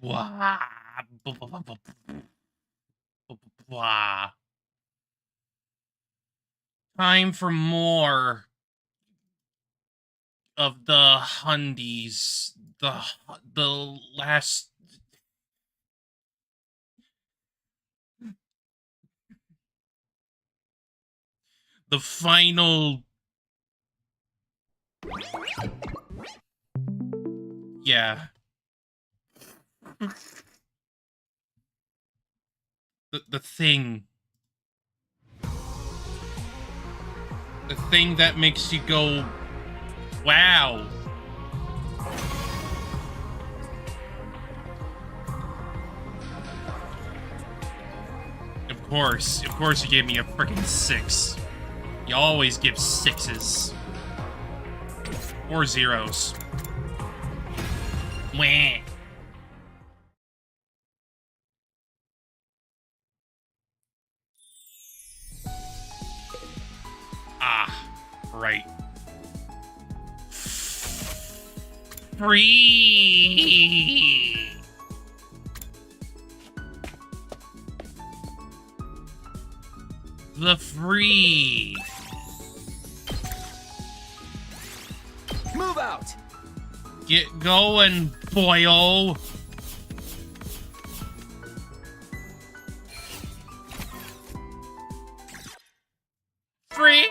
Blah, blah, blah, blah, blah, blah. Time for more of the Hundies. The last. The final. Yeah. The thing. The thing that makes you go, wow. Of course you gave me a freaking 6. You always give 6s. Or 0s. Wah. Ah, right. Free! The free! Move out! Get going, boyo! Free!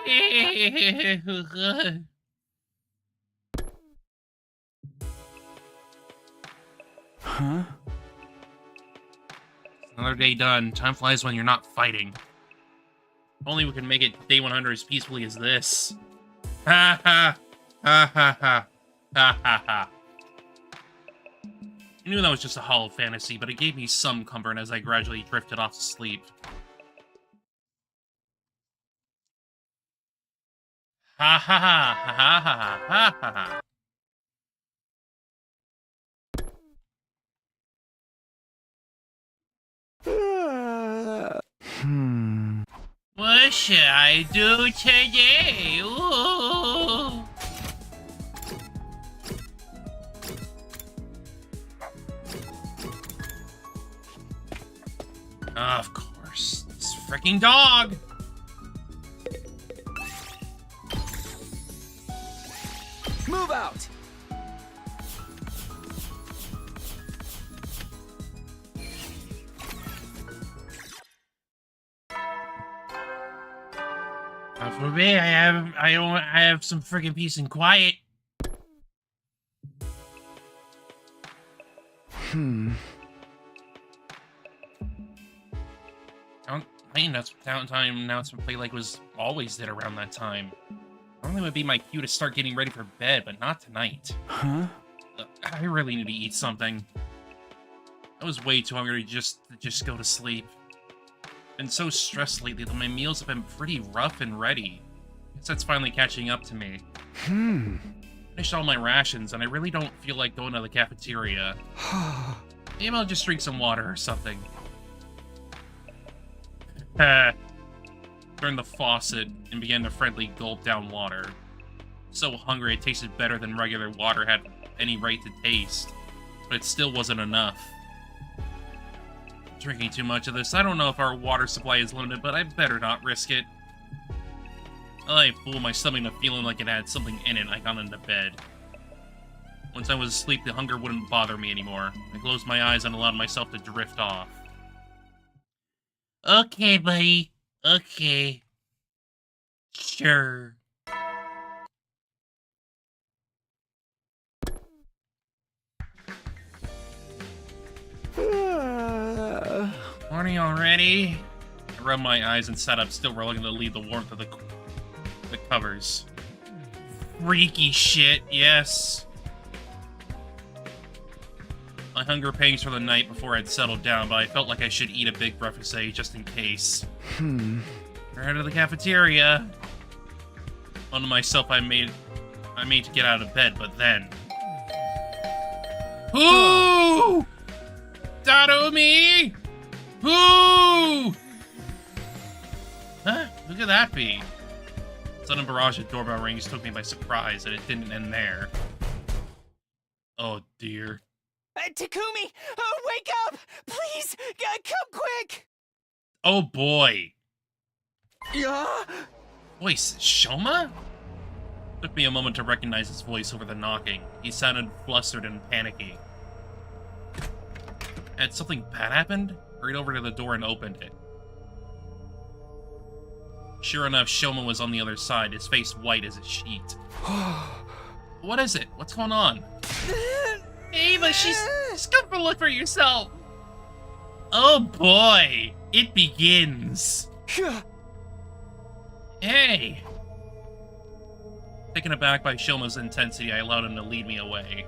Huh? Another day done. Time flies when you're not fighting. If only we can make it day 100 as peacefully as this. Ha ha! Ha ha ha! Ha ha ha! I knew that was just a hollow fantasy, but it gave me some comfort as I gradually drifted off to sleep. Ha ha ha! Ha ha ha! Ha ha ha! What should I do today? Ooh. Of course, this freaking dog. Move out! For me, I have some freaking peace and quiet. Downtime announcement play like was always did around that time. Normally would be my cue to start getting ready for bed, but not tonight. Huh? I really need to eat something. I was way too hungry to just go to sleep. Been so stressed lately that my meals have been pretty rough and ready. Guess that's finally catching up to me. Finished all my rations, and I really don't feel like going to the cafeteria. Maybe I'll just drink some water or something. Turned the faucet and began to friendly gulp down water. So hungry it tasted better than regular water had any right to taste, but it still wasn't enough. Drinking too much of this, I don't know if our water supply is limited, but I better not risk it. I fooled my stomach into feeling like it had something in it. I got into bed. Once I was asleep, the hunger wouldn't bother me anymore. I closed my eyes and allowed myself to drift off. Okay, buddy. Okay. Sure. Morning already? I rubbed my eyes and sat up, still reluctant to leave the warmth of the covers. Freaky shit, yes. My hunger pangs for the night before I'd settled down, but I felt like I should eat a big breakfast just in case. We're headed to the cafeteria. Unto myself, I made to get out of bed, but then. Who? Darumi! Who? Huh? Who could that be? Sudden barrage of doorbell rings took me by surprise, and it didn't end there. Oh dear. Takumi, wake up! Please, come quick! Oh boy. Yeah. Voice, Shoma? Took me a moment to recognize his voice over the knocking. He sounded flustered and panicky. Had something bad happened? Hurried over to the door and opened it. Sure enough, Shoma was on the other side, his face white as a sheet. What is it? What's going on? Ava, she's come for a look for yourself. Oh boy, it begins. Hey. Taken aback by Shoma's intensity, I allowed him to lead me away.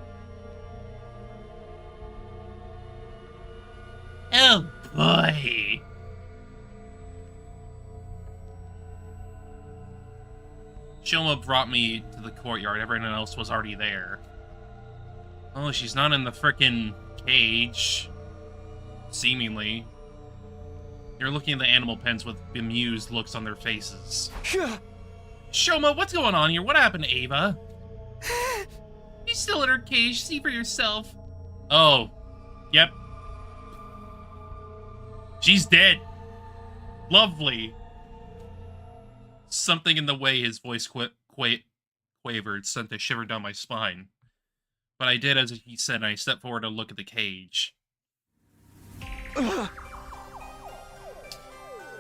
Oh boy. Shoma brought me to the courtyard. Everyone else was already there. Oh, she's not in the frickin' cage. Seemingly. They're looking at the animal pens with bemused looks on their faces. Shoma, what's going on here? What happened to Ava? She's still in her cage. See for yourself. Oh. Yep. She's dead. Lovely. Something in the way his voice quavered sent a shiver down my spine. But I did as he said, and I stepped forward to look at the cage.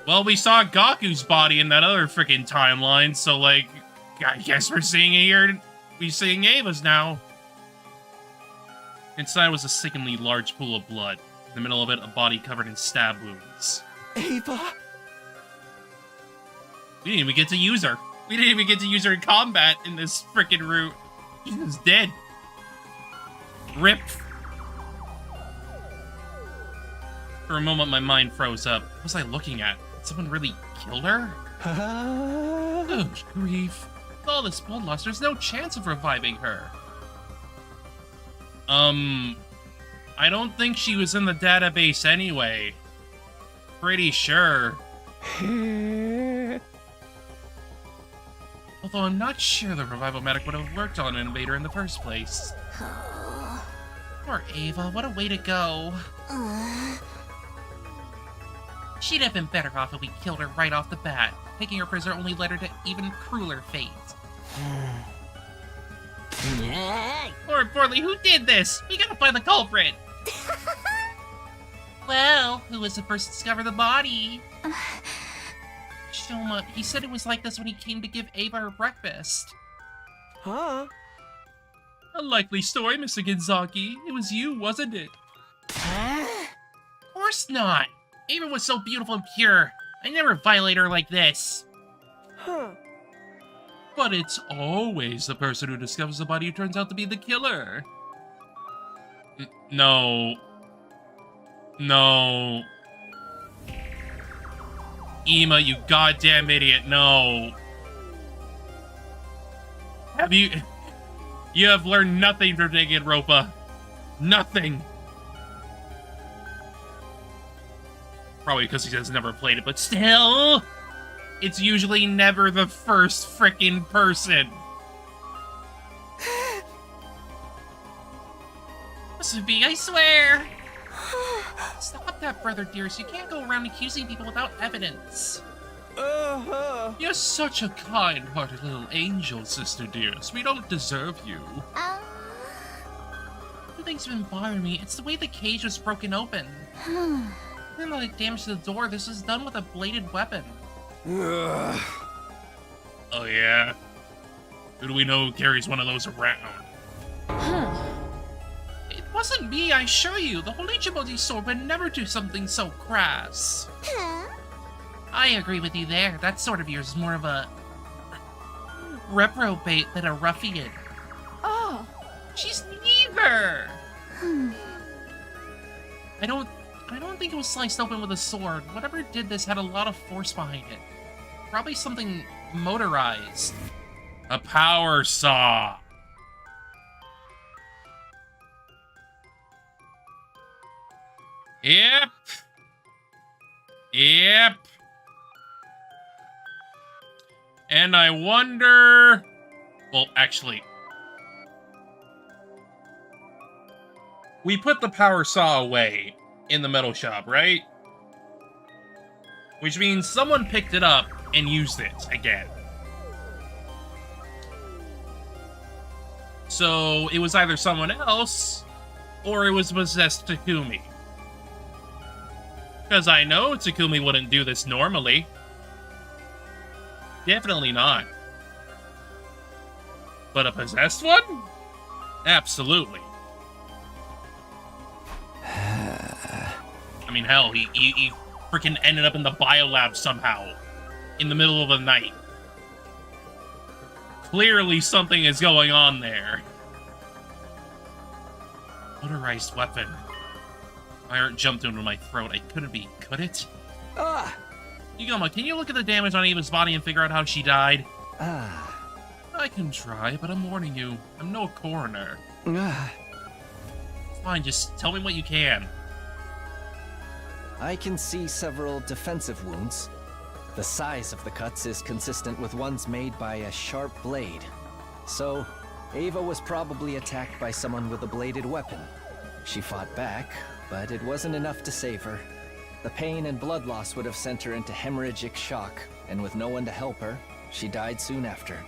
Well, we saw Gaku's body in that other freaking timeline, so, like, I guess we're seeing Ava's now. Inside was a sickeningly large pool of blood. In the middle of it, a body covered in stab wounds. Ava? We didn't even get to use her. We didn't even get to use her in combat in this freaking route. She was dead. Rip. For a moment, my mind froze up. What was I looking at? Did someone really kill her? Oh, grief. With all this blood loss, there's no chance of reviving her. I don't think she was in the database anyway. Pretty sure. Although I'm not sure the revival medic would have worked on an invader in the first place. Poor Ava, what a way to go. She'd have been better off if we killed her right off the bat. Taking her prisoner only led her to even crueler fate. More importantly, who did this? We gotta find the culprit! Well, who was the first to discover the body? Shoma, he said it was like this when he came to give Ava her breakfast. Huh? A likely story, Mr. Ginzaki. It was you, wasn't it? Of course not! Ava was so beautiful and pure. I never violate her like this. Huh. But it's always the person who discovers the body who turns out to be the killer. No. No. Ema, you goddamn idiot, no. You have learned nothing from Danganronpa. Nothing. Probably because he has never played it, but still, it's usually never the first frickin' person. Must be, I swear. Stop that, brother dearest. You can't go around accusing people without evidence. You're such a kind-hearted little angel, sister dearest. We don't deserve you. Two things have been bothering me. It's the way the cage was broken open. Even though it damaged the door, this was done with a bladed weapon. Oh yeah? Who do we know carries one of those around? It wasn't me, I assure you. The Holy Ichimonji sword would never do something so crass. I agree with you there. That sword of yours is more of a reprobate than a ruffian. Oh. She's neither. I don't think it was sliced open with a sword. Whatever did this had a lot of force behind it. Probably something motorized. A power saw. Yep. Yep. And I wonder... Well, actually... we put the power saw away in the metal shop, right? Which means someone picked it up and used it again. So it was either someone else, or it was possessed Takumi. Because I know Takumi wouldn't do this normally. Definitely not. But a possessed one? Absolutely. I mean, hell, he freaking ended up in the biolab somehow. In the middle of the night. Clearly something is going on there. Motorized weapon. My heart jumped into my throat. I couldn't be, could it? Yugama, can you look at the damage on Ava's body and figure out how she died? I can try, but I'm warning you, I'm no coroner. Fine, just tell me what you can. I can see several defensive wounds. The size of the cuts is consistent with ones made by a sharp blade. So, Ava was probably attacked by someone with a bladed weapon. She fought back, but it wasn't enough to save her. The pain and blood loss would have sent her into hemorrhagic shock, and with no one to help her, she died soon after.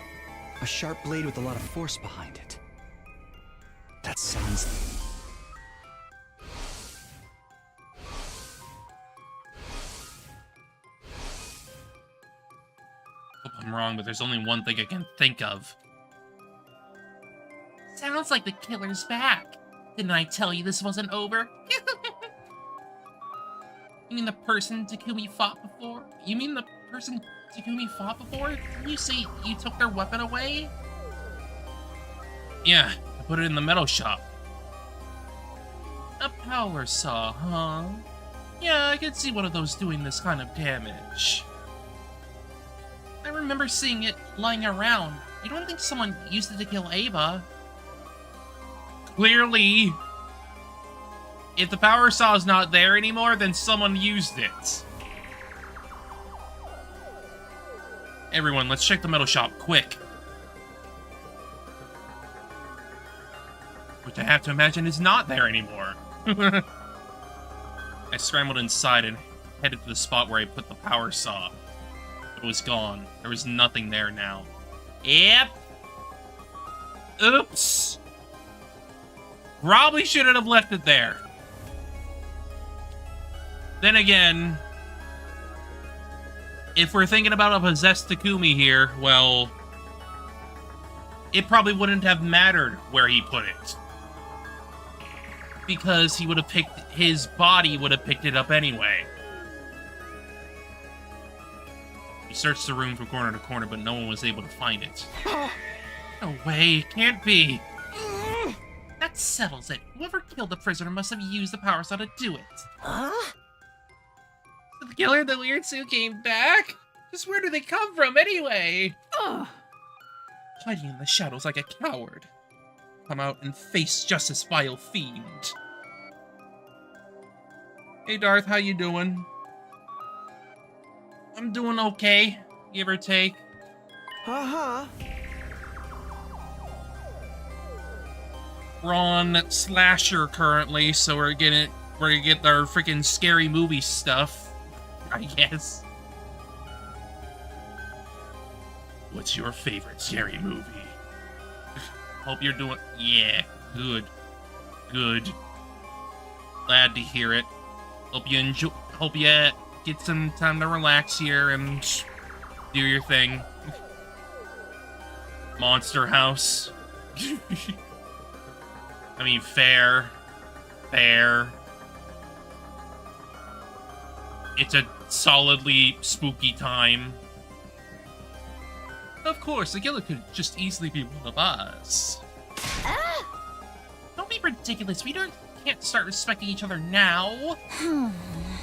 A sharp blade with a lot of force behind it. That sounds... Hope I'm wrong, but there's only one thing I can think of. Sounds like the killer's back. Didn't I tell you this wasn't over? You mean the person Takumi fought before? Didn't you say you took their weapon away? Yeah, I put it in the metal shop. A power saw, huh? Yeah, I could see one of those doing this kind of damage. I remember seeing it lying around. You don't think someone used it to kill Ava? Clearly, if the power saw is not there anymore, then someone used it. Everyone, let's check the metal shop, quick. Which I have to imagine is not there anymore. I scrambled inside and headed to the spot where I put the power saw. It was gone. There was nothing there now. Yep. Oops. Probably shouldn't have left it there. Then again, if we're thinking about a possessed Takumi here, well, it probably wouldn't have mattered where he put it. Because he would have his body would have picked it up anyway. He searched the room from corner to corner, but no one was able to find it. No way, it can't be. That settles it. Whoever killed the prisoner must have used the power saw to do it. Huh? So the killer in the weird suit came back? Just where do they come from anyway? Hiding in the shadows like a coward. Come out and face justice, vile fiend. Hey Darth, how you doing? I'm doing okay, give or take. We're on Slasher currently, so we're gonna get our freaking scary movie stuff, I guess. What's your favorite scary movie? Hope you're doing... Yeah, good. Good. Glad to hear it. Hope you enjoy... Hope you get some time to relax here and do your thing. Monster House. I mean, fair. Fair. It's a solidly spooky time. Of course, the killer could just easily be one of us. Don't be ridiculous. Can't start respecting each other now.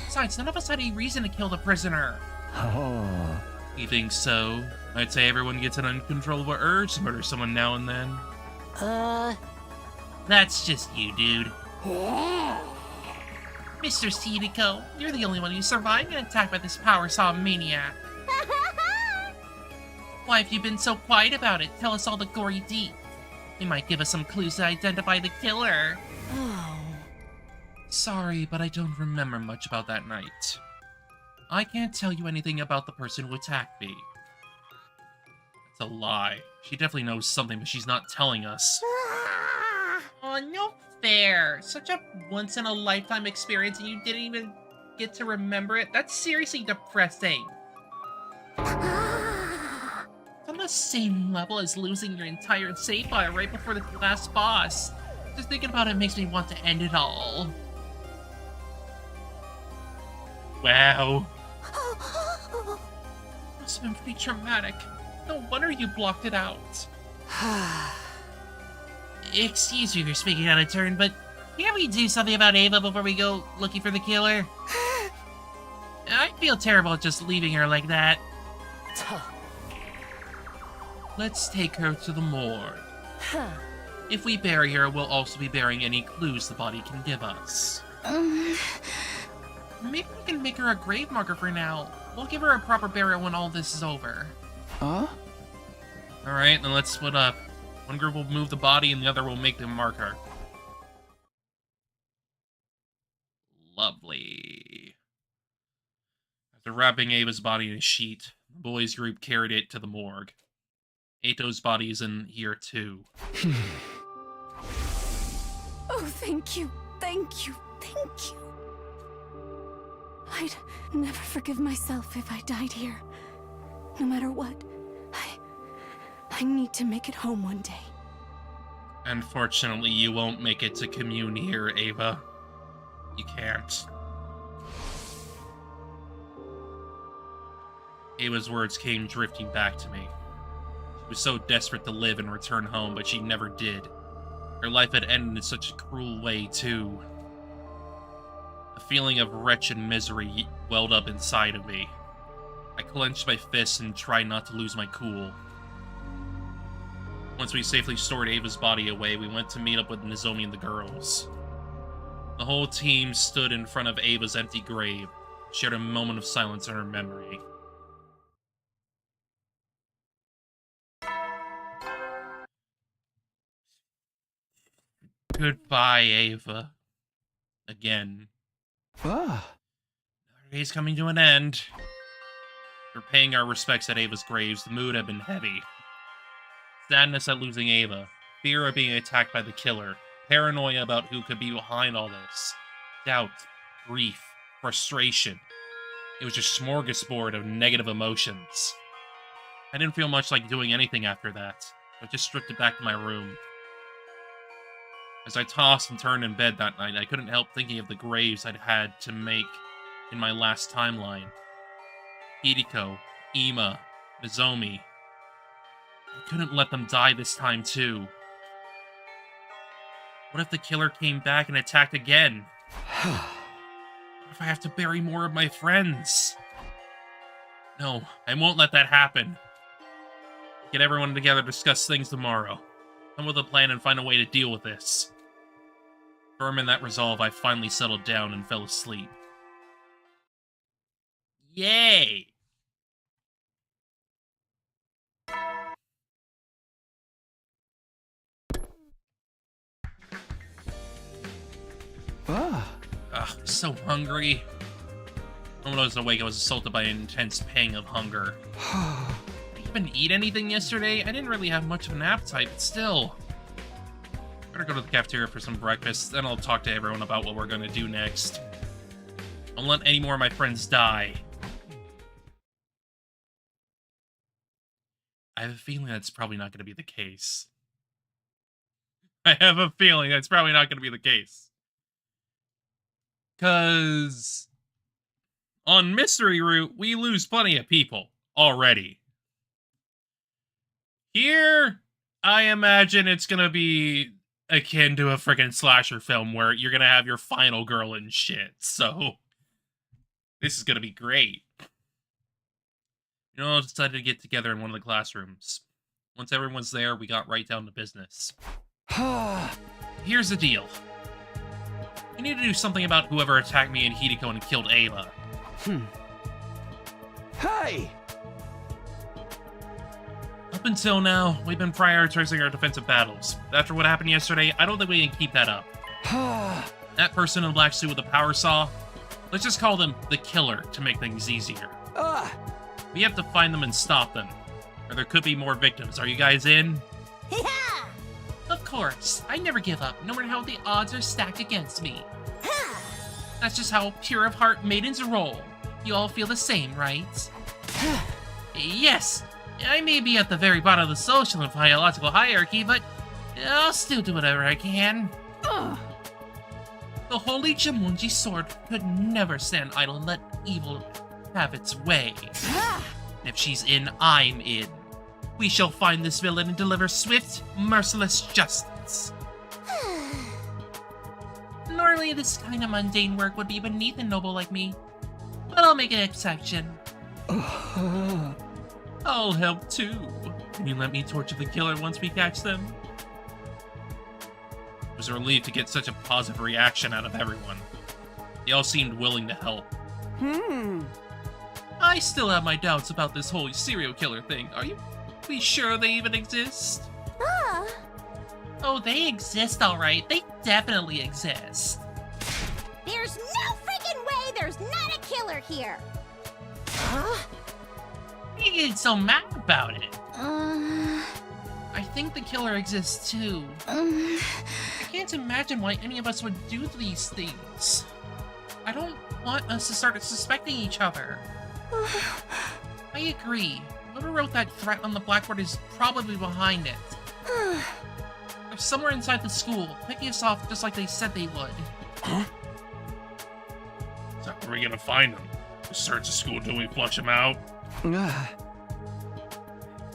Besides, none of us had any reason to kill the prisoner. Oh. You think so? I'd say everyone gets an uncontrollable urge to murder someone now and then. That's just you, dude. Mr. Seedico, you're the only one who survived an attack by this power saw maniac. Why have you been so quiet about it? Tell us all the gory deeds. They might give us some clues to identify the killer. Sorry, but I don't remember much about that night. I can't tell you anything about the person who attacked me. That's a lie. She definitely knows something, but she's not telling us. Oh, no fair. Such a once-in-a-lifetime experience and you didn't even get to remember it? That's seriously depressing. It's on the same level as losing your entire save file right before the last boss. Just thinking about it makes me want to end it all. Wow. Must have been pretty traumatic. No wonder you blocked it out. Excuse me for speaking out of turn, but can't we do something about Ava before we go looking for the killer? I feel terrible just leaving her like that. Let's take her to the morgue. If we bury her, we'll also be burying any clues the body can give us. Maybe we can make her a grave marker for now. We'll give her a proper burial when all this is over. Huh? Alright, then let's split up. One group will move the body and the other will make the marker. Lovely. After wrapping Ava's body in a sheet, the boys' group carried it to the morgue. Ato's body is in here too. Oh, thank you, thank you, thank you. I'd never forgive myself if I died here. No matter what, I need to make it home one day. Unfortunately, you won't make it to commune here, Ava. You can't. Ava's words came drifting back to me. She was so desperate to live and return home, but she never did. Her life had ended in such a cruel way, too. A feeling of wretched misery welled up inside of me. I clenched my fists and tried not to lose my cool. Once we safely stored Ava's body away, we went to meet up with Nozomi and the girls. The whole team stood in front of Ava's empty grave, shared a moment of silence in her memory. Goodbye, Ava. Again. Ah. Our day's coming to an end. For paying our respects at Ava's graves, the mood had been heavy. Sadness at losing Ava, fear of being attacked by the killer, paranoia about who could be behind all this, doubt, grief, frustration. It was a smorgasbord of negative emotions. I didn't feel much like doing anything after that. I just drifted back to my room. As I tossed and turned in bed that night, I couldn't help thinking of the graves I'd had to make in my last timeline. Hideko, Ima, Nozomi. I couldn't let them die this time, too. What if the killer came back and attacked again? What if I have to bury more of my friends? No, I won't let that happen. Get everyone together to discuss things tomorrow. Come with a plan and find a way to deal with this. Firm in that resolve, I finally settled down and fell asleep. Yay! Ah. Ugh, so hungry. When I was awake, I was assaulted by an intense pang of hunger. I didn't eat anything yesterday. I didn't really have much of an appetite, but still. Better go to the cafeteria for some breakfast, then I'll talk to everyone about what we're gonna do next. I won't let any more of my friends die. I have a feeling that's probably not gonna be the case. I have a feeling that's probably not gonna be the case. 'Cause on Mystery Route, we lose plenty of people already. Here, I imagine it's gonna be akin to a friggin' slasher film where you're gonna have your final girl and shit, so this is gonna be great. You know, I decided to get together in one of the classrooms. Once everyone's there, we got right down to business. Here's the deal. We need to do something about whoever attacked me and Hideko and killed Ava. Hey! Up until now, we've been prioritizing our defensive battles. After what happened yesterday, I don't think we can keep that up. That person in the black suit with the power saw, let's just call them the killer to make things easier. Ah! We have to find them and stop them, or there could be more victims. Are you guys in? Yeah! Of course. I never give up, no matter how the odds are stacked against me. That's just how pure of heart maidens roll. You all feel the same, right? Yes, I may be at the very bottom of the social and biological hierarchy, but I'll still do whatever I can. The holy Jumunji sword could never stand idle and let evil have its way. If she's in, I'm in. We shall find this villain and deliver swift, merciless justice. Normally, this kind of mundane work would be beneath a noble like me, but I'll make an exception. I'll help too. Can you let me torture the killer once we catch them? It was a relief to get such a positive reaction out of everyone. They all seemed willing to help. I still have my doubts about this whole serial killer thing. Are you sure they even exist? Oh, they exist, alright. They definitely exist. There's no freaking way there's not a killer here! You get so mad about it. I think the killer exists too. I can't imagine why any of us would do these things. I don't want us to start suspecting each other. I agree. Whoever wrote that threat on the blackboard is probably behind it. They're somewhere inside the school, picking us off just like they said they would. So where are we gonna find them? Just search the school till we flush them out?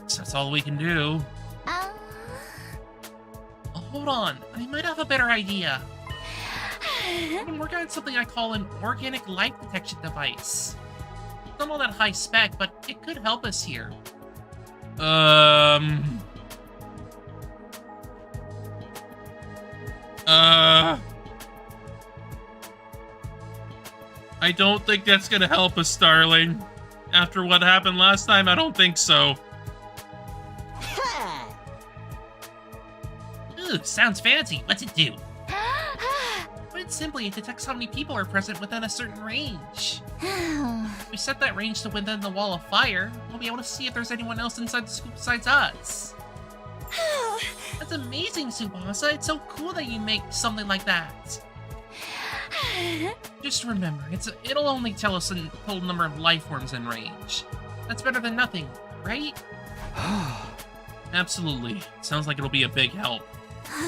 So that's all we can do. Oh, hold on, I might have a better idea. I've been working on something I call an organic light detection device. It's not all that high spec, but it could help us here. I don't think that's gonna help us, Starling. After what happened last time, I don't think so. Ooh, sounds fancy. What's it do? Put it simply, it detects how many people are present within a certain range. If we set that range to within the wall of fire, we'll be able to see if there's anyone else inside the school besides us. That's amazing, Tsubasa. It's so cool that you make something like that. Just remember, it'll only tell us a total number of life forms in range. That's better than nothing, right? Absolutely. Sounds like it'll be a big help.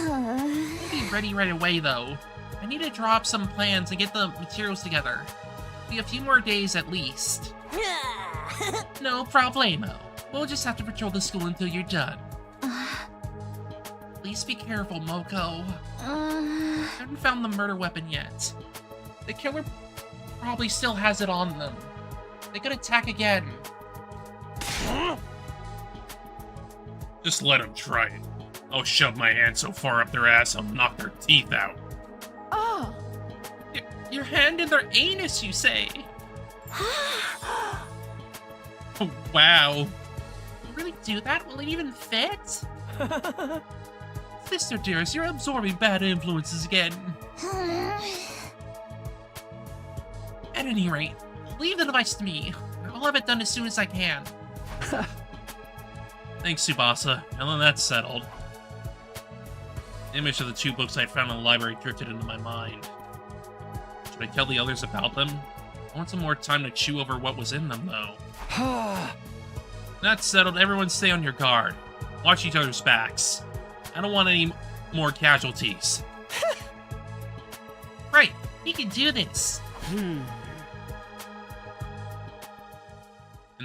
We'll be ready right away, though. I need to draw up some plans and get the materials together. Be a few more days at least. No problemo. We'll just have to patrol the school until you're done. Please be careful, Moko. I haven't found the murder weapon yet. The killer probably still has it on them. They could attack again. Just let them try it. I'll shove my hand so far up their ass I'll knock their teeth out. Oh! Your hand in their anus, you say? Oh, wow. You really do that? Will it even fit? Sister dearest, you're absorbing bad influences again. At any rate, leave the device to me. I'll have it done as soon as I can. Thanks, Tsubasa. Now that that's settled. The image of the two books I'd found in the library drifted into my mind. Should I tell the others about them? I want some more time to chew over what was in them, though. That's settled. Everyone stay on your guard. Watch each other's backs. I don't want any more casualties. Right, we can do this. In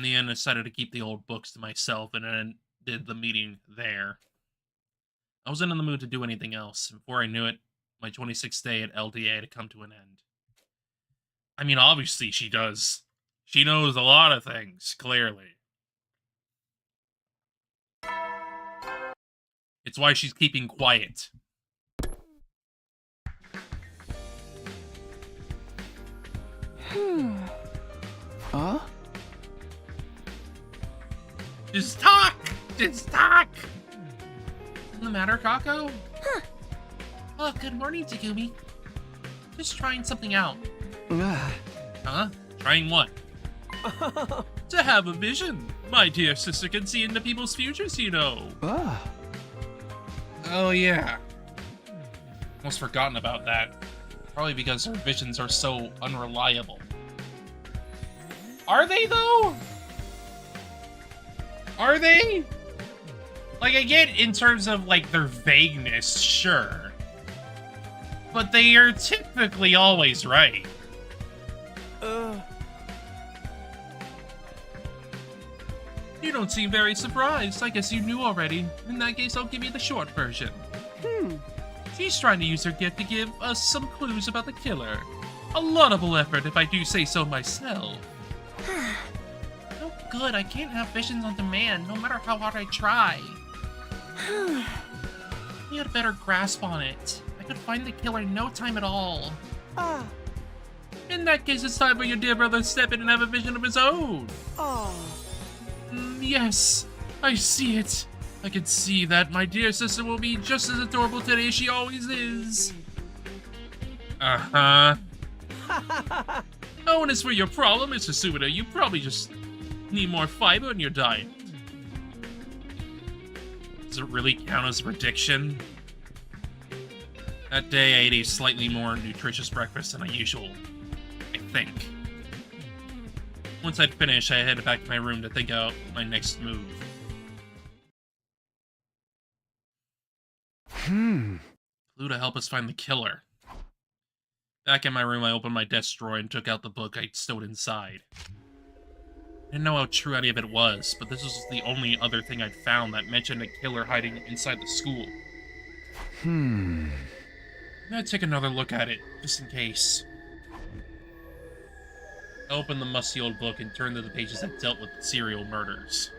the end, I decided to keep the old books to myself and then did the meeting there. I wasn't in the mood to do anything else. Before I knew it, my 26th day at LDA had come to an end. I mean, obviously she does. She knows a lot of things, clearly. It's why she's keeping quiet. Huh? Just talk! Just talk! What's the matter, Kako? Huh. Oh, good morning, Takumi. Just trying something out. Ah. Huh? Trying what? To have a vision. My dear sister can see into people's futures, you know. Ah. Oh, yeah. Almost forgotten about that. Probably because her visions are so unreliable. Are they, though? Are they? Like, I get in terms of, like, their vagueness, sure. But they are typically always right. You don't seem very surprised. I guess you knew already. In that case, I'll give you the short version. She's trying to use her gift to give us some clues about the killer. A laudable effort, if I do say so myself. No good, I can't have visions on demand, no matter how hard I try. We had a better grasp on it. I could find the killer in no time at all. In that case, it's time for your dear brother to step in and have a vision of his own. Yes, I see it. I can see that my dear sister will be just as adorable today as she always is. Uh-huh. Oh, and as for your problem, Mr. Subida, you probably just need more fiber in your diet. Does it really count as a prediction? That day, I ate a slightly more nutritious breakfast than usual. I think. Once I'd finished, I headed back to my room to think out my next move. Clue to help us find the killer. Back in my room, I opened my desk drawer and took out the book I'd stowed inside. I didn't know how true any of it was, but this was the only other thing I'd found that mentioned a killer hiding inside the school. I'm gonna take another look at it, just in case. I opened the musty old book and turned to the pages that dealt with serial murders.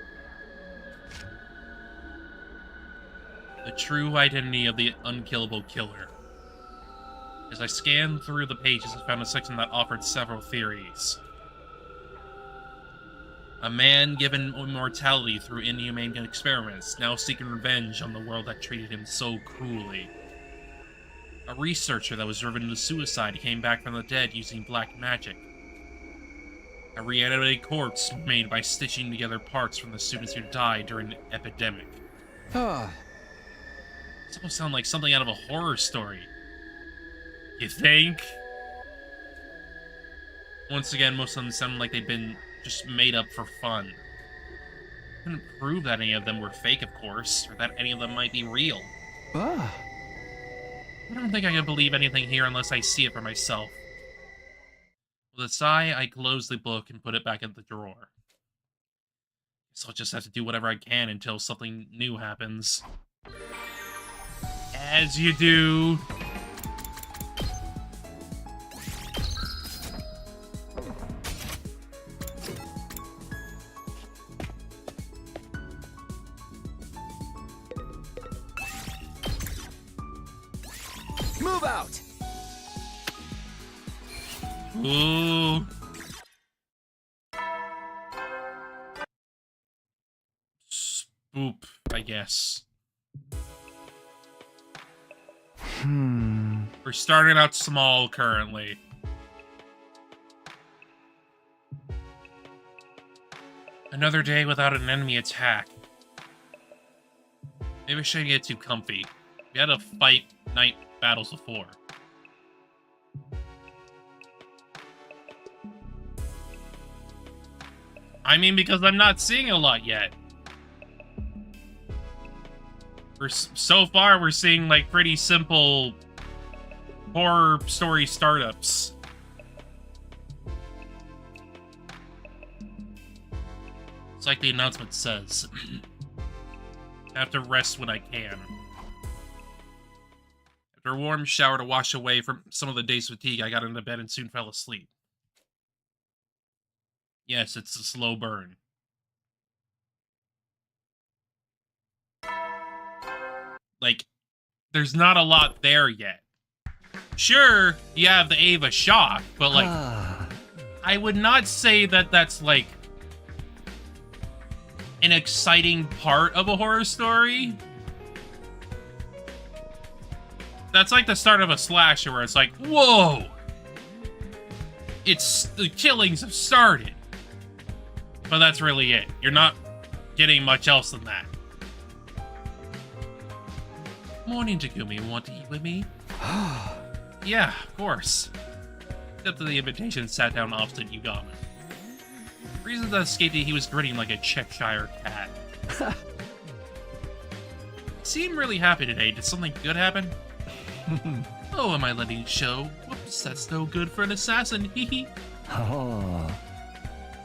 The true identity of the unkillable killer. As I scanned through the pages, I found a section that offered several theories. A man given immortality through inhumane experiments, now seeking revenge on the world that treated him so cruelly. A researcher that was driven to suicide came back from the dead using black magic. A reanimated corpse made by stitching together parts from the students who died during the epidemic. This almost sounds like something out of a horror story. You think? Once again, most of them sounded like they'd been just made up for fun. Couldn't prove that any of them were fake, of course, or that any of them might be real. I don't think I can believe anything here unless I see it for myself. With a sigh, I closed the book and put it back in the drawer. So I'll just have to do whatever I can until something new happens. As you do. Move out! Ooh. Spoop, I guess. We're starting out small currently. Another day without an enemy attack. Maybe I shouldn't get too comfy. We had to fight night battles before. I mean, because I'm not seeing a lot yet. So far, we're seeing, like, pretty simple horror story startups. It's like the announcement says. I have to rest when I can. After a warm shower to wash away from some of the day's fatigue, I got into bed and soon fell asleep. Yes, it's a slow burn. Like, there's not a lot there yet. Sure, you have the Ava shock, but, like, I would not say that that's, like, an exciting part of a horror story. That's like the start of a slasher where it's like, whoa! The killings have started. But that's really it. You're not getting much else than that. Morning, Takumi. Want to eat with me? Yeah, of course. Accepted the invitation and sat down opposite Yugami. Reasons that escaped he was grinning like a Cheshire cat. Seemed really happy today. Did something good happen? Oh, am I letting it show? Whoops, that's no good for an assassin. Hee Oh.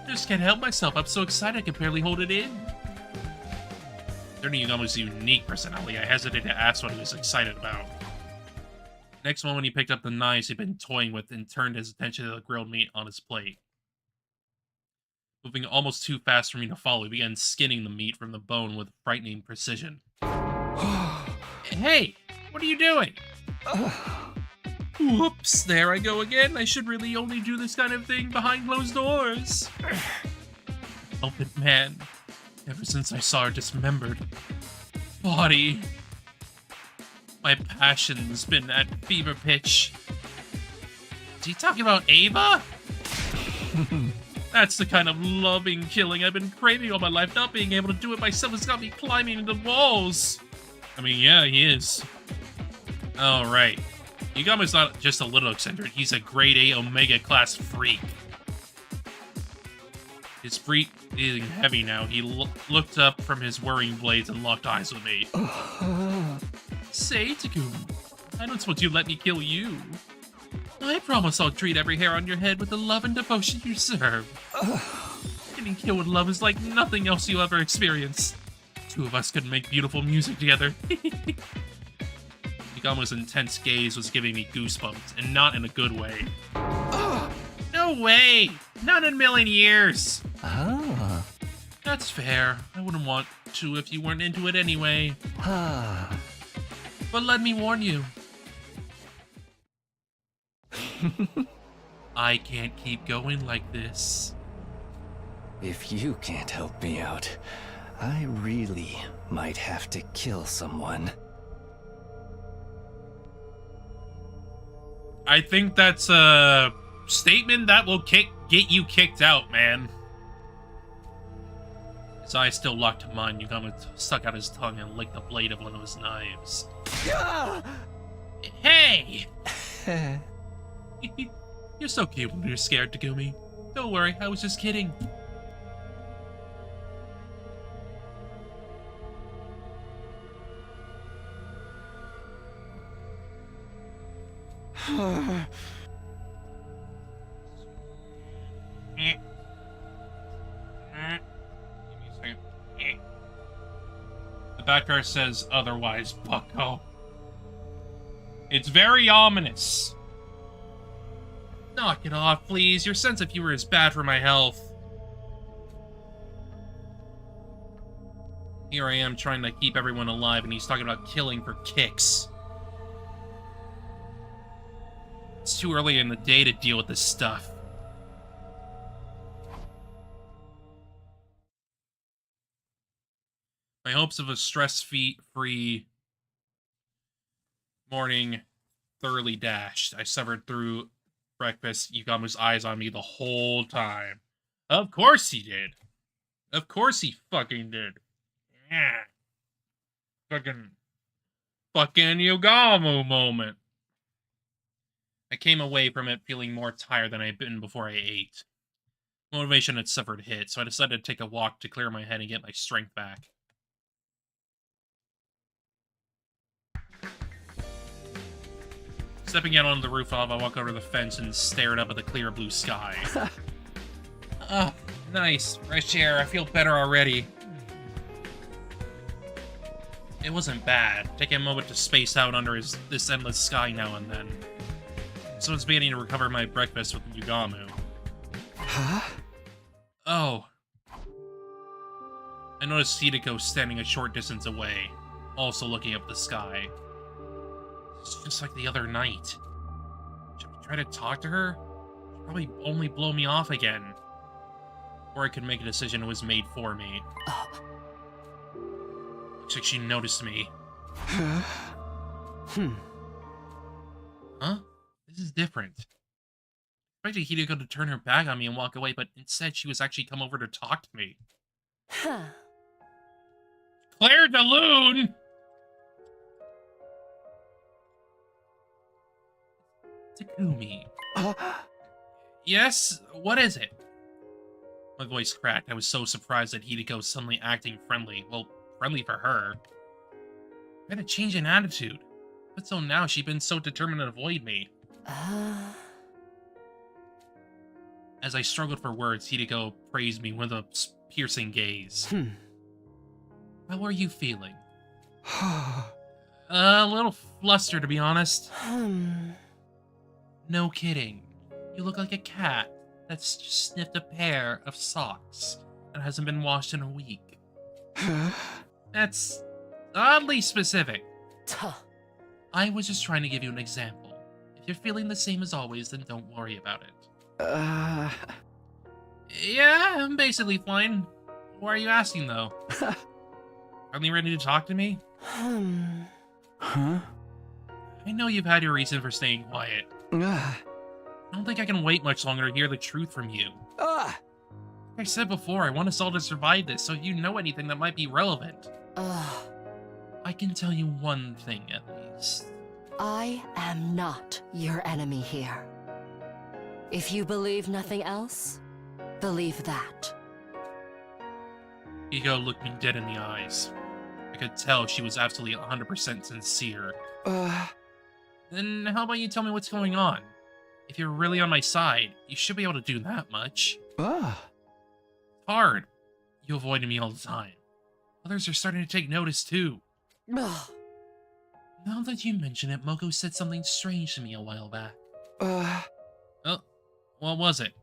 Just can't help myself. I'm so excited I can barely hold it in. Considering Yugami's unique personality, I hesitated to ask what he was excited about. Next moment, he picked up the knives he'd been toying with and turned his attention to the grilled meat on his plate. Moving almost too fast for me to follow, he began skinning the meat from the bone with frightening precision. Hey, what are you doing? Whoops, there I go again. I should really only do this kind of thing behind closed doors. Help it, man. Ever since I saw her dismembered body, my passion's been at fever pitch. Is he talking about Ava? That's the kind of loving killing I've been craving all my life. Not being able to do it myself has got me climbing into walls. I mean, yeah, he is. Oh, right. Yugami's not just a little eccentric. He's a grade A Omega class freak. His breathing heavy now. He looked up from his whirring blades and locked eyes with me. Say, Takumi, I don't suppose you let me kill you. I promise I'll treat every hair on your head with the love and devotion you deserve. Getting killed with love is like nothing else you ever experienced. Two of us could make beautiful music together. Yugami's intense gaze was giving me goosebumps, and not in a good way. No way! Not in a million years! Ah. That's fair. I wouldn't want to if you weren't into it anyway. Ah. But let me warn you. I can't keep going like this. If you can't help me out, I really might have to kill someone. I think that's a statement that will get you kicked out, man. His eyes still locked to mine. Yugami stuck out his tongue and licked the blade of one of his knives. Hey! You're so cute when you're scared, Takumi. Don't worry, I was just kidding. The background says otherwise, bucko. It's very ominous. Knock it off, please. Your sense of humor is bad for my health. Here I am trying to keep everyone alive, and he's talking about killing for kicks. It's too early in the day to deal with this stuff. My hopes of a stress-free morning thoroughly dashed. I suffered through breakfast. Yugami's eyes on me the whole time. Of course he did. Of course he fucking did. Yeah. Fucking Yugamu moment. I came away from it feeling more tired than I had been before I ate. Motivation had suffered a hit, so I decided to take a walk to clear my head and get my strength back. Stepping out onto the rooftop, I walked over the fence and stared up at the clear blue sky. Oh, nice. Fresh air. I feel better already. It wasn't bad. Taking a moment to space out under this endless sky now and then. So I was beginning to recover my breakfast with Yugami. Huh? Oh. I noticed Hideko standing a short distance away, also looking up the sky. It's just like the other night. Should I try to talk to her? She'd probably only blow me off again. Or I could make a decision that was made for me. Looks like she noticed me. Huh? This is different. I expected Hideko to turn her back on me and walk away, but instead she was actually come over to talk to me. Huh. Claire de Lune! Takumi. Yes? What is it? My voice cracked. I was so surprised at Hideko suddenly acting friendly. Well, friendly for her. I had a change in attitude. But so now she'd been so determined to avoid me. As I struggled for words, Hideko praised me with a piercing gaze. How are you feeling? A little flustered, to be honest. No kidding. You look like a cat that's just sniffed a pair of socks and hasn't been washed in a week. That's oddly specific. I was just trying to give you an example. If you're feeling the same as always, then don't worry about it. Yeah, I'm basically fine. Why are you asking, though? Are you ready to talk to me? Huh? I know you've had your reason for staying quiet. I don't think I can wait much longer to hear the truth from you. Like I said before, I want us all to survive this, so if you know anything that might be relevant. I can tell you one thing, at least. I am not your enemy here. If you believe nothing else, believe that. Ego looked me dead in the eyes. I could tell she was absolutely 100% sincere. Then how about you tell me what's going on? If you're really on my side, you should be able to do that much. It's hard. You avoided me all the time. Others are starting to take notice, too. Now that you mention it, Moko said something strange to me a while back. Oh, what was it?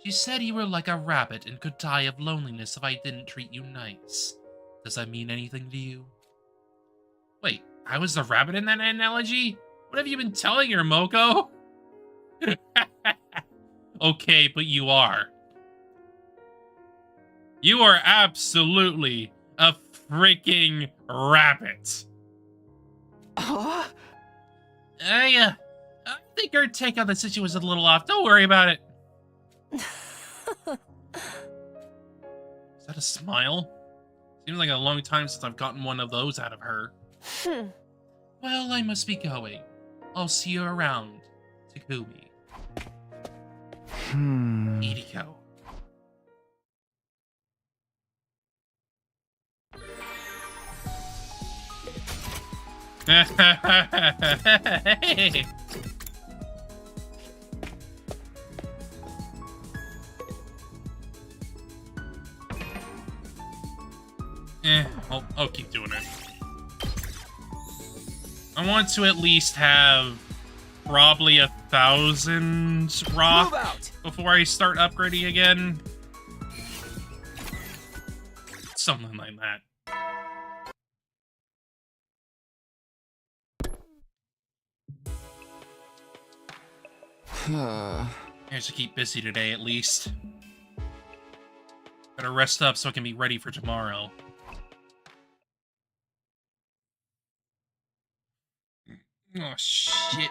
She said you were like a rabbit and could die of loneliness if I didn't treat you nice. Does that mean anything to you? Wait, I was the rabbit in that analogy? What have you been telling her, Moko? Okay, but you are. You are absolutely a freaking rabbit. I think her take on the situation was a little off. Don't worry about it. Is that a smile? Seems like a long time since I've gotten one of those out of her. Well, I must be going. I'll see you around, Takumi. Hideko. Hey. I'll keep doing it. I want to at least have probably 1,000 rock before I start upgrading again. Something like that. I have to keep busy today, at least. Better rest up so I can be ready for tomorrow. Oh, shit.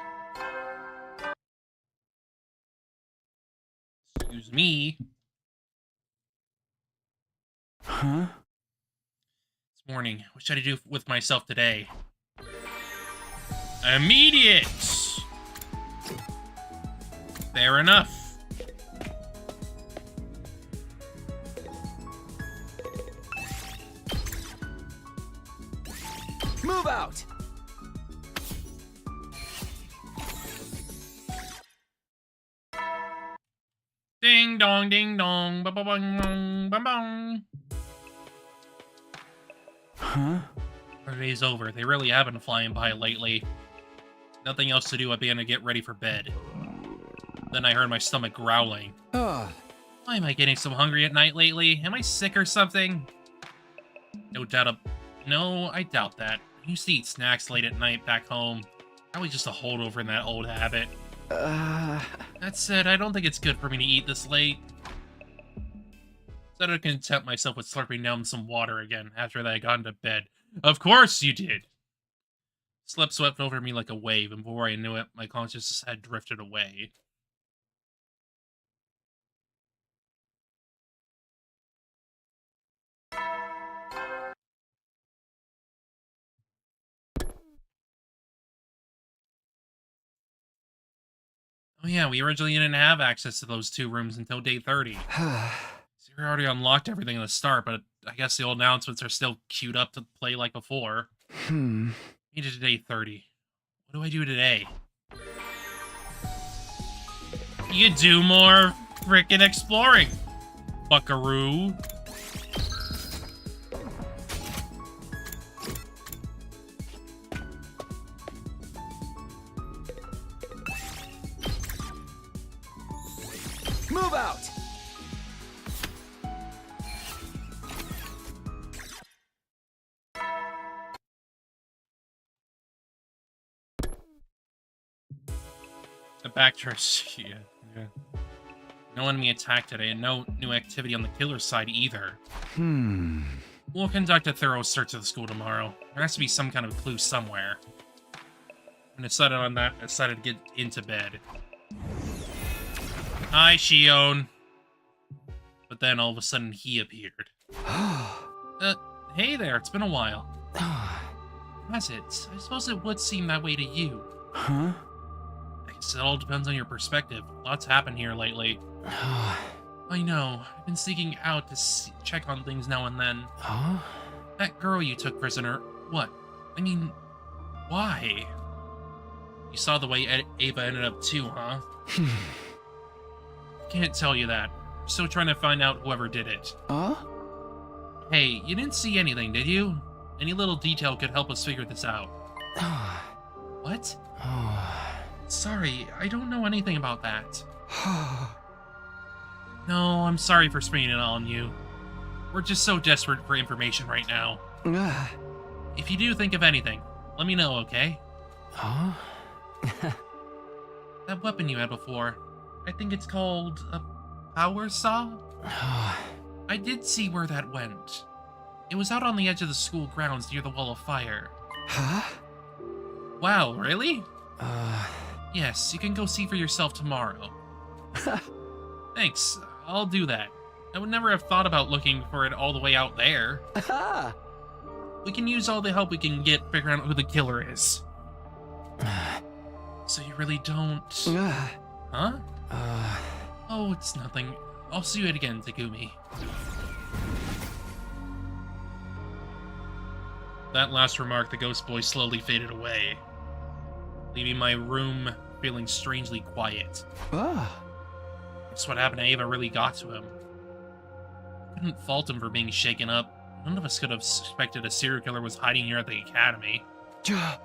Excuse me. Huh? This morning, what should I do with myself today? Immediate! Fair enough. Move out! Ding dong, ding dong, ba ba bong bong, bong bong. Huh? Our day's over. They really have been flying by lately. Nothing else to do. I began to get ready for bed. Then I heard my stomach growling. Why am I getting so hungry at night lately? Am I sick or something? No, I doubt that. I used to eat snacks late at night back home. Probably just a holdover in that old habit. That said, I don't think it's good for me to eat this late. Instead, I content myself with slurping down some water again after that I got into bed. Of course you did! Sleep swept over me like a wave, and before I knew it, my consciousness had drifted away. Oh yeah, we originally didn't have access to those 2 rooms until day 30. So we already unlocked everything at the start, but I guess the old announcements are still queued up to play like before. Made it to day 30. What do I do today? You do more frickin' exploring, buckaroo. Move out! The backtrace, yeah. No enemy attack today, and no new activity on the killer side either. We'll conduct a thorough search of the school tomorrow. There has to be some kind of clue somewhere. When I decided on that, I decided to get into bed. Hi, Shion. But then all of a sudden he appeared. Hey there, it's been a while. Has it? I suppose it would seem that way to you. Huh? I guess it all depends on your perspective. Lots happened here lately. I know. I've been sneaking out to check on things now and then. Huh? That girl you took prisoner, what? I mean, why? You saw the way Ava ended up too, huh? Can't tell you that. Still trying to find out whoever did it. Huh? Hey, you didn't see anything, did you? Any little detail could help us figure this out. What? Sorry, I don't know anything about that. No, I'm sorry for springing it on you. We're just so desperate for information right now. If you do think of anything, let me know, okay? Huh? That weapon you had before, I think it's called a power saw? I did see where that went. It was out on the edge of the school grounds near the wall of fire. Huh? Wow, really? Yes, you can go see for yourself tomorrow. Thanks, I'll do that. I would never have thought about looking for it all the way out there. We can use all the help we can get figuring out who the killer is. So you really don't... Huh? Oh, it's nothing. I'll see you again, Takumi. That last remark, the ghost boy slowly faded away, leaving my room feeling strangely quiet. Guess what happened to Ava really got to him. I couldn't fault him for being shaken up. None of us could have suspected a serial killer was hiding here at the academy. I'll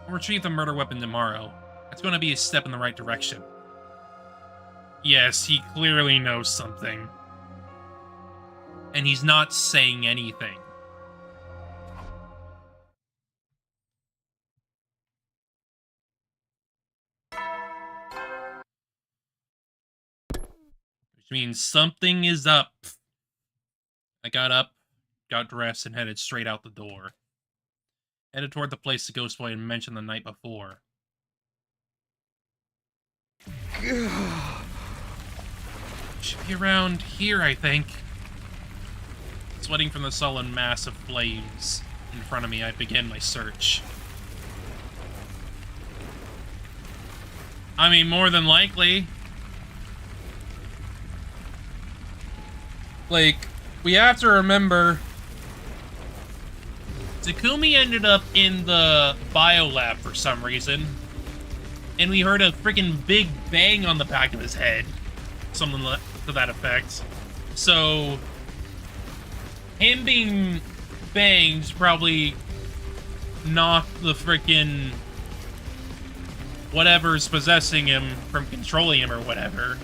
retrieve the murder weapon tomorrow. It's going to be a step in the right direction. Yes, he clearly knows something. And he's not saying anything. Which means something is up. I got up, got dressed, and headed straight out the door. Headed toward the place the ghost boy had mentioned the night before. Should be around here, I think. Sweating from the sullen mass of flames in front of me, I begin my search. I mean, more than likely. Like, we have to remember, Takumi ended up in the biolab for some reason, and we heard a freaking big bang on the back of his head. Something to that effect. So, him being banged probably knocked the freaking whatever's possessing him from controlling him or whatever.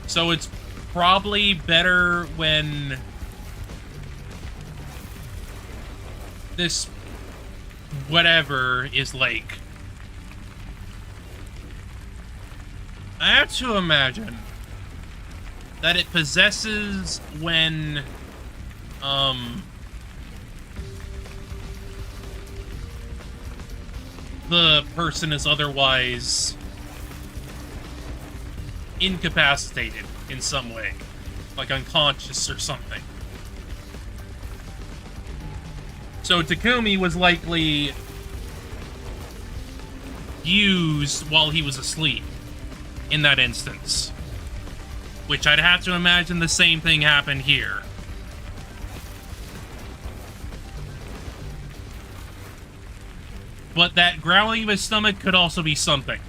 So it's probably better when this whatever is like... I have to imagine that it possesses when the person is otherwise incapacitated in some way, like unconscious or something. So Takumi was likely used while he was asleep in that instance, which I'd have to imagine the same thing happened here. But that growling of his stomach could also be something.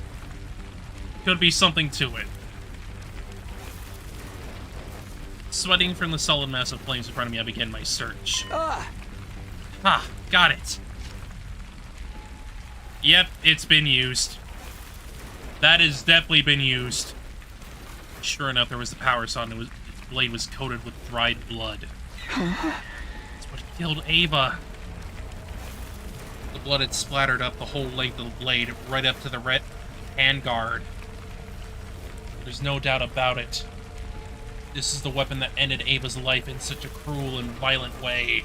Could be something to it. Sweating from the solid mass of flames in front of me, I begin my search. Ah, got it. Yep, it's been used. That has definitely been used. Sure enough, there was the power saw, and its blade was coated with dried blood. That's what killed Ava. The blood had splattered up the whole length of the blade, right up to the red handguard. There's no doubt about it. This is the weapon that ended Ava's life in such a cruel and violent way.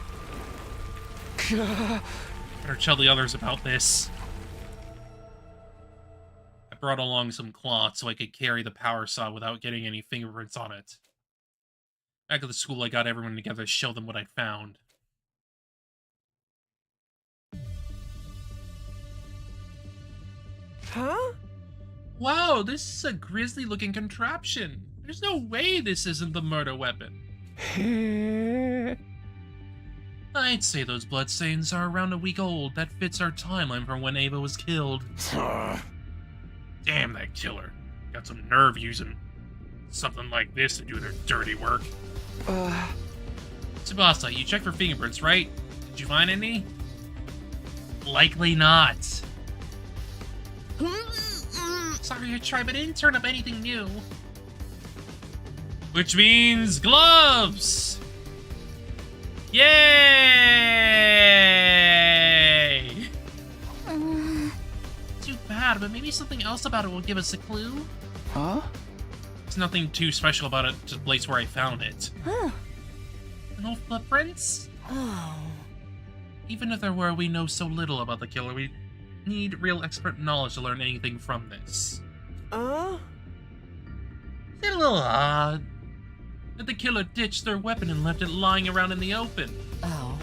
Better tell the others about this. I brought along some cloth so I could carry the power saw without getting any fingerprints on it. Back at the school, I got everyone together to show them what I found. Huh? Wow, this is a grisly-looking contraption. There's no way this isn't the murder weapon. I'd say those bloodstains are around a week old. That fits our timeline from when Ava was killed. Damn that killer. Got some nerve using something like this to do their dirty work. Tsubasa, you checked for fingerprints, right? Did you find any? Likely not. Sorry I tried, but it didn't turn up anything new. Which means gloves! Yay! Too bad, but maybe something else about it will give us a clue. Huh? There's nothing too special about it to the place where I found it. Huh. No footprints? Oh. Even if there were, we know so little about the killer. We need real expert knowledge to learn anything from this. Is it a little odd that the killer ditched their weapon and left it lying around in the open? Oh.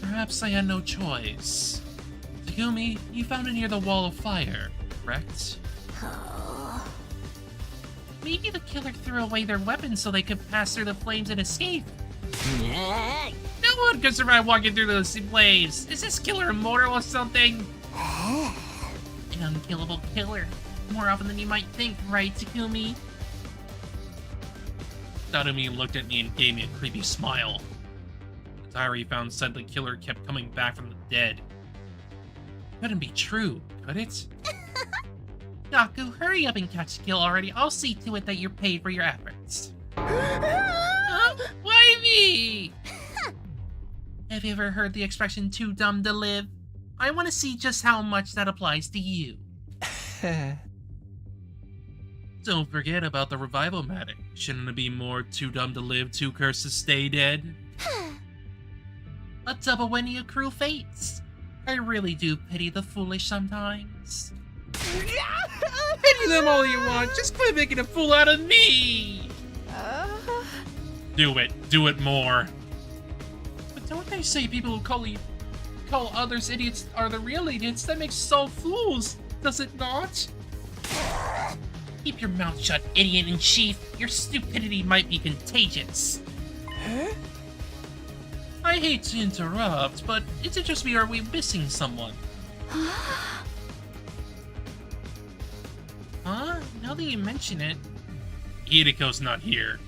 Perhaps I had no choice. Takumi, you found it near the wall of fire, correct? Maybe the killer threw away their weapons so they could pass through the flames and escape. No one could survive walking through those flames. Is this killer immortal or something? An unkillable killer. More often than you might think, right, Takumi? Takumi looked at me and gave me a creepy smile. The diary found said the killer kept coming back from the dead. Couldn't be true, could it? Gaku, hurry up and catch the kill already. I'll see to it that you're paid for your efforts. Why me? Have you ever heard the expression too dumb to live? I want to see just how much that applies to you. Don't forget about the revival medic. Shouldn't it be more too dumb to live, too cursed to stay dead? A double whammy of cruel fates. I really do pity the foolish sometimes. Pity them all you want, just quit making a fool out of me! Do it more. But don't they say people who call others idiots are the real idiots? That makes us all fools, does it not? Keep your mouth shut, idiot in chief. Your stupidity might be contagious. Huh? I hate to interrupt, but is it just me or are we missing someone? Huh? Now that you mention it... Hidiko's not here.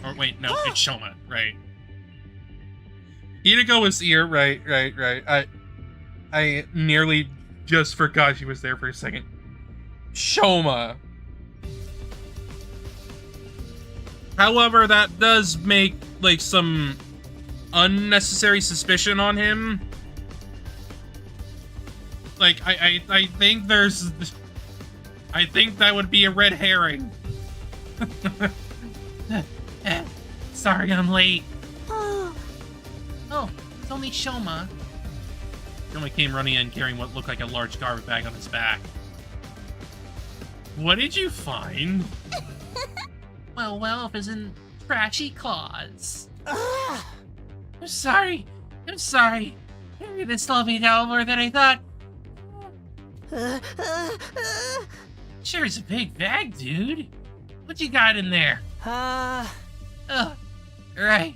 Or wait, no, it's Shoma, right. Hidiko was here, right. I nearly just forgot she was there for a second. Shoma. However, that does make, like, some unnecessary suspicion on him. Like, I think there's... I think that would be a red herring. Sorry, I'm late. Oh, it's only Shoma. Someone came running in carrying what looked like a large garbage bag on his back. What did you find? Well, Wolf is in trashy claws. I'm sorry. This loved me now more than I thought. Sure is a big bag, dude. What you got in there? Right.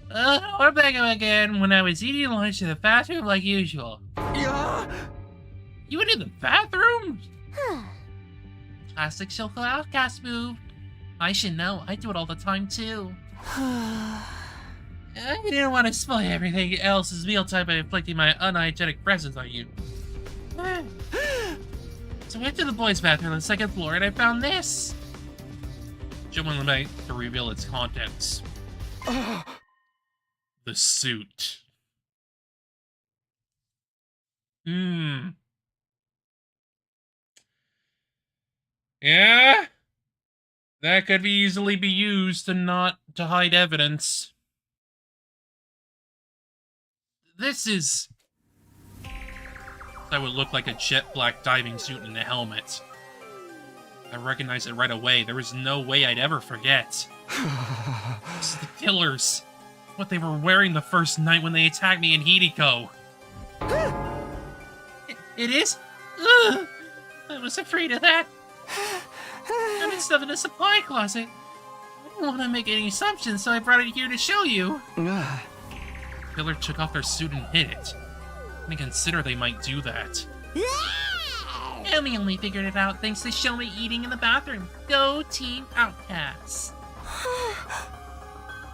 I'm back again when I was eating lunch in the bathroom like usual. You went in the bathroom? Classic Shoko Outcast move. I should know. I do it all the time, too. I didn't want to spoil everything else's mealtime by inflicting my unhygienic presence on you. So I went to the boys' bathroom on the second floor and I found this. Jump on the bag to reveal its contents. The suit. Yeah? That could easily be used to hide evidence. This is... That would look like a jet black diving suit and a helmet. I recognized it right away. There was no way I'd ever forget. This is the killers. What they were wearing the first night when they attacked me in Hideko. It is? Ugh. I was afraid of that. I've been stuff in the supply closet. I didn't want to make any assumptions, so I brought it here to show you. The killer took off their suit and hid it. I didn't consider they might do that. And we only figured it out thanks to Shomi eating in the bathroom. Go Team Outcasts.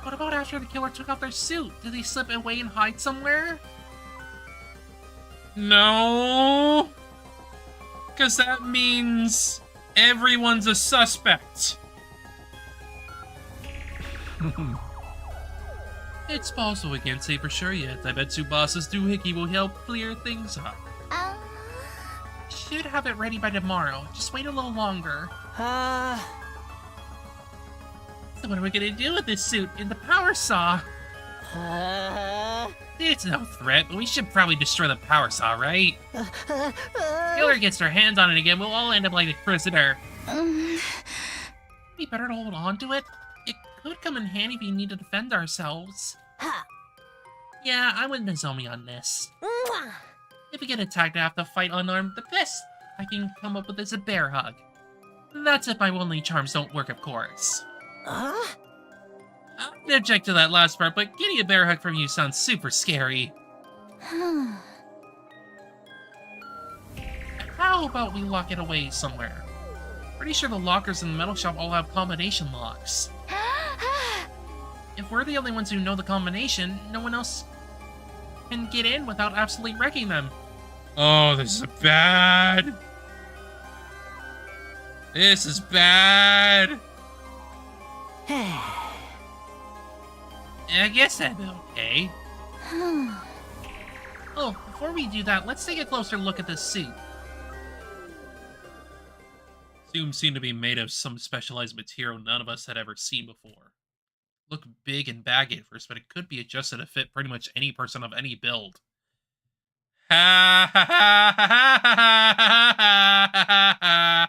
What about after the killer took off their suit? Did they slip away and hide somewhere? No. Because that means everyone's a suspect. It's possible we can't say for sure yet. I bet Tsubasa's doohickey will help clear things up. Should have it ready by tomorrow. Just wait a little longer. So what are we gonna do with this suit in the power saw? It's no threat, but we should probably destroy the power saw, right? Killer gets their hands on it again, we'll all end up like the prisoner. We better hold on to it. It could come in handy if we need to defend ourselves. Yeah, I'm with Nozomi on this. If we get attacked, I have to fight unarmed. The best I can come up with is a bear hug. That's if my only charms don't work, of course. I object to that last part, but getting a bear hug from you sounds super scary. How about we lock it away somewhere? Pretty sure the lockers in the metal shop all have combination locks. If we're the only ones who know the combination, no one else can get in without absolutely wrecking them. Oh, this is bad. This is bad. I guess that'd be okay. Oh, before we do that, let's take a closer look at this suit. Suits seem to be made of some specialized material none of us had ever seen before. Look big and baggy at first, but it could be adjusted to fit pretty much any person of any build. Ha ha ha ha ha ha ha.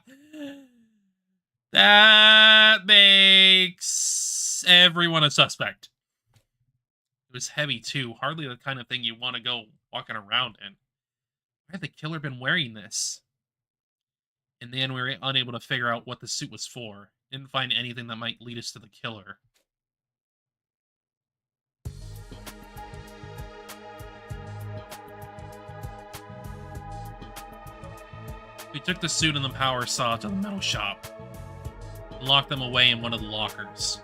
That makes everyone a suspect. It was heavy too, hardly the kind of thing you want to go walking around in. Why had the killer been wearing this? In the end, we were unable to figure out what the suit was for. Didn't find anything that might lead us to the killer. We took the suit and the power saw to the metal shop and locked them away in one of the lockers.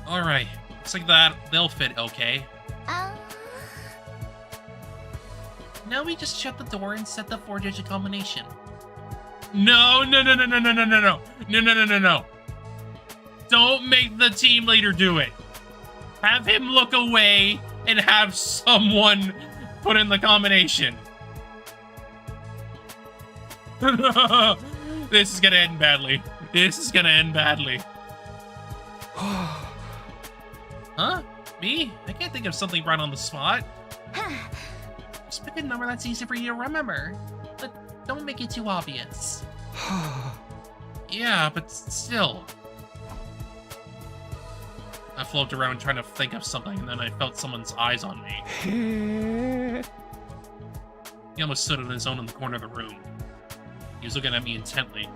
Alright, looks like that they'll fit okay. Now we just shut the door and set the 4-digit combination. No. Don't make the team leader do it. Have him look away and have someone put in the combination. This is gonna end badly. Huh? Me? I can't think of something right on the spot. Just pick a number that's easy for you to remember. But don't make it too obvious. Yeah, but still. I floated around trying to think of something, and then I felt someone's eyes on me. He almost stood on his own in the corner of the room. He was looking at me intently.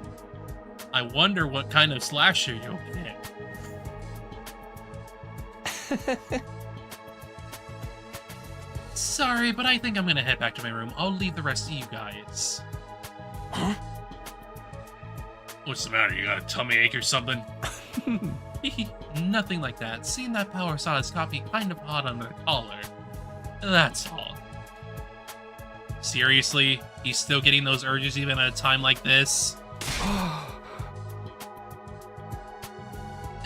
I wonder what kind of slasher you'll pick. Sorry, but I think I'm gonna head back to my room. I'll leave the rest of you guys. Huh? What's the matter? You got a tummy ache or something? Nothing like that. Seeing that power saw his coffee kind of hot under the collar. That's all. Seriously? He's still getting those urges even at a time like this?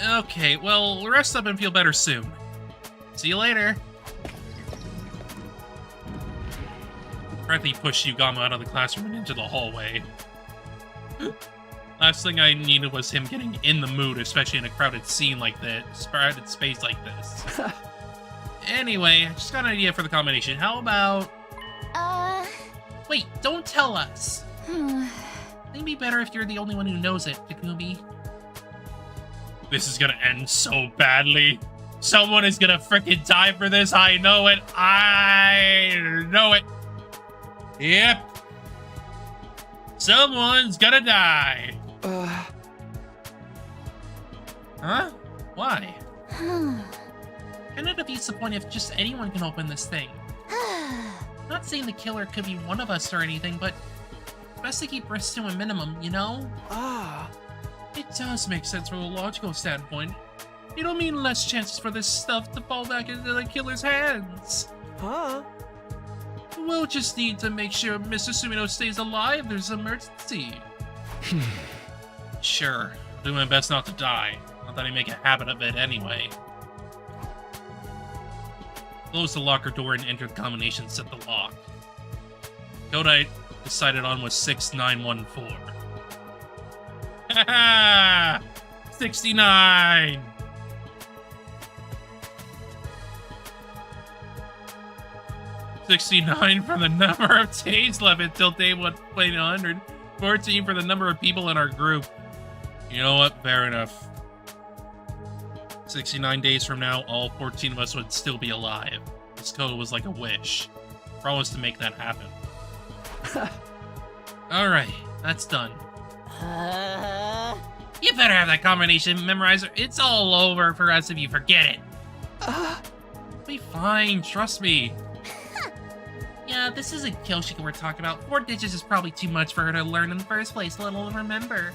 Okay, well, rest up and feel better soon. See you later. Correctly pushed Yugama out of the classroom and into the hallway. Last thing I needed was him getting in the mood, especially in a crowded scene like this, crowded space like this. Anyway, I just got an idea for the combination. How about... Wait, don't tell us! It'd be better if you're the only one who knows it, Takumi. This is gonna end so badly. Someone is gonna frickin' die for this. I know it. I know it. Yep. Someone's gonna die. Huh? Why? Kinda defeats the point if just anyone can open this thing. Not saying the killer could be one of us or anything, but best to keep risks to a minimum, you know? It does make sense from a logical standpoint. It'll mean less chances for this stuff to fall back into the killer's hands. We'll just need to make sure Mr. Sumino stays alive if there's an emergency. Sure, I'll do my best not to die. Not that I make a habit of it anyway. Closed the locker door and entered the combination set the lock. Code I decided on was 6914. Haha! 69! $69 for the number of days left until day 100. 14 for the number of people in our group. You know what? Fair enough. 69 days from now, all 14 of us would still be alive. This code was like a wish. Promise to make that happen. Alright, that's done. You better have that combination memorized. It's all over for us if you forget it. It'll be fine, trust me. Yeah, this isn't Kyoshika we're talking about. 4 digits is probably too much for her to learn in the first place, let alone remember.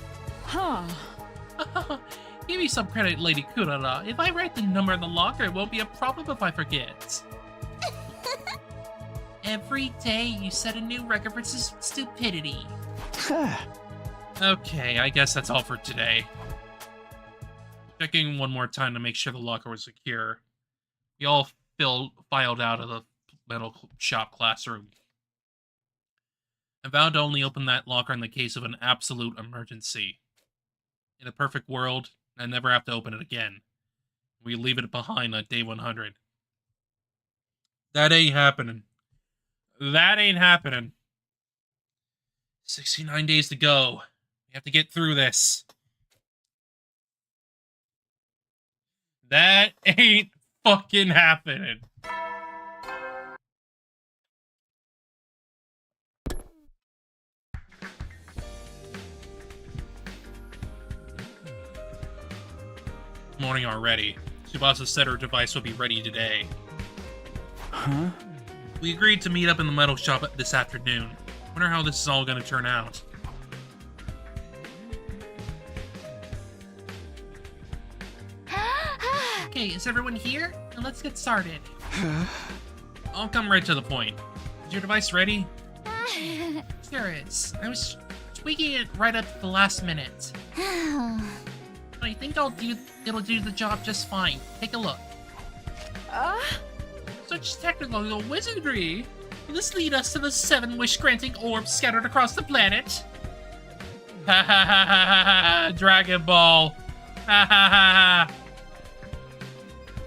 Give me some credit, Lady Kurara. If I write the number in the locker, it won't be a problem if I forget. Every day you set a new record for stupidity. Okay, I guess that's all for today. Checking one more time to make sure the locker was secure. We all filed out of the metal shop classroom. I vowed to only open that locker in the case of an absolute emergency. In a perfect world, I never have to open it again. We leave it behind on day 100. That ain't happening. That ain't happening. 69 days to go. We have to get through this. That ain't fucking happening. Morning already. Tsubasa said her device would be ready today. Huh? We agreed to meet up in the metal shop this afternoon. Wonder how this is all gonna turn out. Okay, is everyone here? Now let's get started. I'll come right to the point. Is your device ready? Sure is. I was tweaking it right up to the last minute. I think it'll do the job just fine. Take a look. Such technical wizardry. Will this lead us to the 7 wish-granting orbs scattered across the planet? Ha ha ha ha ha ha! Dragon Ball! Ha ha ha ha!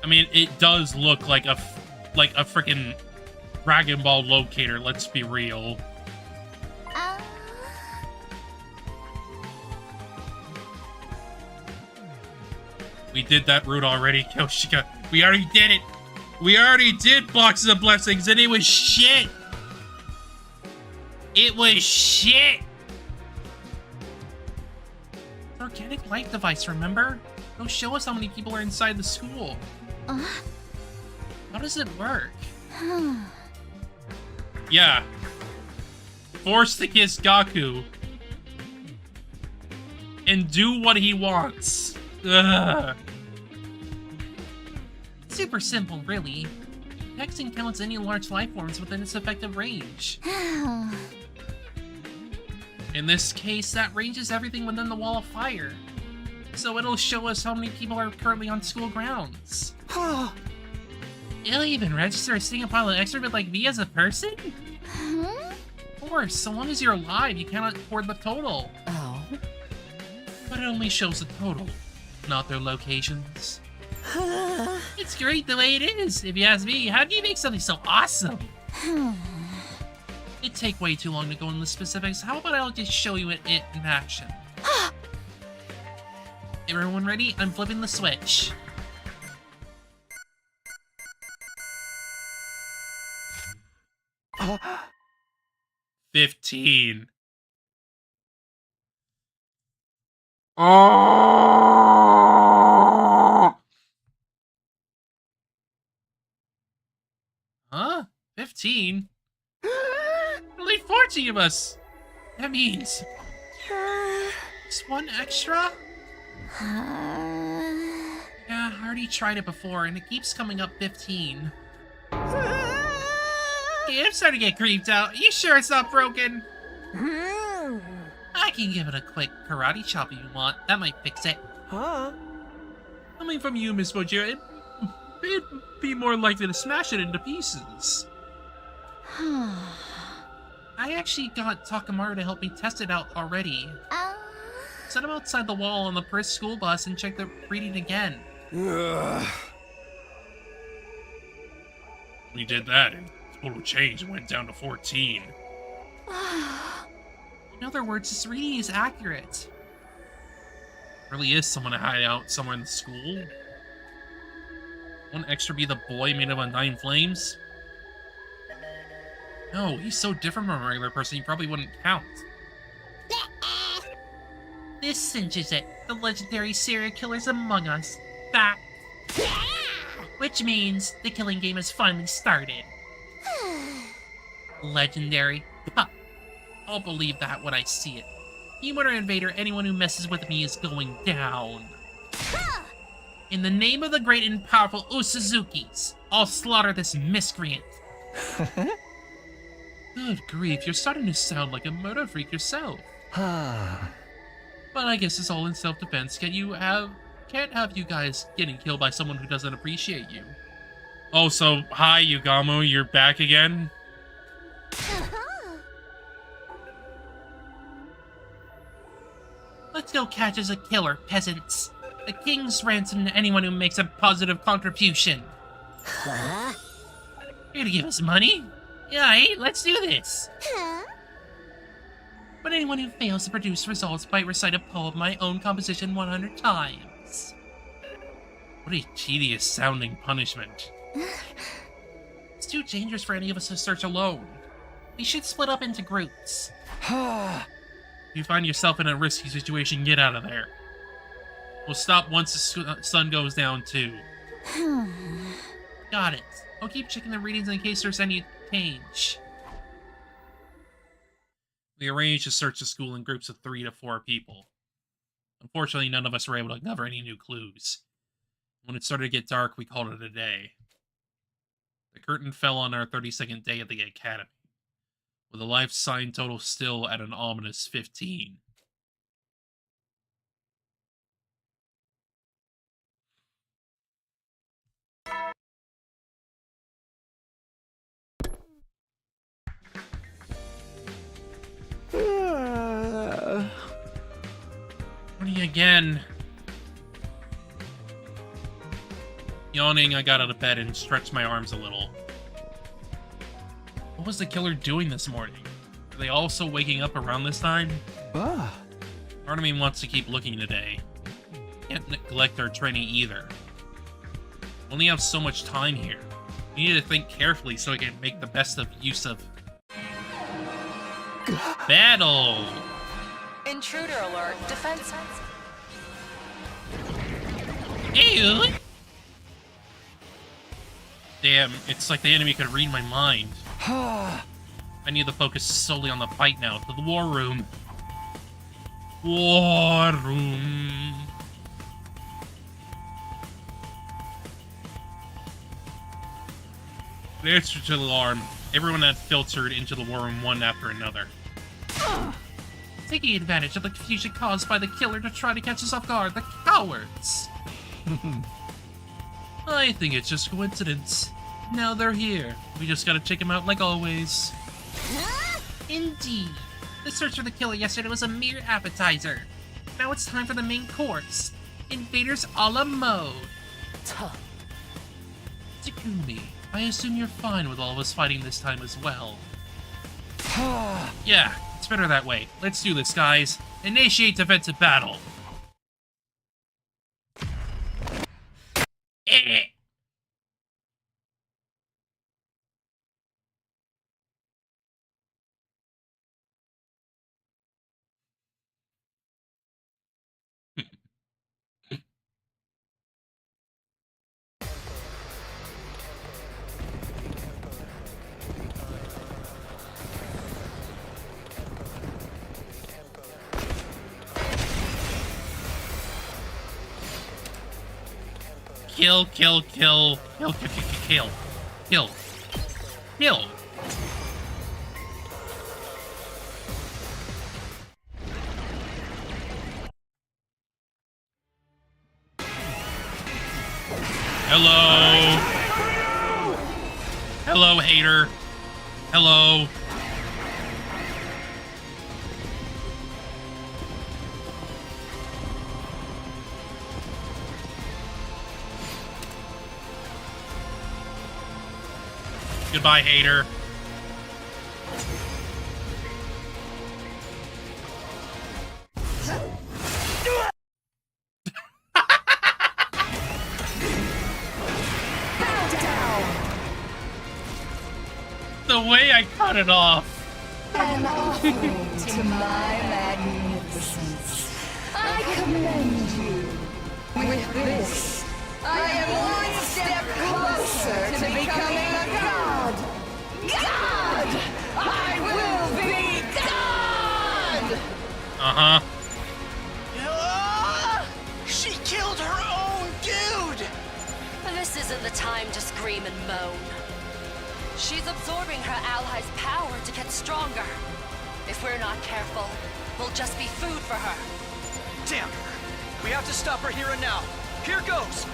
I mean, it does look like a freaking Dragon Ball locator, let's be real. We did that route already, Koshika. We already did it. We already did Boxes of Blessings, and it was shit. It was shit. Organic light device, remember? It'll show us how many people are inside the school. How does it work? Yeah. Force to kiss Gaku. And do what he wants. Ugh. Super simple, really. Hexing counts any large life forms within its effective range. In this case, that range is everything within the wall of fire. So it'll show us how many people are currently on school grounds. It'll even register a single pile of extrovert like me as a person? Of course, so long as you're alive, you cannot record the total. Oh. But it only shows the total, not their locations. It's great the way it is, if you ask me. How do you make something so awesome? It'd take way too long to go into the specifics. How about I'll just show you it in action? Everyone ready? I'm flipping the switch. Huh? 15. Huh? 15? Only 14 of us! That means... just one extra? Yeah, I already tried it before, and it keeps coming up 15. Okay, I'm starting to get creeped out. You sure it's not broken? I can give it a quick karate chop if you want. That might fix it. Huh? Coming from you, Miss Bojira, it'd be more likely to smash it into pieces. I actually got Takamaru to help me test it out already. Set him outside the wall on the Crist school bus and check the reading again. We did that, and total change went down to 14. In other words, this reading is accurate. Really is someone to hide out somewhere in the school. Won't Extra be the boy made of 9 flames? No, he's so different from a regular person, he probably wouldn't count. This cinches it. The legendary serial killer's among us. That. Which means the killing game has finally started. Legendary. Ha! I'll believe that when I see it. Humor Invader, anyone who messes with me is going down. In the name of the great and powerful Usuzukis, I'll slaughter this miscreant. Good grief, you're starting to sound like a murder freak yourself. But I guess it's all in self-defense. Can't have you guys getting killed by someone who doesn't appreciate you. Oh, so hi Yugamo, you're back again? Let's go catch as a killer, peasants. The king's ransom to anyone who makes a positive contribution. Here to give us money? Yeah, hey, let's do this. But anyone who fails to produce results might recite a poem of my own composition 100 times. What a tedious sounding punishment. It's too dangerous for any of us to search alone. We should split up into groups. If you find yourself in a risky situation, get out of there. We'll stop once the sun goes down, too. Got it. I'll keep checking the readings in case there's any change. We arranged to search the school in groups of 3 to 4 people. Unfortunately, none of us were able to uncover any new clues. When it started to get dark, we called it a day. The curtain fell on our 32nd day at the academy, with the life sign total still at an ominous 15. Morning again. Yawning, I got out of bed and stretched my arms a little. What was the killer doing this morning? Are they also waking up around this time? Ah, Part of me wants to keep looking today. Can't neglect our training either. We only have so much time here. We need to think carefully so we can make the best of use of battle. Intruder alert. Defense. Ew. Damn, it's like the enemy could read my mind. I need to focus solely on the fight now. To the war room. War room. In answer to the alarm, everyone had filtered into the war room one after another. Taking advantage of the confusion caused by the killer to try to catch us off guard, the cowards! I think it's just coincidence. Now they're here. We just gotta check them out like always. Indeed. The search for the killer yesterday was a mere appetizer. Now it's time for the main course. Invaders a la mode. Takumi, I assume you're fine with all of us fighting this time as well. Yeah, it's better that way. Let's do this, guys. Initiate defensive battle. Eh. Kill, kill, kill, kill, kill, kill, kill, kill. Hello. Hello, hater. Hello. Goodbye, hater. The way I cut it off. An offering to my magnificence. I commend you. With this, I am one step closer to becoming a god. God! I will be God! Uh-huh. She killed her own dude! This isn't the time to scream and moan. She's absorbing her allies' power to get stronger. If we're not careful, we'll just be food for her. Damn her! We have to stop her here and now. Here goes!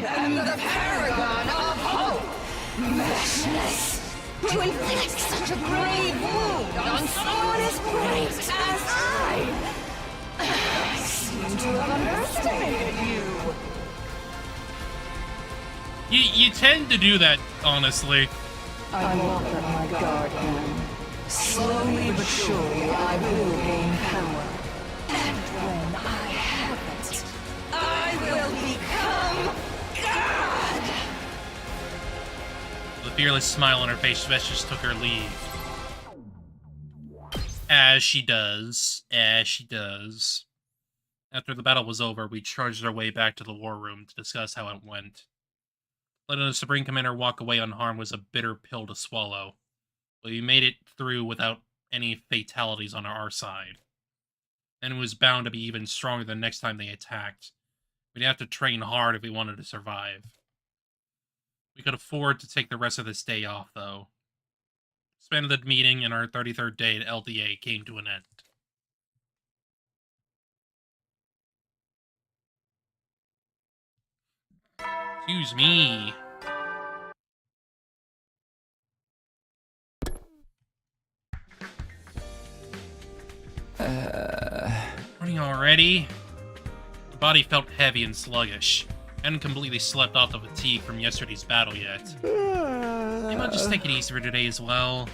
And the paragon of hope! Meshness! To inflict such a grave wound on someone as great as I seem to have underestimated you. You tend to do that, honestly. I won't let my guard down. Slowly but surely I will gain power. And when I have it, I will become God! The fearless smile on her face, Vesh just took her leave. As she does. As she does. After the battle was over, we charged our way back to the war room to discuss how it went. Letting the Supreme Commander walk away unharmed was a bitter pill to swallow. But we made it through without any fatalities on our side. And it was bound to be even stronger the next time they attacked. We'd have to train hard if we wanted to survive. We could afford to take the rest of this day off, though. Spend the meeting and our 33rd day at LDA came to an end. Excuse me. Morning already? The body felt heavy and sluggish. I hadn't completely slept off the fatigue from yesterday's battle yet. Maybe I'll just take it easy for today as well.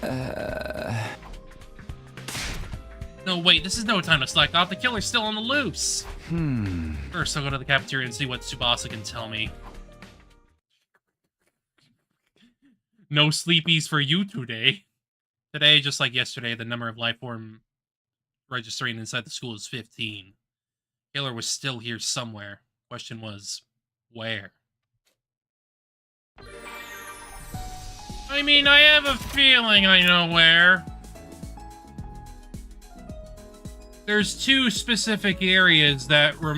No, wait, this is no time to slack off. The killer's still on the loose. First, I'll go to the cafeteria and see what Tsubasa can tell me. No sleepies for you today. Today, just like yesterday, the number of life form registering inside the school is 15. Killer was still here somewhere. Question was, where? I mean, I have a feeling I know where. There's two specific areas that were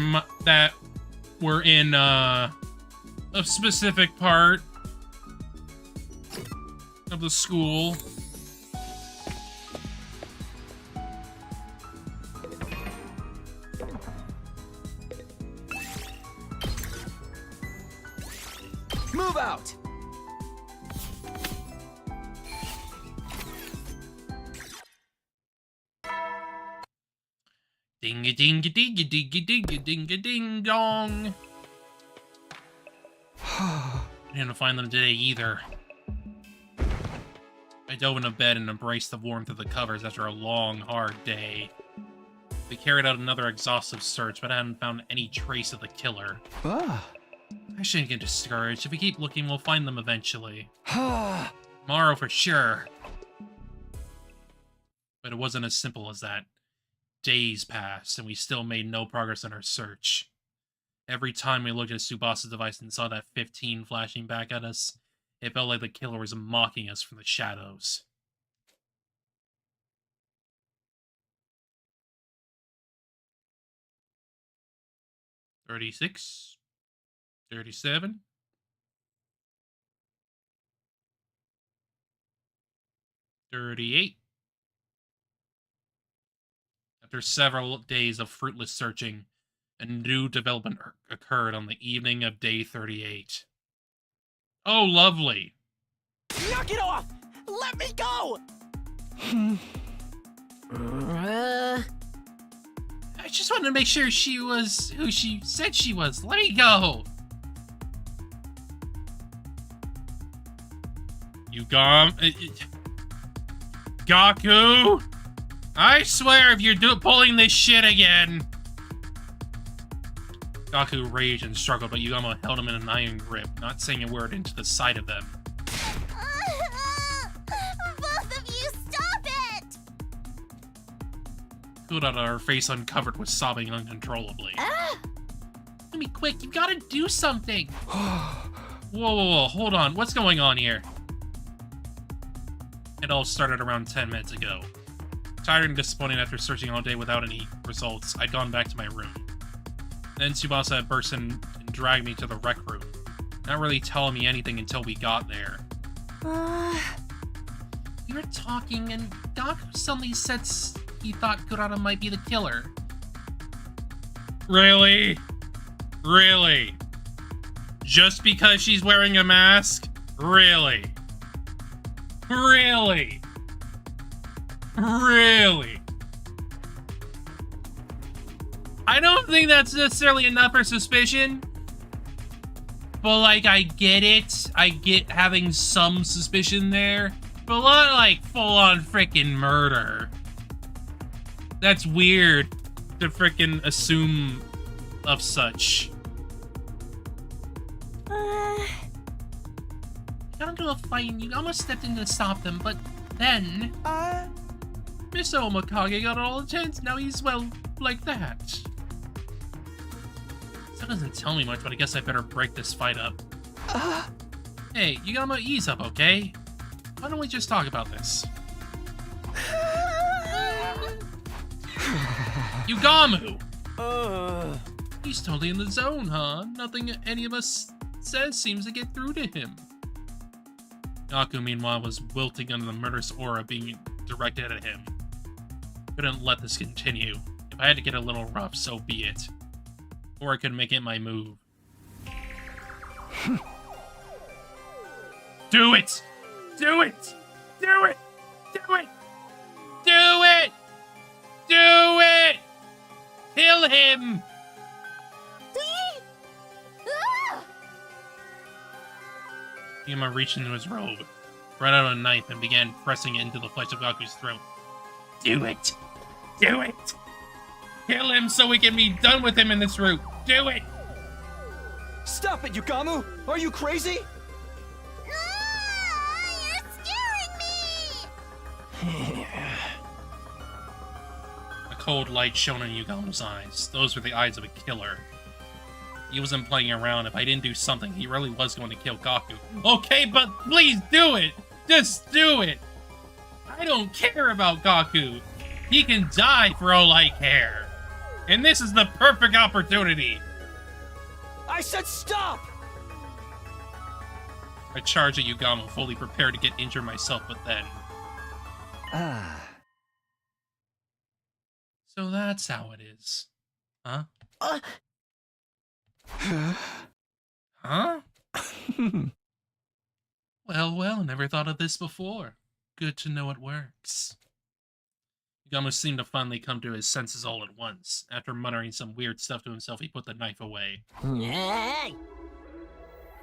in a specific part of the school. Move out! Ding-a-ding-a-ding-a-ding-a-ding-a-ding-a-ding I didn't find them today either. I dove into bed and embraced the warmth of the covers after a long, hard day. We carried out another exhaustive search, but I hadn't found any trace of the killer. I shouldn't get discouraged. If we keep looking, we'll find them eventually. Tomorrow for sure. But it wasn't as simple as that. Days passed, and we still made no progress in our search. Every time we looked at Tsubasa's device and saw that 15 flashing back at us, it felt like the killer was mocking us from the shadows. $36, $37, $38. After several days of fruitless searching, a new development occurred on the evening of day 38. Oh, lovely. Knock it off! Let me go! I just wanted to make sure she was who she said she was. Let me go. You Gaku? I swear if you're pulling this shit again. Gaku raged and struggled, but Yugamo held him in an iron grip, not saying a word into the sight of them. Both of you, stop it! Kurata, her face uncovered, was sobbing uncontrollably. Let me quick, you gotta do something! Whoa, hold on, what's going on here? It all started around 10 minutes ago. Tired and disappointed after searching all day without any results, I'd gone back to my room. Then Tsubasa had burst in and dragged me to the rec room, not really telling me anything until we got there. We were talking, and Gaku suddenly said he thought Kurata might be the killer. Really? Really? Just because she's wearing a mask? Really? Really? Really? I don't think that's necessarily enough for suspicion. But, like, I get it. I get having some suspicion there. But not, like, full-on frickin' murder. That's weird to frickin' assume of such. Got into a fight and you almost stepped in to stop them, but then... Mr. Omikage got all intense. Now he's, well, like that. That doesn't tell me much, but I guess I better break this fight up. Hey, you gotta ease up, okay? Why don't we just talk about this? Yugamu! He's totally in the zone, huh? Nothing any of us says seems to get through to him. Gaku, meanwhile, was wilting under the murderous aura being directed at him. Couldn't let this continue. If I had to get a little rough, so be it. Or I could make it my move. Do it! Do it! Do it! Do it! Do it! Do it! Kill him! Yuma reached into his robe, brought out a knife, and began pressing it into the flesh of Gaku's throat. Do it! Do it! Kill him so we can be done with him in this route! Do it! Stop it, Yugamu! Are you crazy? You're scaring me! A cold light shone in Yugamu's eyes. Those were the eyes of a killer. He wasn't playing around. If I didn't do something, he really was going to kill Gaku. Okay, but please do it! Just do it! I don't care about Gaku. He can die for all I care. And this is the perfect opportunity. I said stop! I charged at Yugamu, fully prepared to get injured myself, but then... Ah. So that's how it is. Huh? Huh? Well, never thought of this before. Good to know it works. Yugamu seemed to finally come to his senses all at once. After muttering some weird stuff to himself, he put the knife away. Hey!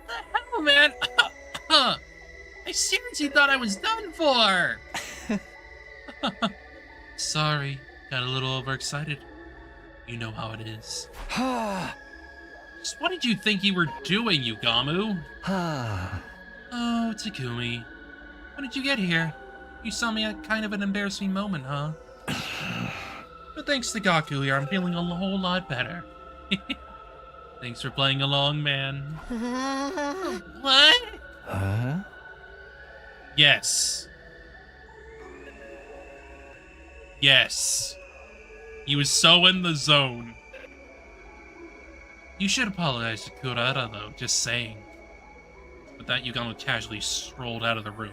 The hell, man? I seriously thought I was done for! Sorry, got a little overexcited. You know how it is. Just what did you think you were doing, Yugamu? Oh, Takumi. When did you get here? You saw me at kind of an embarrassing moment, huh? But thanks to Gaku here, I'm feeling a whole lot better. Thanks for playing along, man. What? Huh? Yes. Yes. He was so in the zone. You should apologize to Kurata, though, just saying. With that, Yugamu casually strolled out of the room,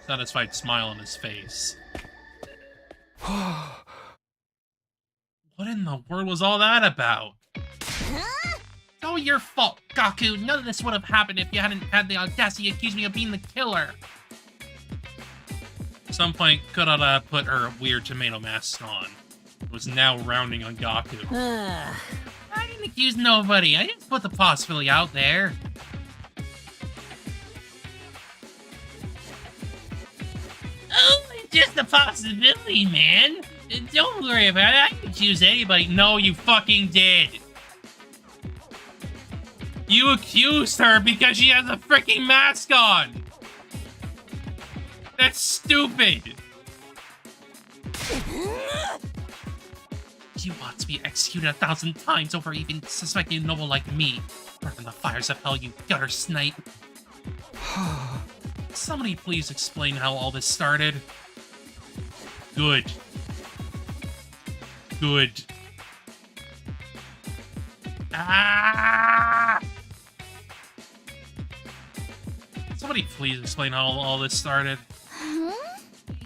satisfied smile on his face. What in the world was all that about? It's all your fault, Gaku. None of this would have happened if you hadn't had the audacity to accuse me of being the killer. At some point, Kurata put her weird tomato mask on. It was now rounding on Gaku. I didn't accuse nobody. I just put the possibility out there. Oh, it's just a possibility, man. Don't worry about it. I didn't accuse anybody. No, you fucking did. You accused her because she has a freaking mask on. That's stupid. You ought to be executed 1,000 times over even suspecting a noble like me. Burn in the fires of hell, you gutter snipe. Somebody please explain how all this started. Good. Good. Ah! Somebody please explain how all this started.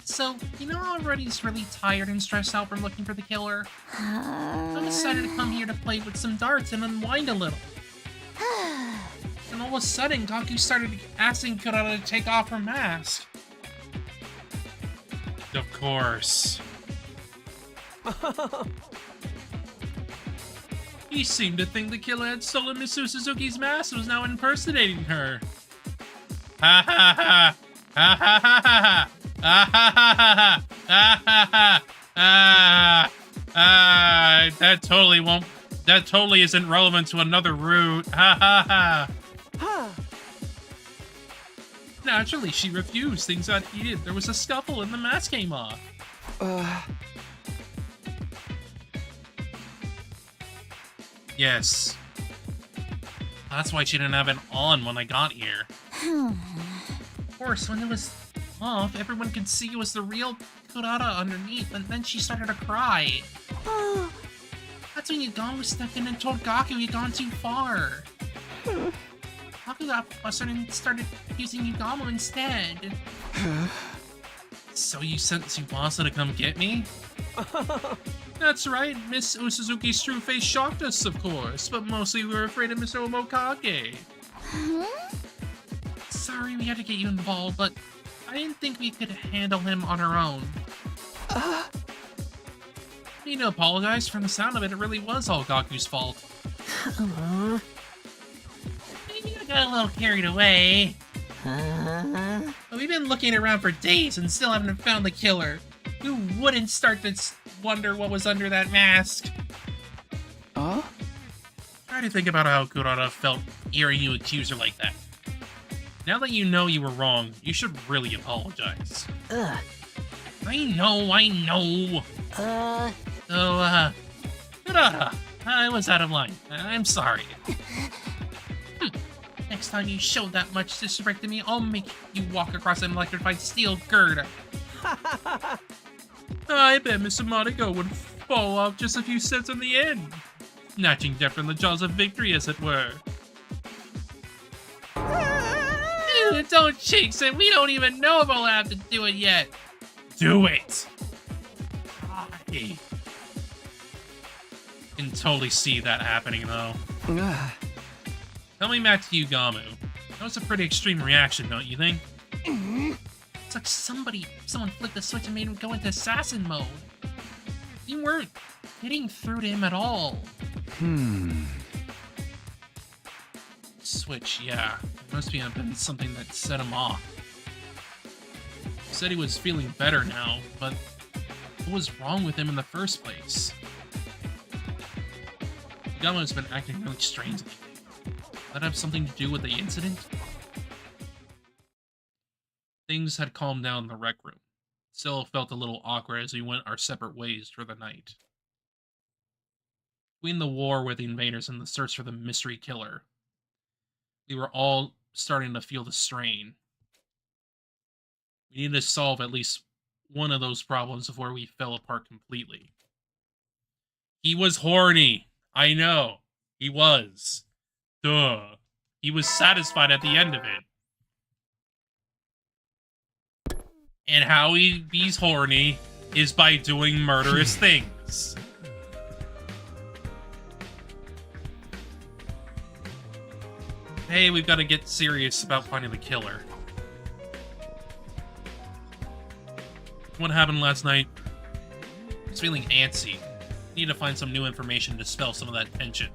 So, you know how everybody's really tired and stressed out from looking for the killer? I decided to come here to play with some darts and unwind a little. And all of a sudden, Gaku started asking Kurata to take off her mask. Of course. He seemed to think the killer had stolen Miss Suzuki's mask and was now impersonating her. Ha ha ha! Ha ha ha ha! Ah ha ha ha ha! Ah ha! That totally won't. That totally isn't relevant to another route. Ha ha ha! Naturally, she refused. Things got heated. There was a scuffle, and the mask came off. Yes. That's why she didn't have it on when I got here. Of course, when it was off, everyone could see it was the real Kurata underneath, and then she started to cry. That's when Yugamu stepped in and told Gaku he'd gone too far. Gaku got flustered and started using Yugamu instead. So you sent Tsubasa to come get me? That's right, Miss Suzuki's true face shocked us, of course, but mostly we were afraid of Mr. Omokage. Sorry we had to get you involved, but I didn't think we could handle him on our own. You need to apologize. From the sound of it, it really was all Gaku's fault. Maybe I got a little carried away. But we've been looking around for days and still haven't found the killer. Who wouldn't start to wonder what was under that mask? Try to think about how Kurara felt hearing you accuse her like that. Now that you know you were wrong, you should really apologize. I know. Kurara, I was out of line. I'm sorry. Next time you show that much disrespect to me, I'll make you walk across an electrified steel girder. I bet Miss Monaco would fall off just a few steps in the end, snatching death from the jaws of victory, as it were. Dude, don't jinx it. We don't even know if I'll have to do it yet. Do it. I can totally see that happening, though. Coming back to you, Gamu. That was a pretty extreme reaction, don't you think? It's like someone flipped the switch and made him go into assassin mode. You weren't getting through to him at all. Switch, yeah. It must have been something that set him off. He said he was feeling better now, but what was wrong with him in the first place? Gamu's been acting really strangely. Does that have something to do with the incident? Things had calmed down in the rec room. Still felt a little awkward as we went our separate ways for the night. Between the war with the invaders and the search for the mystery killer, we were all starting to feel the strain. We needed to solve at least one of those problems before we fell apart completely. He was horny. I know. He was. Duh. He was satisfied at the end of it. And how he's horny is by doing murderous things. Hey, we've got to get serious about finding the killer. What happened last night? I was feeling antsy. Need to find some new information to dispel some of that tension.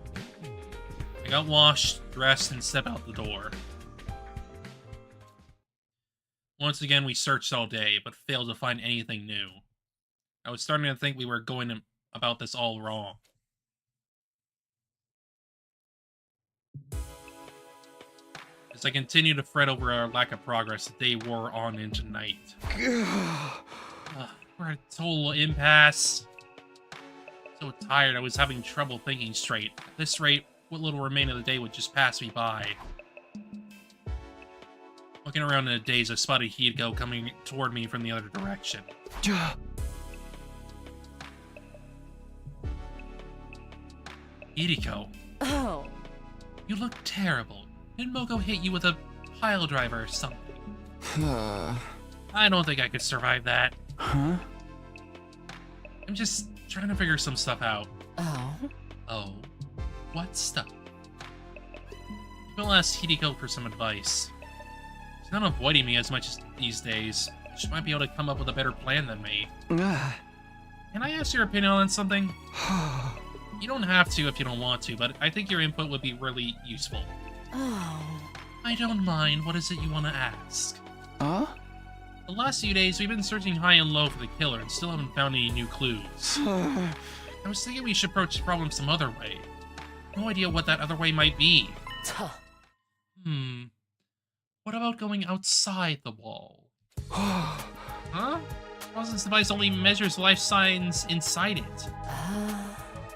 I got washed, dressed, and stepped out the door. Once again, we searched all day, but failed to find anything new. I was starting to think we were going about this all wrong. As I continued to fret over our lack of progress, the day wore on into night. We're at a total impasse. So tired, I was having trouble thinking straight. At this rate, what little remain of the day would just pass me by. Looking around in a daze, I spotted Hideko coming toward me from the other direction. Hideko. Oh. You look terrible. Did Moko hit you with a pile driver or something? I don't think I could survive that. Huh? I'm just trying to figure some stuff out. Oh? Oh? What stuff? I'll ask Hideko for some advice. She's not avoiding me as much as these days. She might be able to come up with a better plan than me. Can I ask your opinion on something? You don't have to if you don't want to, but I think your input would be really useful. Oh. I don't mind. What is it you want to ask? Huh? The last few days, we've been searching high and low for the killer and still haven't found any new clues. I was thinking we should approach the problem some other way. No idea what that other way might be. What about going outside the wall? Huh? Rosin's device only measures life signs inside it.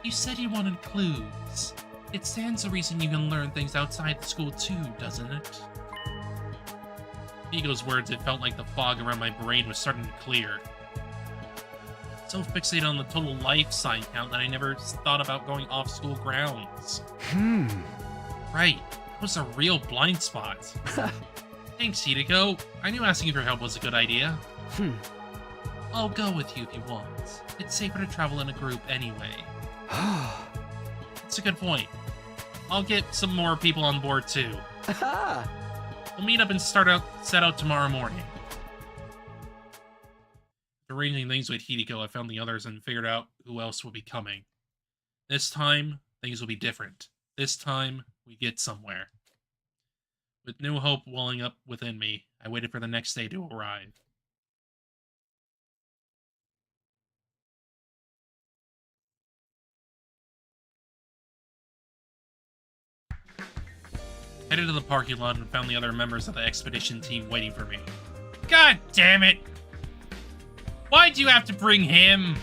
You said you wanted clues. It stands to reason you can learn things outside the school too, doesn't it? Vigo's words, it felt like the fog around my brain was starting to clear. So fixated on the total life sign count that I never thought about going off school grounds. Right, it was a real blind spot. Thanks, Hideko. I knew asking for help was a good idea. I'll go with you if you want. It's safer to travel in a group anyway. It's a good point. I'll get some more people on board too. Aha! We'll meet up and set out tomorrow morning. Arranging things with Hideko, I found the others and figured out who else will be coming. This time, things will be different. This time, we get somewhere. With new hope welling up within me, I waited for the next day to arrive. Headed to the parking lot and found the other members of the expedition team waiting for me. God damn it! Why'd you have to bring him?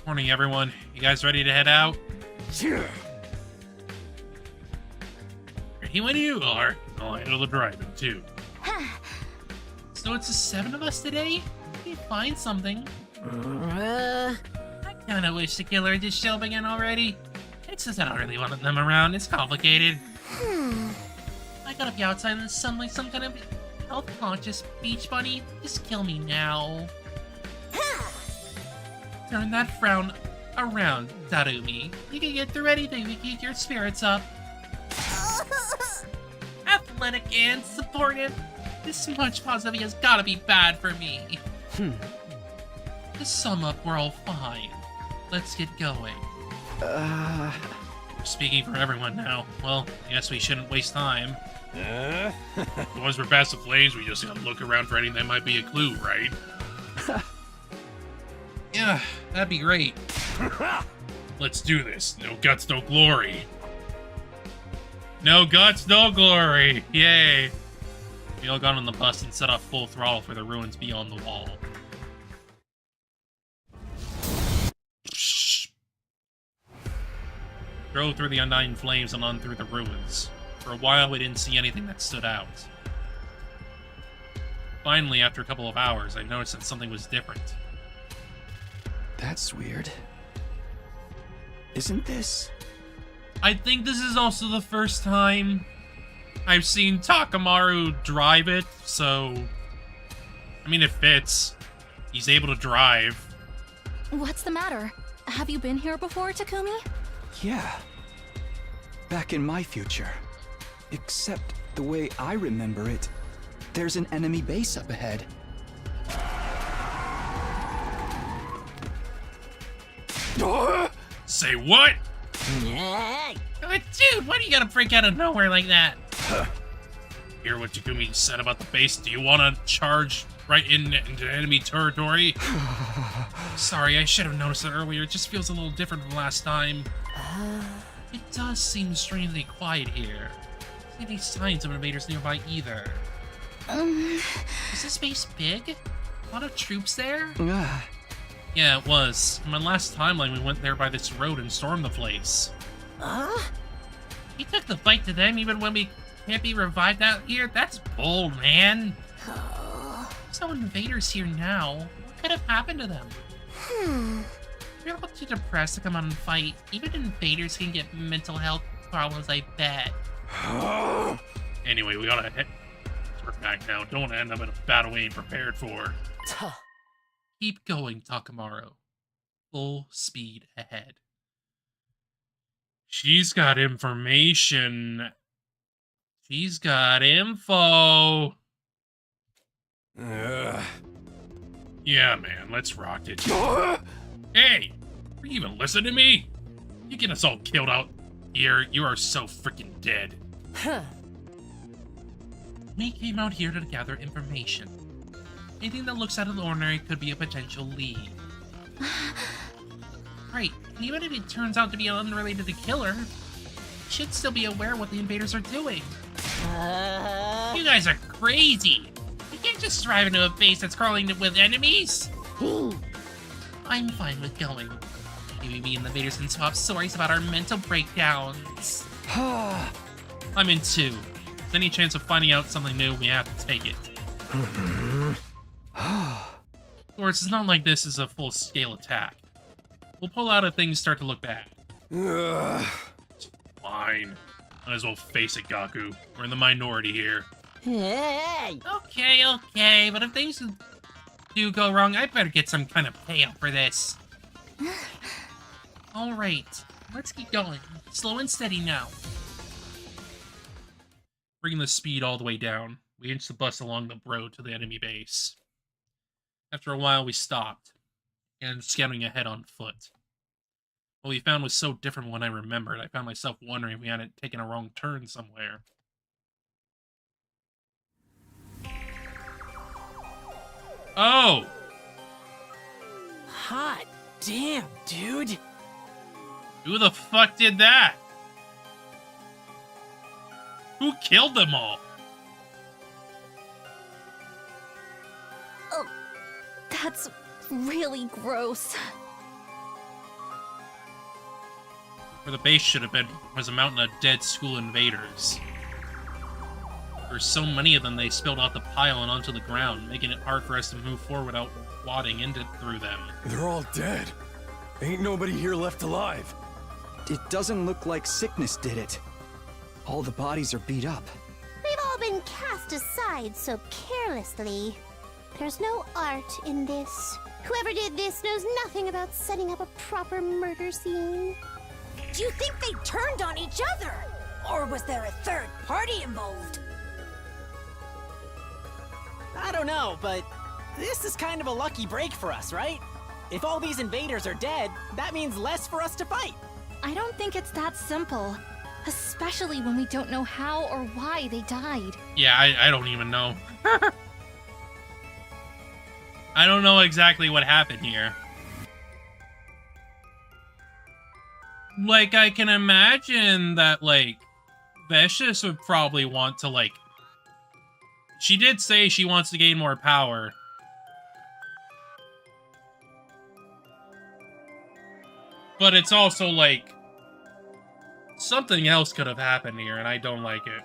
Morning, everyone. You guys ready to head out? Sure. Ready when you are. I'll handle the driving, too. So it's the 7 of us today? We find something. I kinda wish the killer had just show up again already. It's just I don't really want them around. It's complicated. I gotta be outside in the sun like some kind of health-conscious beach bunny. Just kill me now. Turn that frown around, Darumi. You can get through anything to keep your spirits up. Athletic and supportive. This much positivity has gotta be bad for me. To sum up, we're all fine. Let's get going. Speaking for everyone now. Well, I guess we shouldn't waste time. Once we're past the flames, we just gotta look around for anything that might be a clue, right? Yeah, that'd be great. Let's do this. No guts, no glory. No guts, no glory. Yay. We all got on the bus and set off full throttle for the ruins beyond the wall. Drove through the undying flames and on through the ruins. For a while, we didn't see anything that stood out. Finally, after a couple of hours, I noticed that something was different. That's weird. Isn't this? I think this is also the first time I've seen Takamaru drive it, so... I mean, it fits. He's able to drive. What's the matter? Have you been here before, Takumi? Yeah. Back in my future. Except the way I remember it, there's an enemy base up ahead. Say what? Dude, why do you gotta break out of nowhere like that? Hear what Takumi said about the base? Do you want to charge right into enemy territory? Sorry, I should have noticed it earlier. It just feels a little different from last time. It does seem strangely quiet here. Don't see any signs of invaders nearby either. Is this base big? A lot of troops there? Yeah, it was. In my last timeline, we went there by this road and stormed the place. He took the fight to them even when we can't be revived out here? That's bold, man. There's no invaders here now. What could have happened to them? You're all too depressed to come out and fight. Even invaders can get mental health problems, I bet. Anyway, we gotta head back now. Don't want to end up in a battle we ain't prepared for. Keep going, Takamaru. Full speed ahead. She's got information. She's got info. Yeah, man, let's rock it. Hey, are you even listening to me? You get us all killed out here. You are so freaking dead. We came out here to gather information. Anything that looks out of the ordinary could be a potential lead. Right, and even if it turns out to be unrelated to killer, we should still be aware of what the invaders are doing. You guys are crazy. You can't just drive into a base that's crawling with enemies. I'm fine with going. Maybe me and the invaders can swap stories about our mental breakdowns. I'm in too. If there's any chance of finding out something new, we have to take it. Of course, it's not like this is a full-scale attack. We'll pull out if things start to look bad. Fine. Might as well face it, Gaku. We're in the minority here. Hey! Okay, but if things do go wrong, I better get some kind of payout for this. Alright, let's keep going. Slow and steady now. Bringing the speed all the way down, we inched the bus along the road to the enemy base. After a while, we stopped, and scouting ahead on foot. What we found was so different from what I remembered, I found myself wondering if we hadn't taken a wrong turn somewhere. Oh! Hot damn, dude. Who the fuck did that? Who killed them all? Oh, that's really gross. Where the base should have been was a mountain of dead school invaders. There were so many of them they spilled off the pile and onto the ground, making it hard for us to move forward without wadding through them. They're all dead. Ain't nobody here left alive. It doesn't look like sickness did it. All the bodies are beat up. We've all been cast aside so carelessly. There's no art in this. Whoever did this knows nothing about setting up a proper murder scene. Do you think they turned on each other? Or was there a third party involved? I don't know, but this is kind of a lucky break for us, right? If all these invaders are dead, that means less for us to fight. I don't think it's that simple. Especially when we don't know how or why they died. Yeah, I don't even know. I don't know exactly what happened here. Like, I can imagine that, like, Vicious would probably want to, like... She did say she wants to gain more power. But it's also, like... Something else could have happened here, and I don't like it.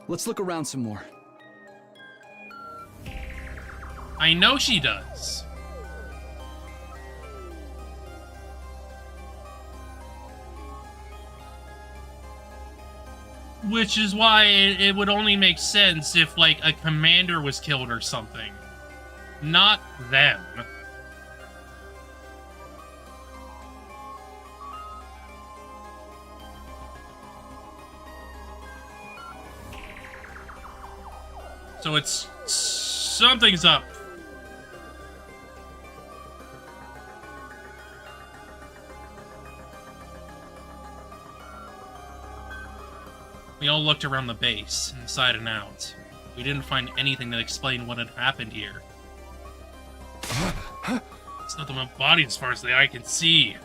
Let's look around some more. I know she does. Which is why it would only make sense if, like, a commander was killed or something. Not them. So it's... something's up. We all looked around the base, inside and out. We didn't find anything that explained what had happened here. It's nothing but bodies as far as the eye can see.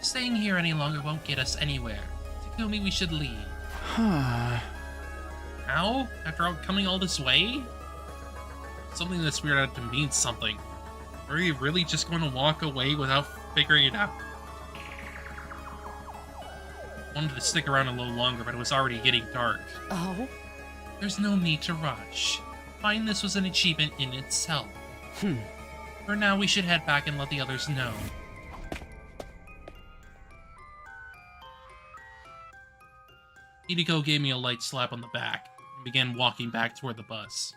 Staying here any longer won't get us anywhere. Takumi, we should leave. How? After coming all this way? Something that's weird had to mean something. Are we really just going to walk away without figuring it out? I wanted to stick around a little longer, but it was already getting dark. Oh? There's no need to rush. Find this was an achievement in itself. For now, we should head back and let the others know. Hideko gave me a light slap on the back and began walking back toward the bus.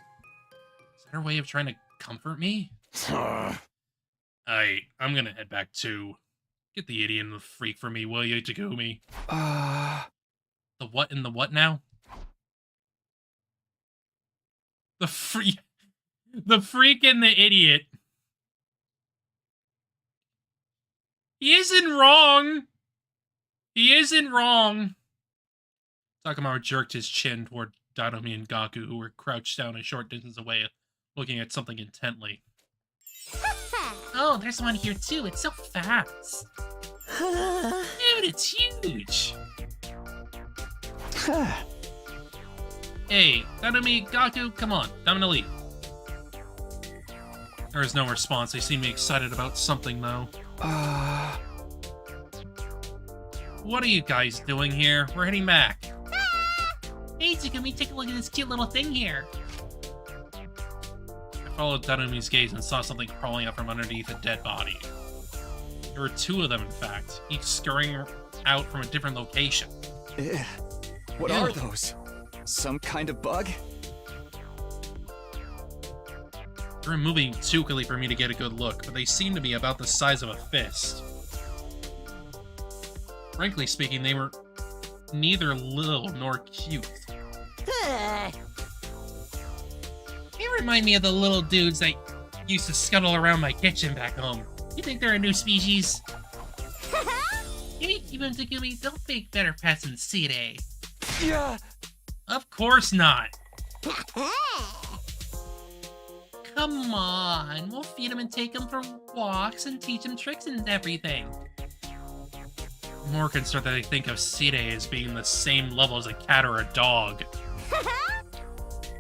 Is that her way of trying to comfort me? I'm gonna head back too. Get the idiot and the freak for me, will you, Takumi? The what and the what now? The freak and the idiot. He isn't wrong. He isn't wrong. Takamaru jerked his chin toward Datomi and Gaku, who were crouched down a short distance away, looking at something intently. Oh, there's one here too. It's so fast. Dude, it's huge. Hey, Datomi, Gaku, come on. Time to leave. There was no response. They seemed excited about something, though. What are you guys doing here? We're heading back. Hey, Takumi, take a look at this cute little thing here. I followed Datomi's gaze and saw something crawling up from underneath a dead body. There were two of them, in fact, each scurrying out from a different location. What are those? Some kind of bug? They're moving too quickly for me to get a good look, but they seem to be about the size of a fist. Frankly speaking, they were neither little nor cute. They remind me of the little dudes that used to scuttle around my kitchen back home. You think they're a new species? Even Takumi, don't make better pets than Sire. Yeah. Of course not. Come on, we'll feed him and take him for walks and teach him tricks and everything. I'm more concerned that I think of Sire as being the same level as a cat or a dog.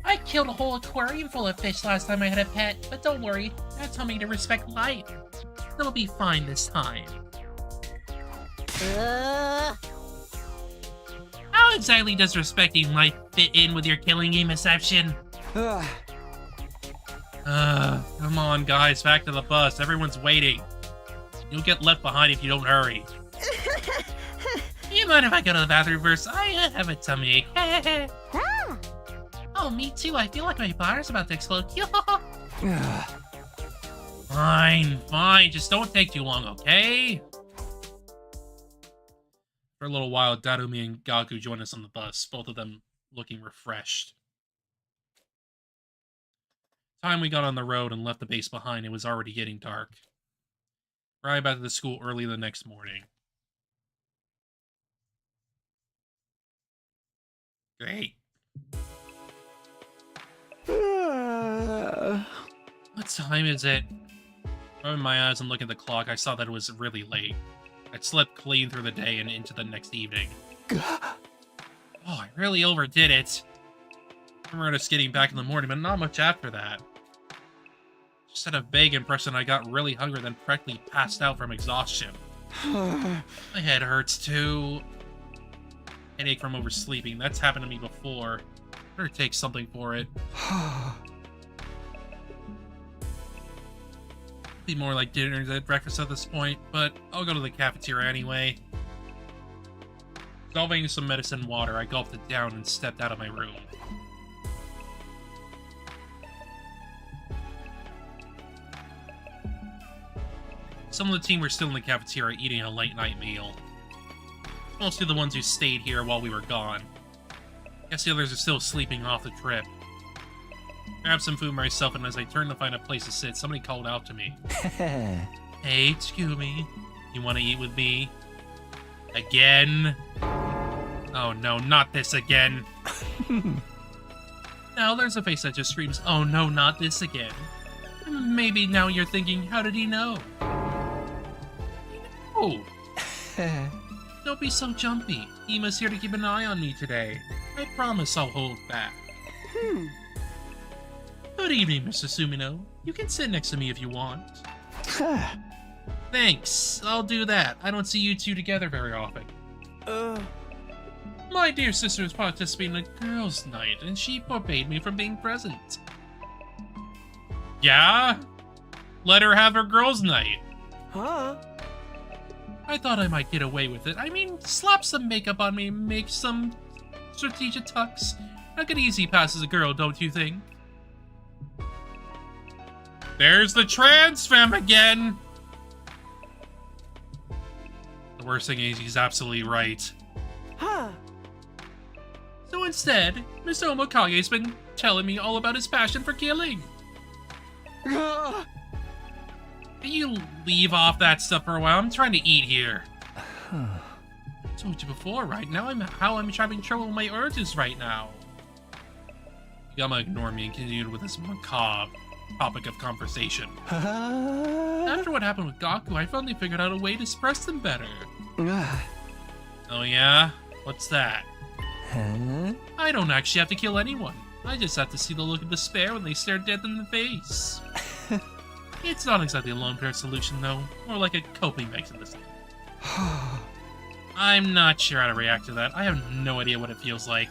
I killed a whole aquarium full of fish last time I had a pet, but don't worry, that taught me to respect life. They'll be fine this time. How exactly does respecting life fit in with your killing game exception? Come on guys, back to the bus. Everyone's waiting. You'll get left behind if you don't hurry. You mind if I go to the bathroom first? I have a tummy ache. Oh, me too. I feel like my bladder's about to explode. Fine. Just don't take too long, okay? For a little while, Darumi and Gaku joined us on the bus, both of them looking refreshed. Time we got on the road and left the base behind, it was already getting dark. Arrived back to the school early the next morning. Great. What time is it? Rubbing my eyes and looking at the clock, I saw that it was really late. I'd slept clean through the day and into the next evening. Oh, I really overdid it. I remember just getting back in the morning, but not much after that. Just had a vague impression I got really hungry, then practically passed out from exhaustion. My head hurts too. Headache from oversleeping. That's happened to me before. Better take something for it. Be more like dinner than breakfast at this point, but I'll go to the cafeteria anyway. Dissolving some medicine water, I gulped it down and stepped out of my room. Some of the team were still in the cafeteria eating a late-night meal. Mostly the ones who stayed here while we were gone. Guess the others are still sleeping off the trip. Grabbed some food myself, and as I turned to find a place to sit, somebody called out to me. Hey, Takumi, you want to eat with me? Again? Oh no, not this again. Now there's a face that just screams, oh no, not this again. Maybe now you're thinking, how did he know? Oh. Don't be so jumpy. Ima's here to keep an eye on me today. I promise I'll hold back. Good evening, Mr. Sumino. You can sit next to me if you want. Thanks, I'll do that. I don't see you two together very often. My dear sister is participating in a girls' night, and she forbade me from being present. Yeah? Let her have her girls' night. Huh? I thought I might get away with it. I mean, slap some makeup on me, make some strategic tucks. I could easy pass as a girl, don't you think? There's the trans femme again! The worst thing is he's absolutely right. So instead, Mr. Omokage's been telling me all about his passion for killing. Can you leave off that stuff for a while? I'm trying to eat here. I told you before, right? Now I'm having trouble with my urges right now. Yama ignored me and continued with this macabre topic of conversation. After what happened with Gaku, I finally figured out a way to express them better. Oh yeah? What's that? I don't actually have to kill anyone. I just have to see the look of despair when they stare death in the face. It's not exactly a long-term solution, though. More like a coping mechanism. I'm not sure how to react to that. I have no idea what it feels like.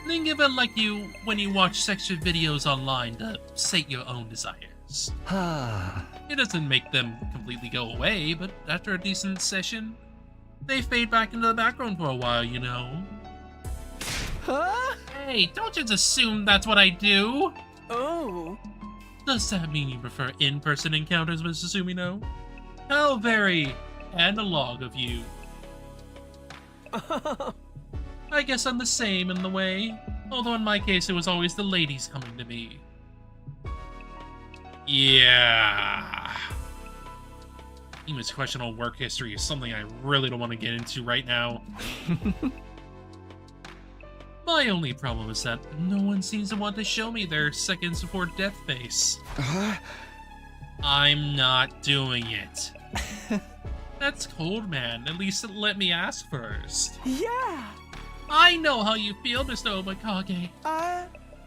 Think of it like when you watch sexual videos online to sate your own desires. It doesn't make them completely go away, but after a decent session, they fade back into the background for a while, you know. Hey, don't just assume that's what I do. Oh. Does that mean you prefer in-person encounters, Mrs. Sumino? How very analog of you. I guess I'm the same in the way. Although in my case, it was always the ladies coming to me. Yeah. Ima's questionable work history is something I really don't want to get into right now. My only problem is that no one seems to want to show me their second support death face. I'm not doing it. That's cold, man. At least let me ask first. Yeah. I know how you feel, Mr. Obakage.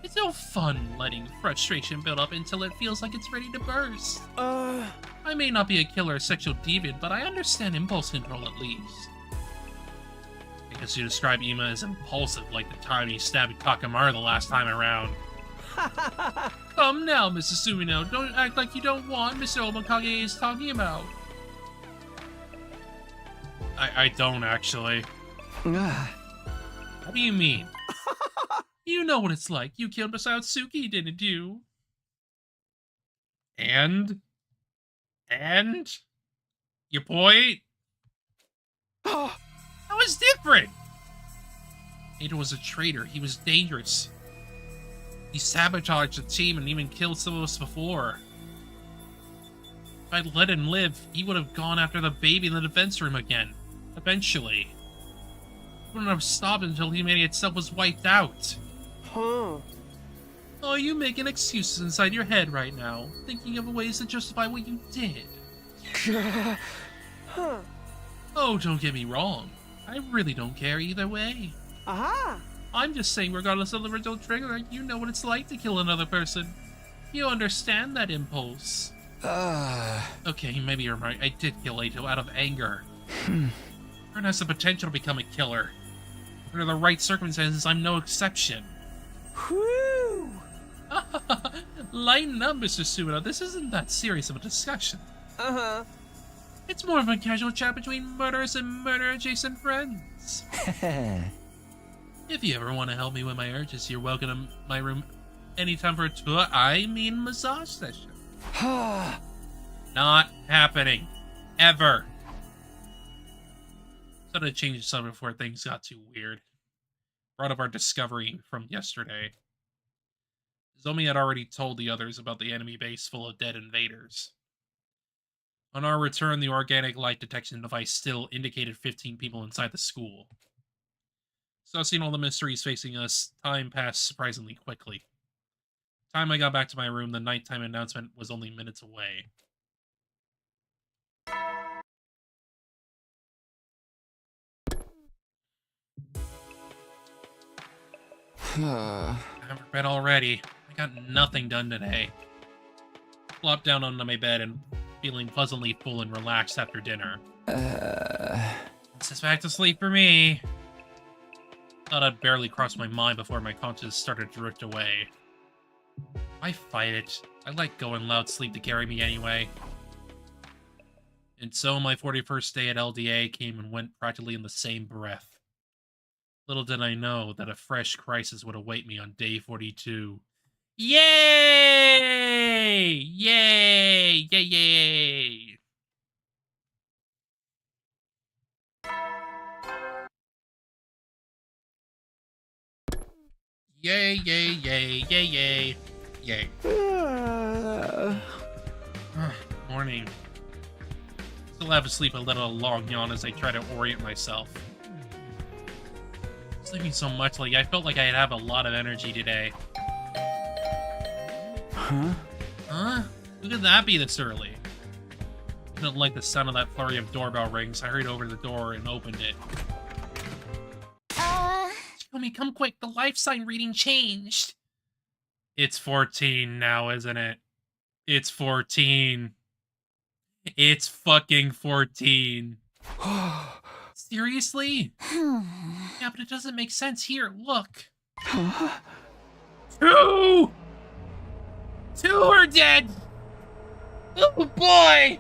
It's no fun letting frustration build up until it feels like it's ready to burst. I may not be a killer or sexual deviant, but I understand impulse control at least. I guess you describe Ima as impulsive, like the time you stabbed Kakamara the last time around. Come now, Mrs. Sumino. Don't act like you don't want Mr. Obakage is talking about. I don't, actually. What do you mean? You know what it's like. You killed Masatsuki, didn't you? And? Your point? That was different! Ada was a traitor. He was dangerous. He sabotaged the team and even killed some of us before. If I'd let him live, he would have gone after the baby in the defense room again. Eventually. He wouldn't have stopped until humanity itself was wiped out. Huh. Oh, you making excuses inside your head right now, thinking of ways to justify what you did. Huh. Oh, don't get me wrong. I really don't care either way. Aha! I'm just saying, regardless of the original trigger, you know what it's like to kill another person. You understand that impulse. Okay, maybe you're right. I did kill Ato out of anger. Ern has the potential to become a killer. Under the right circumstances, I'm no exception. Whew! Lighten up, Mr. Sumino. This isn't that serious of a discussion. Uh-huh. It's more of a casual chat between murderers and murder-adjacent friends. If you ever want to help me with my urges, you're welcome to my room anytime for a tour. I mean massage session. Not happening. Ever. Thought I'd change the subject before things got too weird. Brought up our discovery from yesterday. Zomi had already told the others about the enemy base full of dead invaders. On our return, the organic light detection device still indicated 15 people inside the school. Sussing all the mysteries facing us, time passed surprisingly quickly. Time I got back to my room, the nighttime announcement was only minutes away. I'm for bed already. I got nothing done today. Flopped down onto my bed and feeling pleasantly full and relaxed after dinner. This is back to sleep for me. Thought I'd barely crossed my mind before my conscience started to drift away. I fight it. I let go and allowed sleep to carry me anyway. And so my 41st day at LDA came and went practically in the same breath. Little did I know that a fresh crisis would await me on day 42. Yay! Yay! Yay! Yay! Yay! Yay! Yay! Yay! Yay! Yay! Morning. Still have to sleep a little long yawn as I try to orient myself. Sleeping so much, like I felt like I'd have a lot of energy today. Huh? Who could that be this early? I didn't like the sound of that flurry of doorbell rings. I hurried over to the door and opened it. Shomi, come quick. The life sign reading changed. It's 14 now, isn't it? It's 14. It's fucking 14. Seriously? Yeah, but it doesn't make sense here. Look. Two are dead. Oh boy.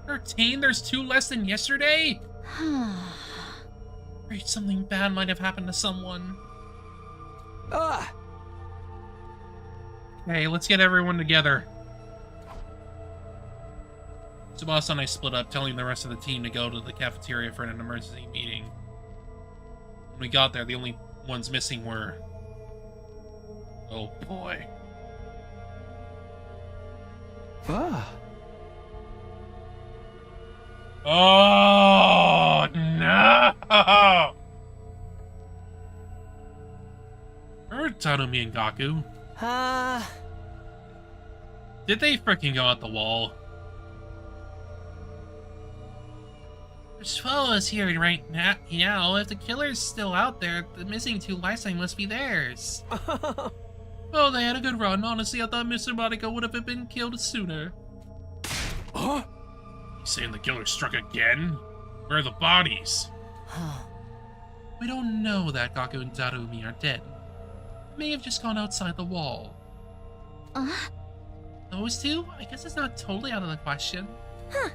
13? There's 2 less than yesterday? Afraid something bad might have happened to someone. Okay, let's get everyone together. Tsubasa and I split up, telling the rest of the team to go to the cafeteria for an emergency meeting. When we got there, the only ones missing were... oh boy. Ah. Oh, no! Or Tadumi and Gaku. Did they freaking go out the wall? There's 12 of us here right now. If the killer's still out there, the missing 2 lifetime must be theirs. Oh, they had a good run. Honestly, I thought Mr. Monica would have been killed sooner. Huh? You saying the killer struck again? Where are the bodies? We don't know that Gaku and Darumi are dead. They may have just gone outside the wall. Those 2? I guess it's not totally out of the question. Huh.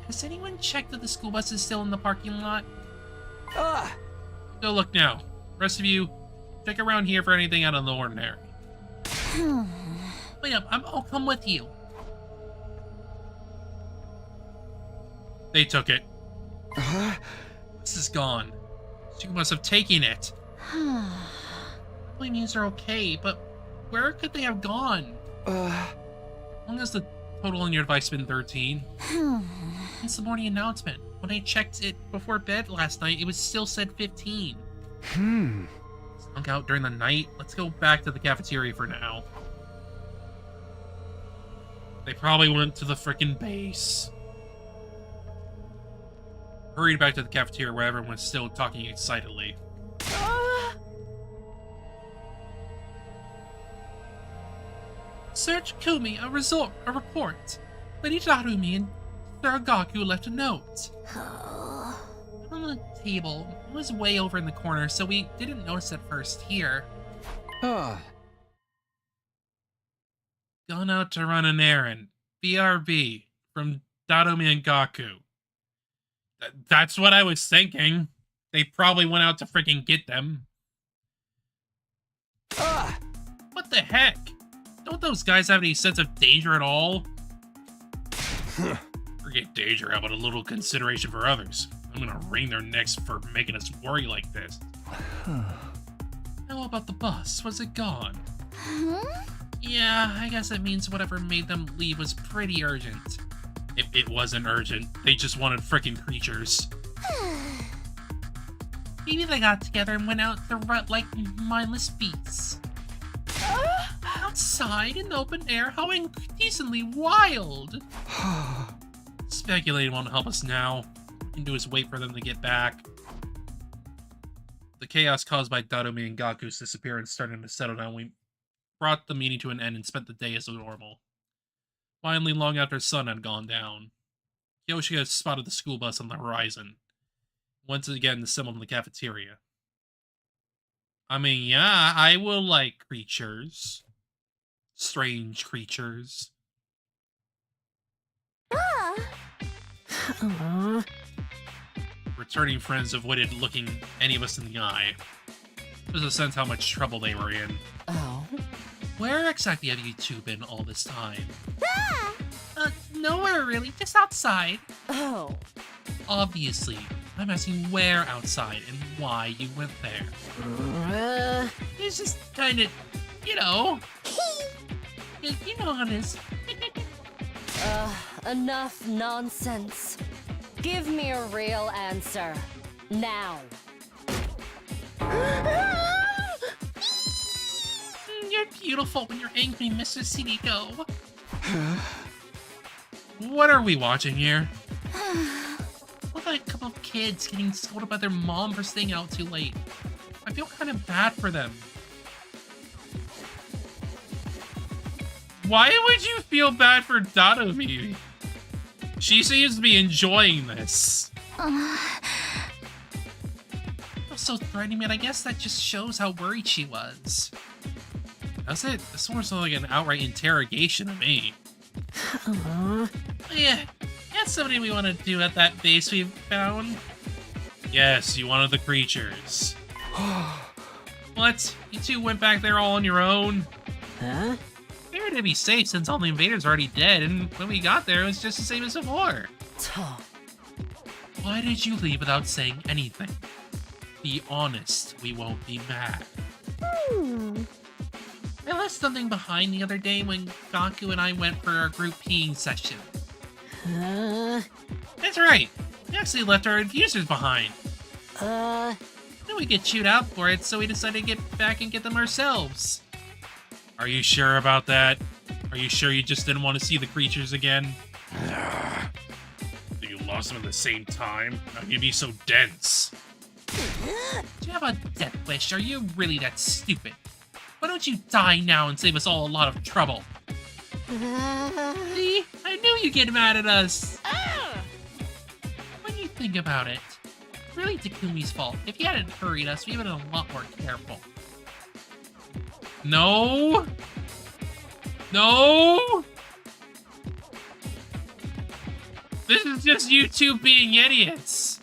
Has anyone checked that the school bus is still in the parking lot? Ah. Go look now. Rest of you, check around here for anything out of the ordinary. Wait up, I'll come with you. They took it. This is gone. You must have taken it. Probably means they're okay, but where could they have gone? How long has the total on your device been 13? Since the morning announcement. When I checked it before bed last night, it was still said 15. Stunk out during the night. Let's go back to the cafeteria for now. They probably went to the frickin' base. Hurried back to the cafeteria where everyone was still talking excitedly. Search Kumi, a report. Lady Darumi and Sir Gaku left a note. On the table. It was way over in the corner, so we didn't notice it first here. Gone out to run an errand. BRB. From Darumi and Gaku. That's what I was thinking. They probably went out to freaking get them. What the heck? Don't those guys have any sense of danger at all? Forget danger, how about a little consideration for others? I'm gonna wring their necks for making us worry like this. How about the bus? Was it gone? Yeah, I guess that means whatever made them leave was pretty urgent. If it wasn't urgent, they just wanted frickin' creatures. Maybe they got together and went out to rut like mindless beasts. Outside in the open air, how indecently wild! Speculating won't help us now. All we can do is wait for them to get back. The chaos caused by Darumi and Gaku's disappearance starting to settle down. We brought the meeting to an end and spent the day as normal. Finally, long after sun had gone down, Kyoshi had spotted the school bus on the horizon. Once again, assembled in the cafeteria. I mean, yeah, I will like creatures. Strange creatures. Returning friends avoided looking any of us in the eye. There's a sense how much trouble they were in. Oh. Where exactly have you two been all this time? Nowhere really, just outside. Oh. Obviously. I'm asking where outside and why you went there. It's just kind of, you know. You know how it is. Enough nonsense. Give me a real answer. Now. You're beautiful when you're angry, Mr. Siniko. What are we watching here? What about a couple of kids getting scolded by their mom for staying out too late? I feel kind of bad for them. Why would you feel bad for Darumi? She seems to be enjoying this. So threatening, man. I guess that just shows how worried she was. That's it. This one was like an outright interrogation of me. Yeah, that's something we want to do at that base we found. Yes, you wanted the creatures. What? You two went back there all on your own? Huh? Figured to be safe since all the invaders are already dead, and when we got there, it was just the same as before. Why did you leave without saying anything? Be honest, we won't be mad. I left something behind the other day when Gaku and I went for our group peeing session. That's right. We actually left our infusers behind. Then we get chewed out for it, so we decided to get back and get them ourselves. Are you sure about that? Are you sure you just didn't want to see the creatures again? You lost them at the same time? How can you be so dense? Do you have a death wish? Are you really that stupid? Why don't you die now and save us all a lot of trouble? See? I knew you'd get mad at us! When you think about it, it's really Takumi's fault. If he hadn't hurried us, we would have been a lot more careful. No! No! This is just you two being idiots!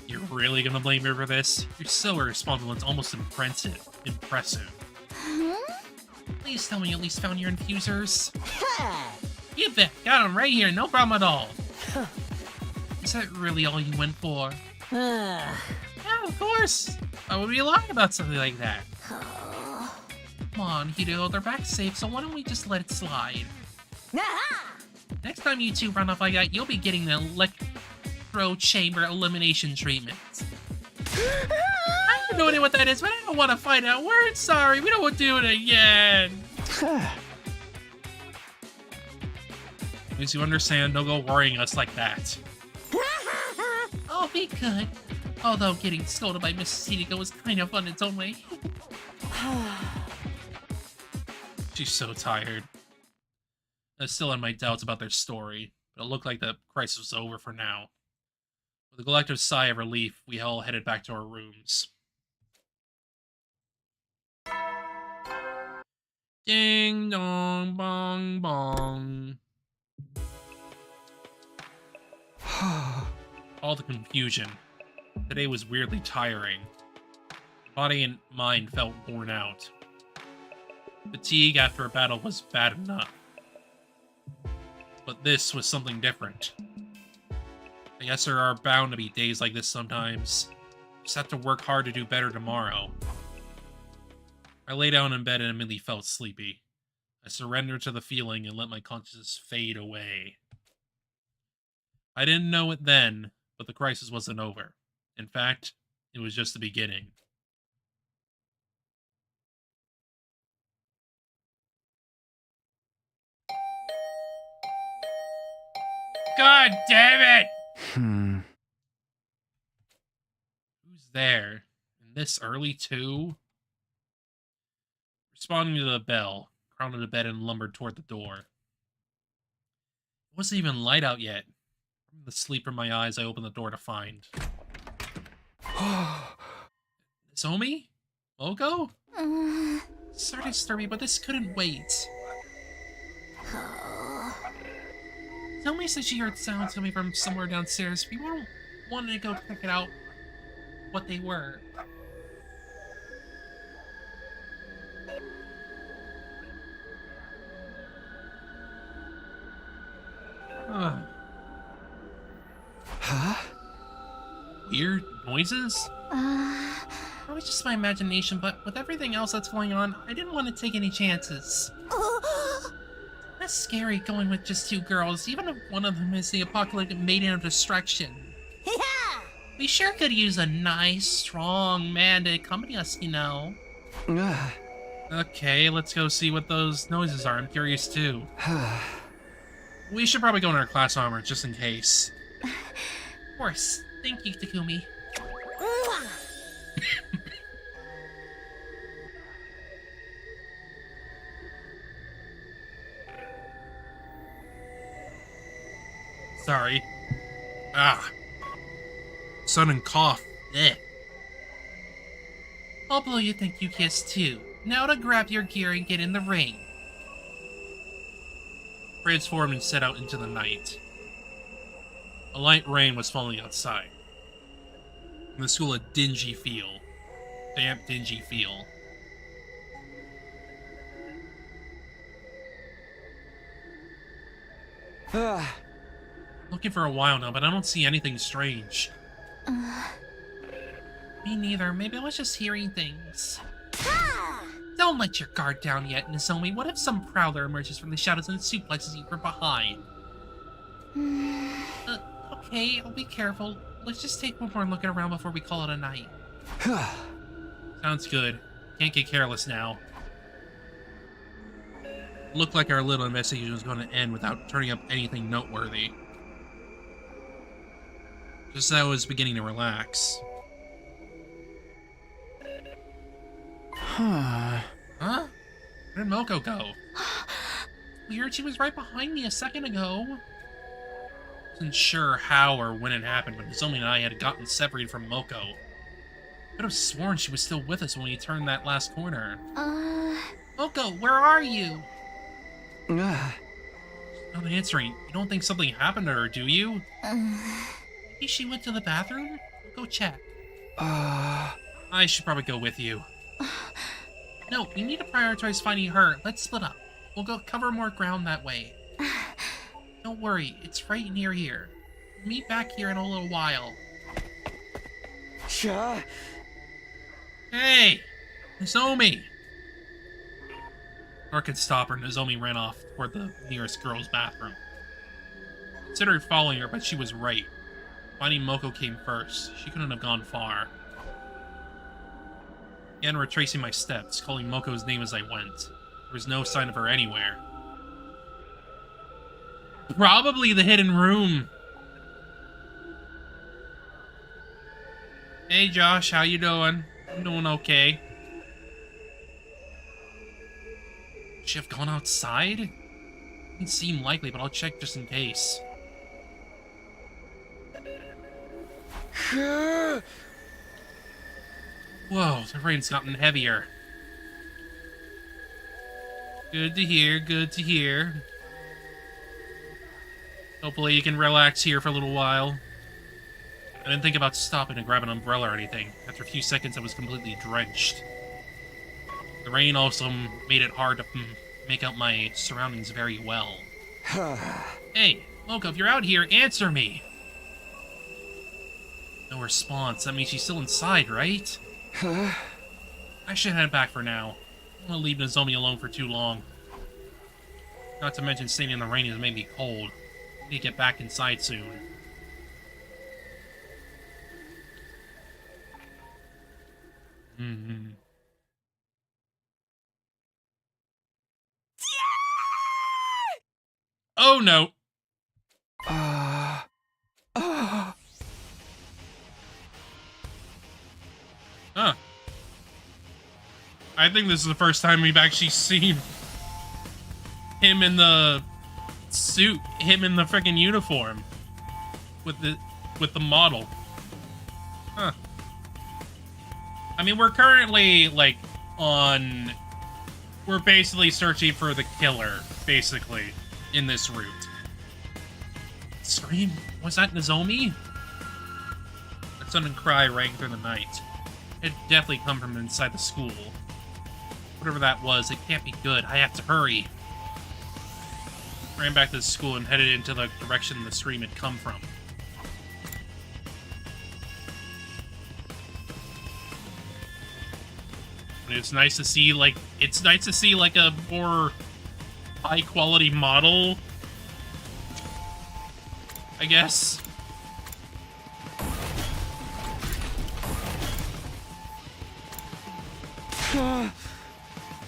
You're really gonna blame me for this? You're so irresponsible, it's almost impressive. Please tell me you at least found your infusers. You bet, got them right here, no problem at all. Is that really all you went for? Yeah, of course. Why would we lie about something like that? Come on, Hideo, they're back safe, so why don't we just let it slide? Next time you two run off like that, you'll be getting the electro chamber elimination treatment. I have no idea what that is, but I don't want to find out. We're sorry, we don't want to do it again. At least you understand, don't go worrying us like that. Oh, be good. Although getting scolded by Mrs. Hideko was kind of fun in its own way. She's so tired. I still have my doubts about their story, but it looked like the crisis was over for now. With a collective sigh of relief, we all headed back to our rooms. Ding dong bong bong. All the confusion. Today was weirdly tiring. Body and mind felt worn out. Fatigue after a battle was bad enough. But this was something different. I guess there are bound to be days like this sometimes. Just have to work hard to do better tomorrow. I lay down in bed and immediately felt sleepy. I surrendered to the feeling and let my consciousness fade away. I didn't know it then, but the crisis wasn't over. In fact, it was just the beginning. God damn it! Who's there? And this early, too? Responding to the bell, crawled into bed and lumbered toward the door. It wasn't even light out yet. From the sleep in my eyes, I opened the door to find... Zomi? Mogo? Sorry to disturb you, but this couldn't wait. Zomi said she heard sounds coming from somewhere downstairs. We wanted to go check it out what they were. Huh? Weird noises? Probably just my imagination, but with everything else that's going on, I didn't want to take any chances. That's scary going with just two girls, even if one of them is the apocalyptic maiden of destruction. Yeah! We sure could use a nice, strong man to accompany us, you know. Okay, let's go see what those noises are. I'm curious too. We should probably go in our class armor, just in case. Of course. Thank you, Takumi. Sorry. Sudden cough. Eh. I'll blow you think you kissed too. Now to grab your gear and get in the ring. Transformed and set out into the night. A light rain was falling outside. In the school, a dingy feel. Damp, dingy feel. Looking for a while now, but I don't see anything strange. Me neither. Maybe I was just hearing things. Don't let your guard down yet, Nozomi. What if some prowler emerges from the shadows and suplexes you from behind? Okay, I'll be careful. Let's just take one more look around before we call it a night. Sounds good. Can't get careless now. Looked like our little investigation was going to end without turning up anything noteworthy. Just as I was beginning to relax. Huh? Where did Moko go? Weird, she was right behind me a second ago. Wasn't sure how or when it happened, but Nozomi and I had gotten separated from Moko. Could have sworn she was still with us when we turned that last corner. Moko, where are you? Not answering. You don't think something happened to her, do you? Maybe she went to the bathroom? Go check. I should probably go with you. No, we need to prioritize finding her. Let's split up. We'll go cover more ground that way. Don't worry, it's right near here. We'll meet back here in a little while. Hey! Nozomi! Before I could stop her, Nozomi ran off toward the nearest girl's bathroom. I considered following her, but she was right. Finding Moko came first. She couldn't have gone far. Again, retracing my steps, calling Moko's name as I went. There was no sign of her anywhere. Probably the hidden room. Hey Josh, how you doing? I'm doing okay. Should she have gone outside? Doesn't seem likely, but I'll check just in case. Whoa, the rain's gotten heavier. Good to hear, good to hear. Hopefully you can relax here for a little while. I didn't think about stopping to grab an umbrella or anything. After a few seconds, I was completely drenched. The rain also made it hard to make out my surroundings very well. Hey, Moko, if you're out here, answer me! No response. That means she's still inside, right? I should head back for now. I don't want to leave Nozomi alone for too long. Not to mention staying in the rain has made me cold. I need to get back inside soon. Oh no! Huh. I think this is the first time we've actually seen him in the suit, him in the freaking uniform with the model. Huh. I mean, we're currently like we're basically searching for the killer, basically, in this route. Scream? Was that Nozomi? A sudden cry rang through the night. It definitely come from inside the school. Whatever that was, it can't be good. I have to hurry. Ran back to the school and headed into the direction the scream had come from. And it's nice to see, like, a more high-quality model, I guess.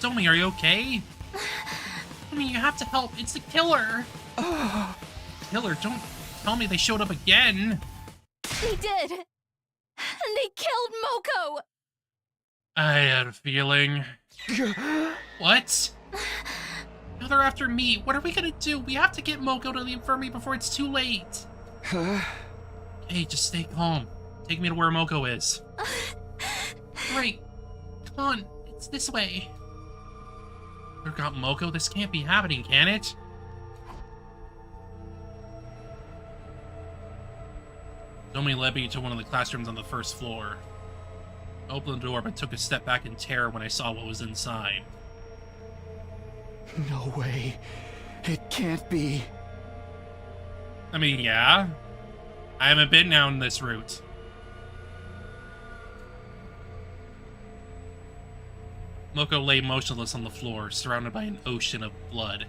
Tommy, are you okay? I mean, you have to help. It's the killer. Killer, don't tell me they showed up again. They did. And they killed Moko. I had a feeling. What? Now they're after me. What are we gonna do? We have to get Moko to the infirmary before it's too late. Hey, just stay calm. Take me to where Moko is. Right. Come on. It's this way. You got Moko? This can't be happening, can it? Nozomi led me to one of the classrooms on the first floor. I opened the door, but took a step back in terror when I saw what was inside. No way. It can't be. I mean, yeah. I haven't been down this route. Moko lay motionless on the floor, surrounded by an ocean of blood.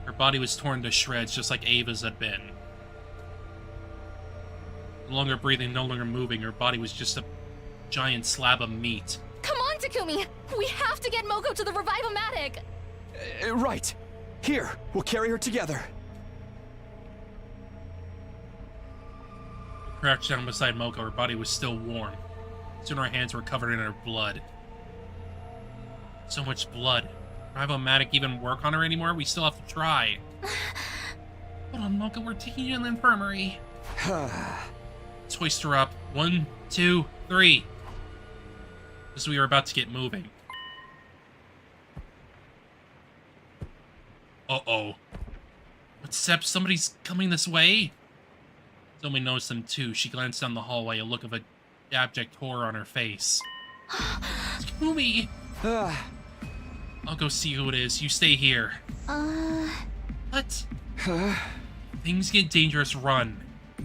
Her body was torn to shreds, just like Ava's had been. No longer breathing, no longer moving, her body was just a giant slab of meat. Come on, Takumi! We have to get Moko to the Revive-O-Matic! Right. Here, we'll carry her together. Crouched down beside Moko, her body was still warm. Soon her hands were covered in her blood. So much blood. Revive-O-Matic even work on her anymore? We still have to try. Hold on, Moko, we're taking you to the infirmary. Let's hoist her up. 1, 2, 3. As we were about to get moving. Uh-oh. Footsteps, somebody's coming this way? Zomi noticed them too. She glanced down the hallway, a look of abject horror on her face. Takumi! I'll go see who it is. You stay here. What? Things get dangerous, run.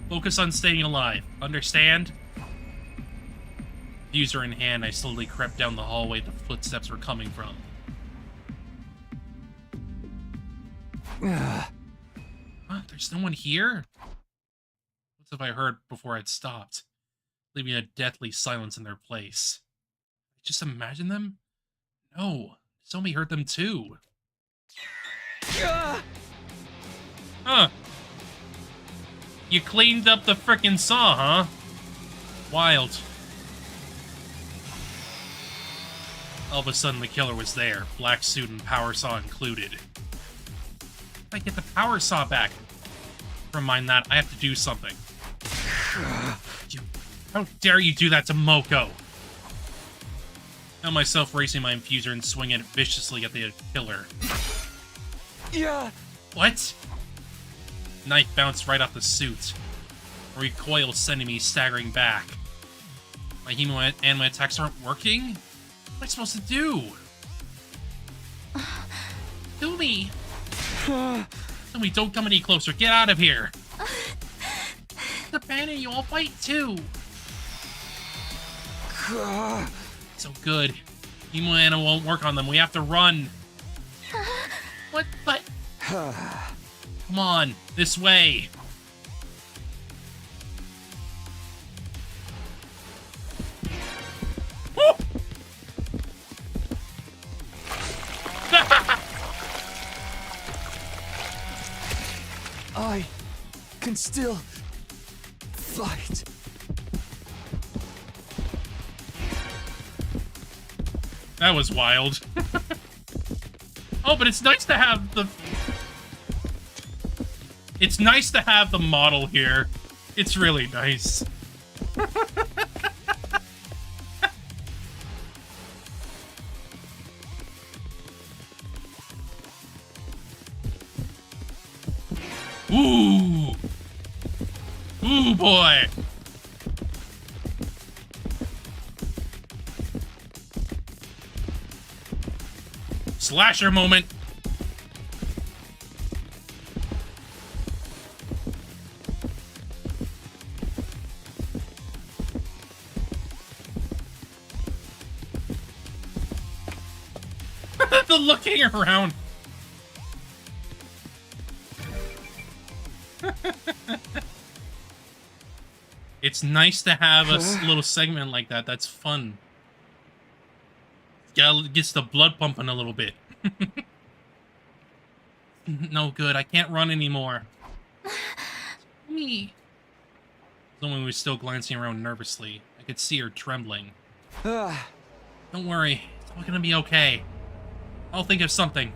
Focus on staying alive. Understand? Diffuser in hand, I slowly crept down the hallway the footsteps were coming from. Huh? There's no one here? What have I heard before I'd stopped, leaving a deathly silence in their place? Just imagine them? No. Zomi heard them too. Huh. You cleaned up the frickin' saw, huh? Wild. All of a sudden, the killer was there. Black suit and power saw included. If I get the power saw back. Never mind that, I have to do something. How dare you do that to Moko? Found myself raising my infuser and swinging it viciously at the killer. Yeah. What? Knife bounced right off the suit. A recoil sending me staggering back. My hemo and my attacks aren't working? What am I supposed to do? Kill me! Zomi, don't come any closer. Get out of here! Abandon you, I'll fight too! So good. Hemo Anna won't work on them. We have to run. What? But... Come on, this way. Woo! I can still fight. That was wild. Oh, but it's nice to have the... It's nice to have the model here. It's really nice. Ooh. Ooh, boy. Slasher moment. The looking around. It's nice to have a little segment like that. That's fun. Gets the blood pumping a little bit. No good. I can't run anymore. Me. Someone was still glancing around nervously. I could see her trembling. Don't worry. It's all gonna be okay. I'll think of something.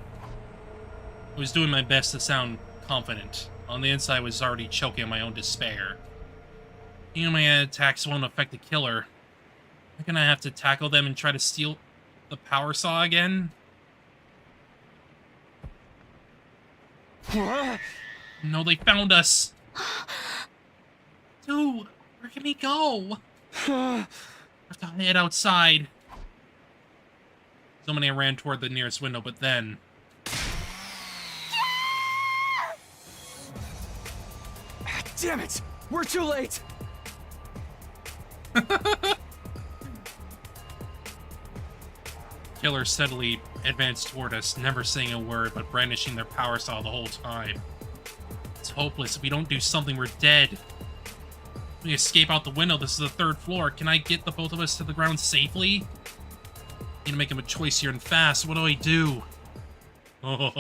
I was doing my best to sound confident. On the inside, I was already choking on my own despair. You know, my attacks won't affect the killer. I'm gonna have to tackle them and try to steal the power saw again? No, they found us! Dude, where can we go? I have to head outside. Somebody ran toward the nearest window, but then... Damn it! We're too late! Killer steadily advanced toward us, never saying a word, but brandishing their power saw the whole time. It's hopeless. If we don't do something, we're dead. We escape out the window. This is the 3rd floor. Can I get the both of us to the ground safely? Need to make him a choice here and fast. What do I do? Oh.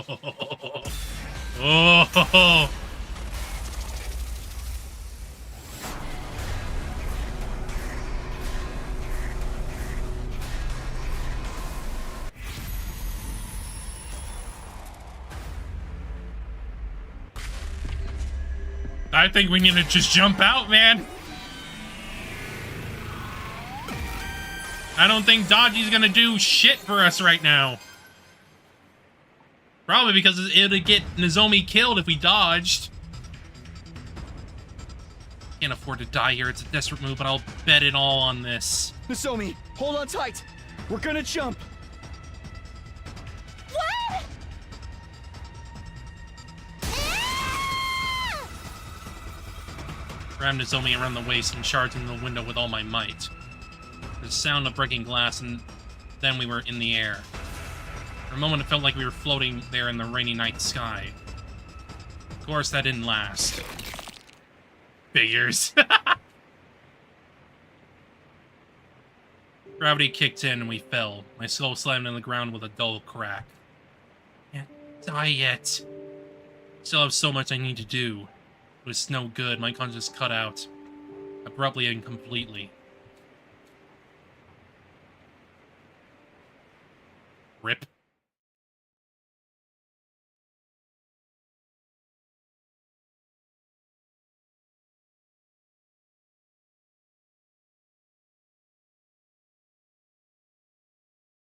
I think we need to just jump out, man. I don't think Dodgy's gonna do shit for us right now. Probably because it would get Nozomi killed if we dodged. Can't afford to die here. It's a desperate move, but I'll bet it all on this. Nozomi, hold on tight. We're gonna jump. What? Grab Nozomi around the waist and charge into the window with all my might. The sound of breaking glass, and then we were in the air. For a moment, it felt like we were floating there in the rainy night sky. Of course, that didn't last. Figures. Gravity kicked in and we fell. My skull slammed on the ground with a dull crack. Can't die yet. Still have so much I need to do. It was no good. My conscience cut out. Abruptly and completely. Rip.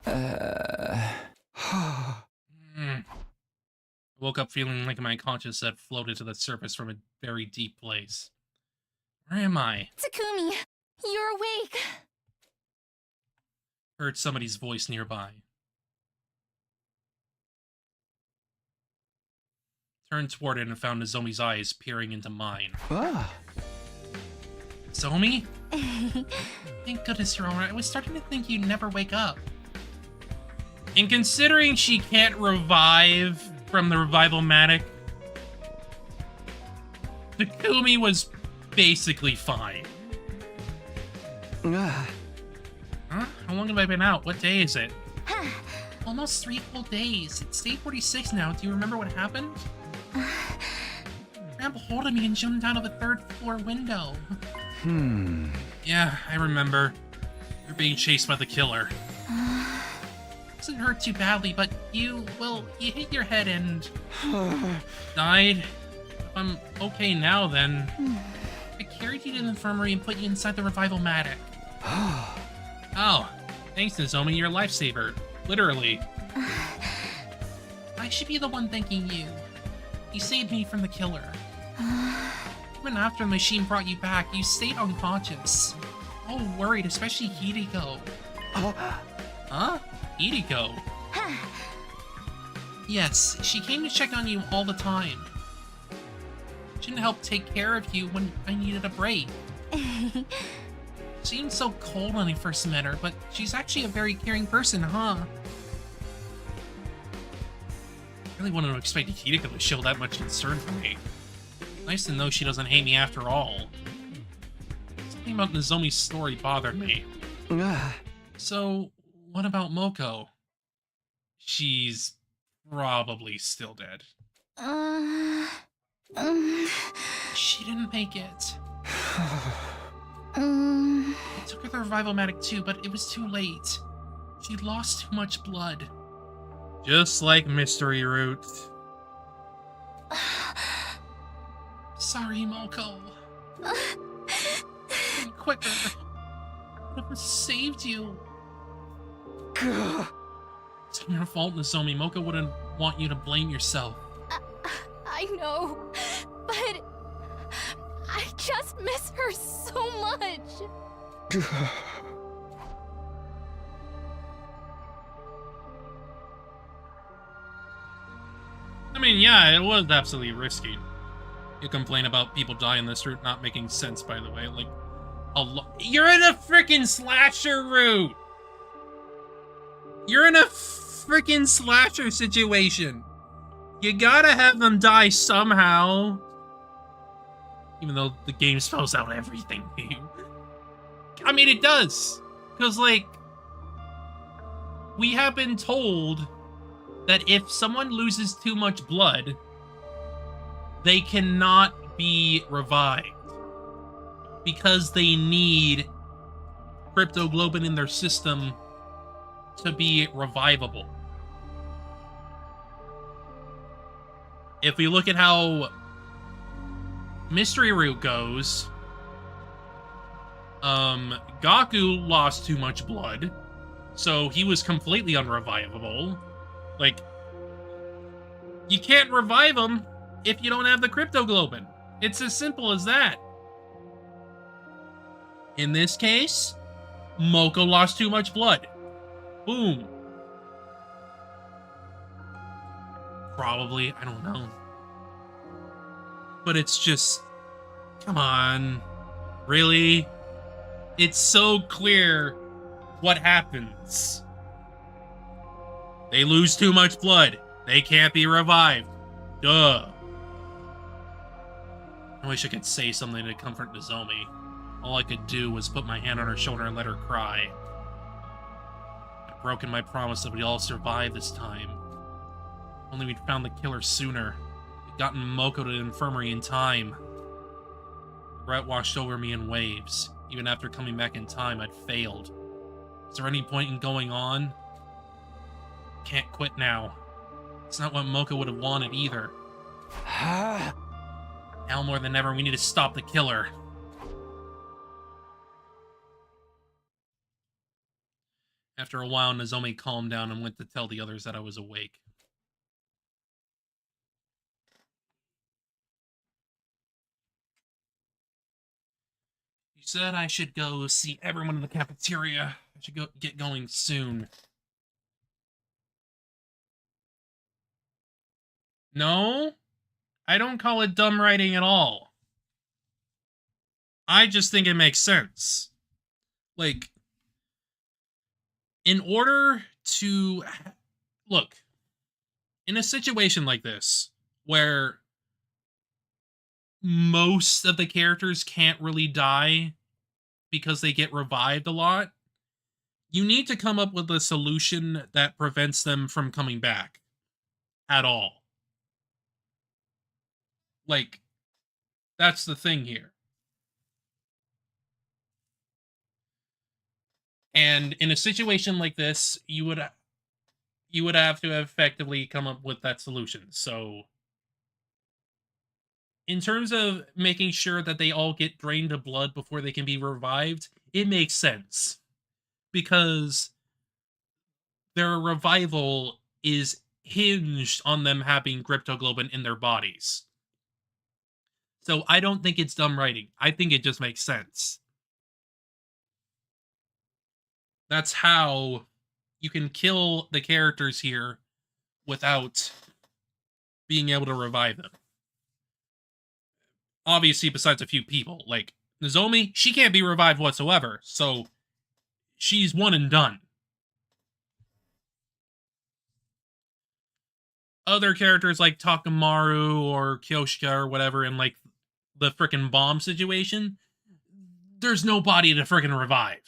I woke up feeling like my conscience had floated to the surface from a very deep place. Where am I? Takumi, you're awake. Heard somebody's voice nearby. Turned toward it and found Nozomi's eyes peering into mine. Ah. Nozomi? Thank goodness you're alright. I was starting to think you'd never wake up. And considering she can't revive from the revival-matic, Takumi was basically fine. Ah. Huh? How long have I been out? What day is it? Almost 3 full days. It's day 46 now. Do you remember what happened? Grabbed hold of me and jumped out of a 3rd floor window. Yeah, I remember. You're being chased by the killer. Doesn't hurt too badly, but you hit your head and died. If I'm okay now, then I carried you to the infirmary and put you inside the revival-matic. Oh, thanks, Nozomi. You're a lifesaver. Literally. I should be the one thanking you. You saved me from the killer. Even after the machine brought you back, you stayed unconscious. All worried, especially Hideko. Huh? Hideko? Yes, she came to check on you all the time. She didn't help take care of you when I needed a break. She seemed so cold when I first met her, but she's actually a very caring person, huh? I really wouldn't have expected Hideko to show that much concern for me. Nice to know she doesn't hate me after all. Something about Nozomi's story bothered me. So, what about Moko? She's probably still dead. She didn't make it. I took her the revival-matic too, but it was too late. She lost too much blood. Just like Mystery Root. Sorry, Moko. Be quicker. I would have saved you. It's your fault, Nozomi. Moko wouldn't want you to blame yourself. I know, but I just miss her so much. I mean, yeah, it was absolutely risky. You complain about people dying this route not making sense, by the way. Like, you're in a freaking slasher route! You're in a freaking slasher situation! You gotta have them die somehow. Even though the game spells out everything. I mean, it does. Because, like, we have been told that if someone loses too much blood, they cannot be revived. Because they need cryptoglobin in their system to be revivable. If we look at how Mystery Route goes, Gaku lost too much blood, so he was completely unrevivable. Like, you can't revive him if you don't have the cryptoglobin. It's as simple as that. In this case, Moko lost too much blood. Boom. Probably, I don't know. But it's just, come on. Really? It's so clear what happens. They lose too much blood. They can't be revived. Duh. I wish I could say something to comfort Nozomi. All I could do was put my hand on her shoulder and let her cry. I'd broken my promise that we'd all survive this time. Only we'd found the killer sooner. We'd gotten Moko to the infirmary in time. Regret washed over me in waves. Even after coming back in time, I'd failed. Is there any point in going on? Can't quit now. It's not what Moko would have wanted either. Now more than ever, we need to stop the killer. After a while, Nozomi calmed down and went to tell the others that I was awake. You said I should go see everyone in the cafeteria. I should get going soon. No, I don't call it dumb writing at all. I just think it makes sense. Like, in order to... Look, in a situation like this, where most of the characters can't really die because they get revived a lot, you need to come up with a solution that prevents them from coming back at all. Like, that's the thing here. And in a situation like this, you would have to effectively come up with that solution. So, in terms of making sure that they all get drained of blood before they can be revived, it makes sense. Because their revival is hinged on them having cryptoglobin in their bodies. So I don't think it's dumb writing. I think it just makes sense. That's how you can kill the characters here without being able to revive them. Obviously, besides a few people. Like, Nozomi, she can't be revived whatsoever, so she's one and done. Other characters like Takamaru or Kyoshika or whatever in, like, the frickin' bomb situation, there's nobody to frickin' revive.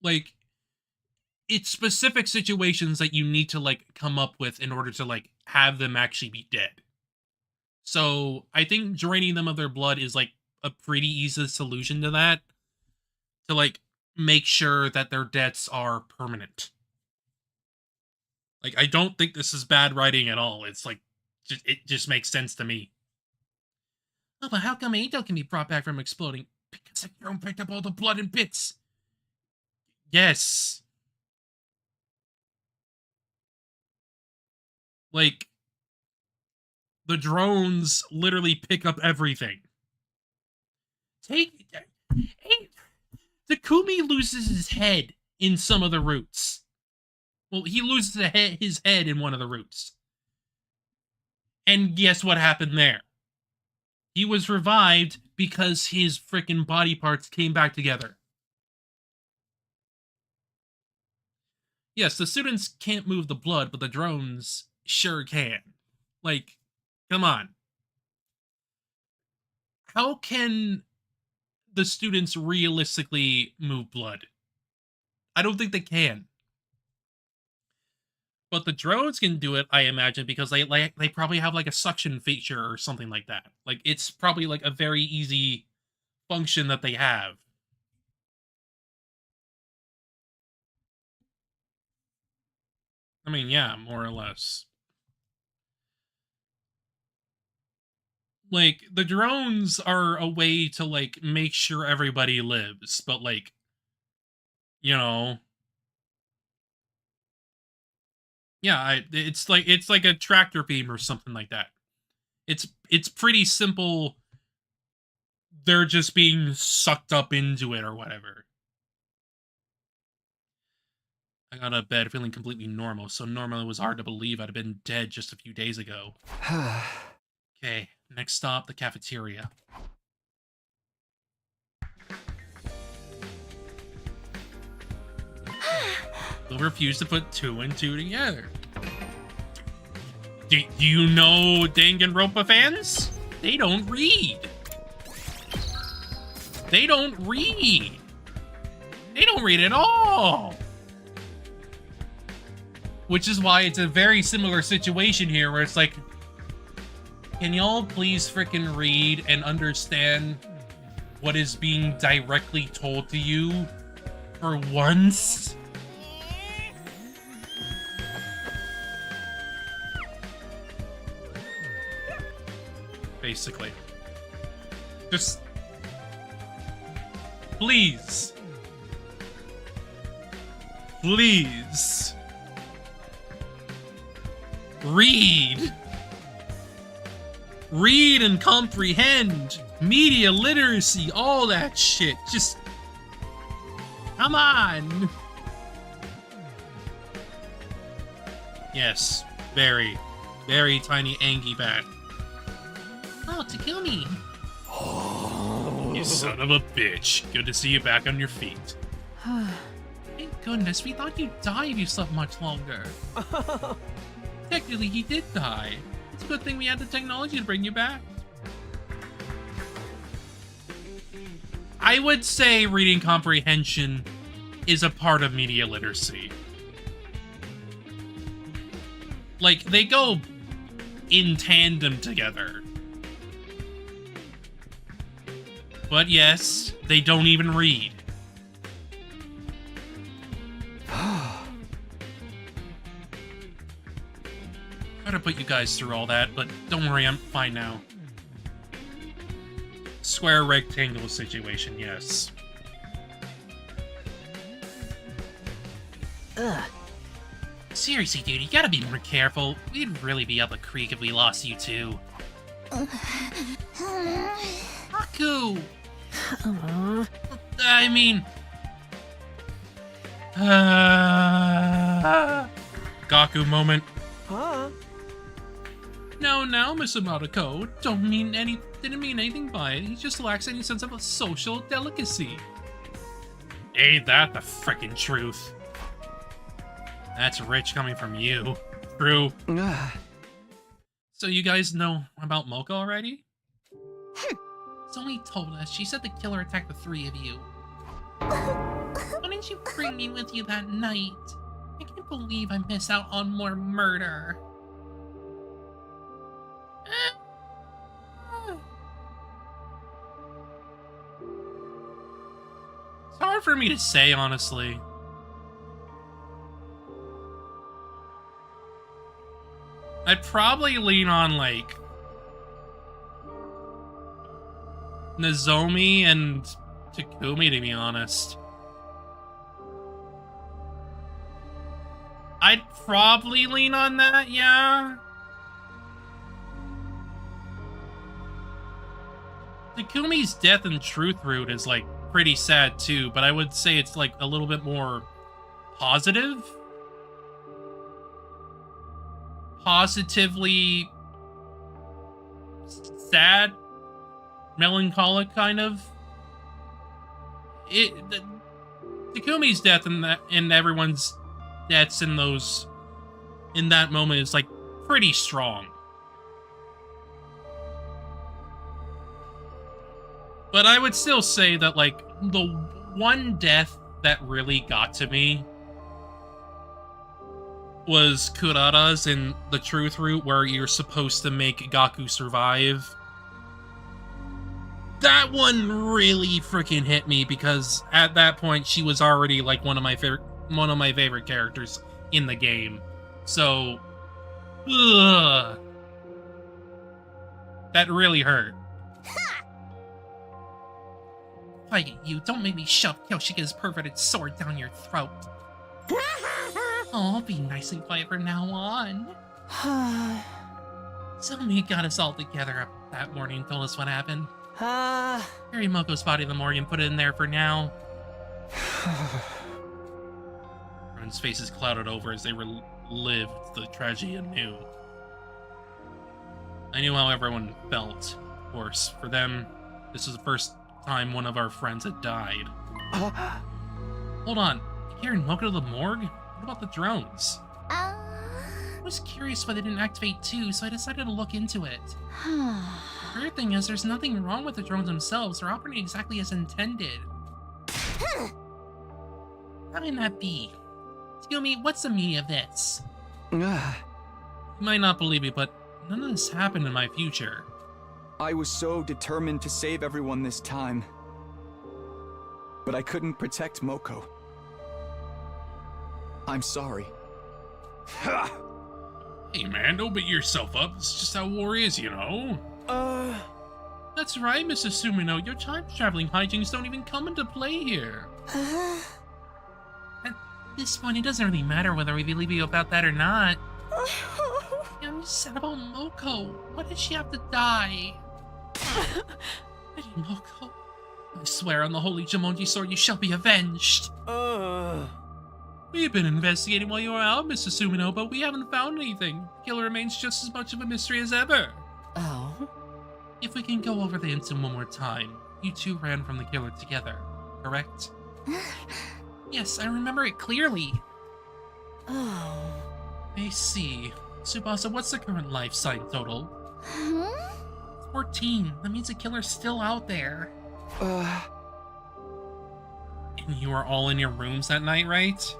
Like, it's specific situations that you need to, like, come up with in order to, like, have them actually be dead. So, I think draining them of their blood is, like, a pretty easy solution to that. To, like, make sure that their deaths are permanent. Like, I don't think this is bad writing at all. It's, like, it just makes sense to me. Oh, but how come Ito can be brought back from exploding? Because the drone picked up all the blood and bits. Yes. Like, the drones literally pick up everything. Takumi loses his head in some of the routes. Well, he loses his head in one of the routes. And guess what happened there? He was revived because his freaking body parts came back together. Yes, the students can't move the blood, but the drones sure can. Like, come on. How can the students realistically move blood? I don't think they can. But the drones can do it, I imagine, because they probably have like a suction feature or something like that. Like, it's probably like a very easy function that they have. I mean, yeah, more or less. Like, the drones are a way to, like, make sure everybody lives, but, like, you know... Yeah, it's like a tractor beam or something like that. It's pretty simple. They're just being sucked up into it or whatever. I got out of bed feeling completely normal, so normal it was hard to believe I'd have been dead just a few days ago. Okay, next stop, the cafeteria. They'll refuse to put 2 and 2 together. Do you know Danganronpa fans? They don't read. They don't read. They don't read at all. Which is why it's a very similar situation here, where it's like, can y'all please frickin' read and understand what is being directly told to you for once? Basically. Just... please. Please. Read. Read and comprehend. Media literacy, all that shit. Just... come on. Yes. Very, very tiny Angie bat. Oh, Takumi! You son of a bitch. Good to see you back on your feet. Thank goodness, we thought you'd die if you slept much longer. Technically, he did die. It's a good thing we had the technology to bring you back. I would say reading comprehension is a part of media literacy. Like, they go in tandem together. But yes, they don't even read. Gotta put you guys through all that, but don't worry, I'm fine now. Square rectangle situation, yes. Ugh. Seriously, dude, you gotta be more careful. We'd really be up a creek if we lost you too. Haku! I mean... Gaku moment. Huh? No, Mr. Mariko, didn't mean anything by it. He just lacks any sense of social delicacy. Ain't that the frickin' truth? That's rich coming from you. True. So you guys know about Mocha already? Zoe told us. She said the killer attacked the 3 of you. Why didn't you bring me with you that night? I can't believe I missed out on more murder. It's hard for me to say, honestly. I'd probably lean on, like, Nozomi and Takumi, to be honest. I'd probably lean on that, yeah. Takumi's death and truth route is, like, pretty sad, too, but I would say it's, like, a little bit more positive. Positively sad, melancholic kind of. Takumi's death and everyone's deaths in that moment is like pretty strong. But I would still say that like the one death that really got to me was Kurara's in the Truth Route, where you're supposed to make Gaku survive. That one really freaking hit me, because at that point she was already like one of my favorite characters in the game. So, ugh, that really hurt. Quiet, you! Don't make me shove Kyoshika's perverted sword down your throat. Oh, be nice and quiet from now on. Somi got us all together up that morning and told us what happened. Carry Moko's body to the morgue and put it in there for now. Everyone's faces clouded over as they relived the tragedy anew. I knew how everyone felt. Of course, for them, this was the first time one of our friends had died. Hold on, you carrying Moko to the morgue? What about the drones? I was curious why they didn't activate too, so I decided to look into it. The weird thing is, there's nothing wrong with the drones themselves. They're operating exactly as intended. How can that be? Takumi, what's the meaning of this? You might not believe me, but none of this happened in my future. I was so determined to save everyone this time. But I couldn't protect Moko. I'm sorry. Hey man, don't beat yourself up. It's just how war is, you know? That's right, Mrs. Sumino. Your time-traveling hijinks don't even come into play here. At this point, it doesn't really matter whether we believe you about that or not. I'm just sad about Moko. Why did she have to die? Lady Moko, I swear on the holy Jumonji sword you shall be avenged. We've been investigating while you were out, Mr. Sumino, but we haven't found anything. The killer remains just as much of a mystery as ever. Oh? If we can go over the incident one more time, you two ran from the killer together, correct? Yes, I remember it clearly. Oh. I see. Tsubasa, what's the current life sign total? 14. That means the killer's still out there. And you were all in your rooms that night, right?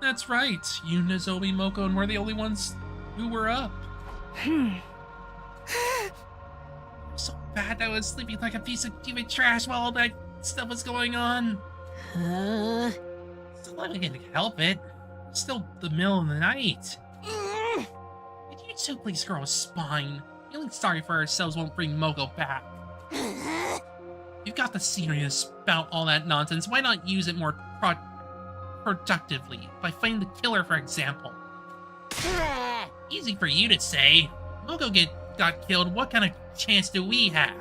That's right. You, Nozomi, Moko, and we're the only ones who were up. So bad I was sleeping like a piece of human trash while all that stuff was going on. Still not gonna help it. It's still the middle of the night. Could you two please grow a spine? Feeling sorry for ourselves won't bring Moko back. You've got the scenery to spout all that nonsense. Why not use it more productively? By finding the killer, for example. Easy for you to say. Moko got killed. What kind of chance do we have?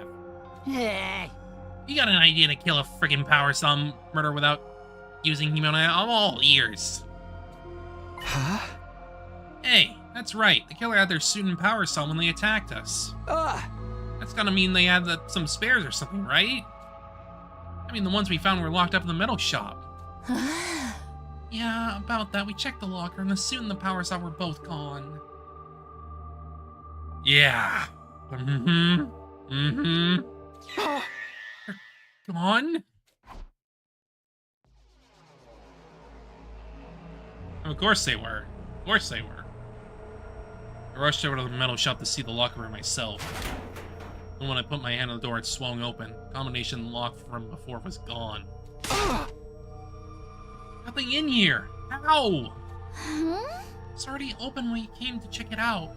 You got an idea to kill a friggin' power sum murder without using Himona? I'm all ears. Huh? Hey, that's right. The killer had their suit and power cell when they attacked us. That's gotta mean they had some spares or something, right? I mean, the ones we found were locked up in the metal shop. Yeah, about that. We checked the locker, and the suit and the power cell were both gone. Yeah. They're gone? Of course they were. Of course they were. I rushed over to the metal shop to see the locker room myself. And when I put my hand on the door, it swung open. The combination lock from before was gone. Nothing in here! How? It's already open when you came to check it out.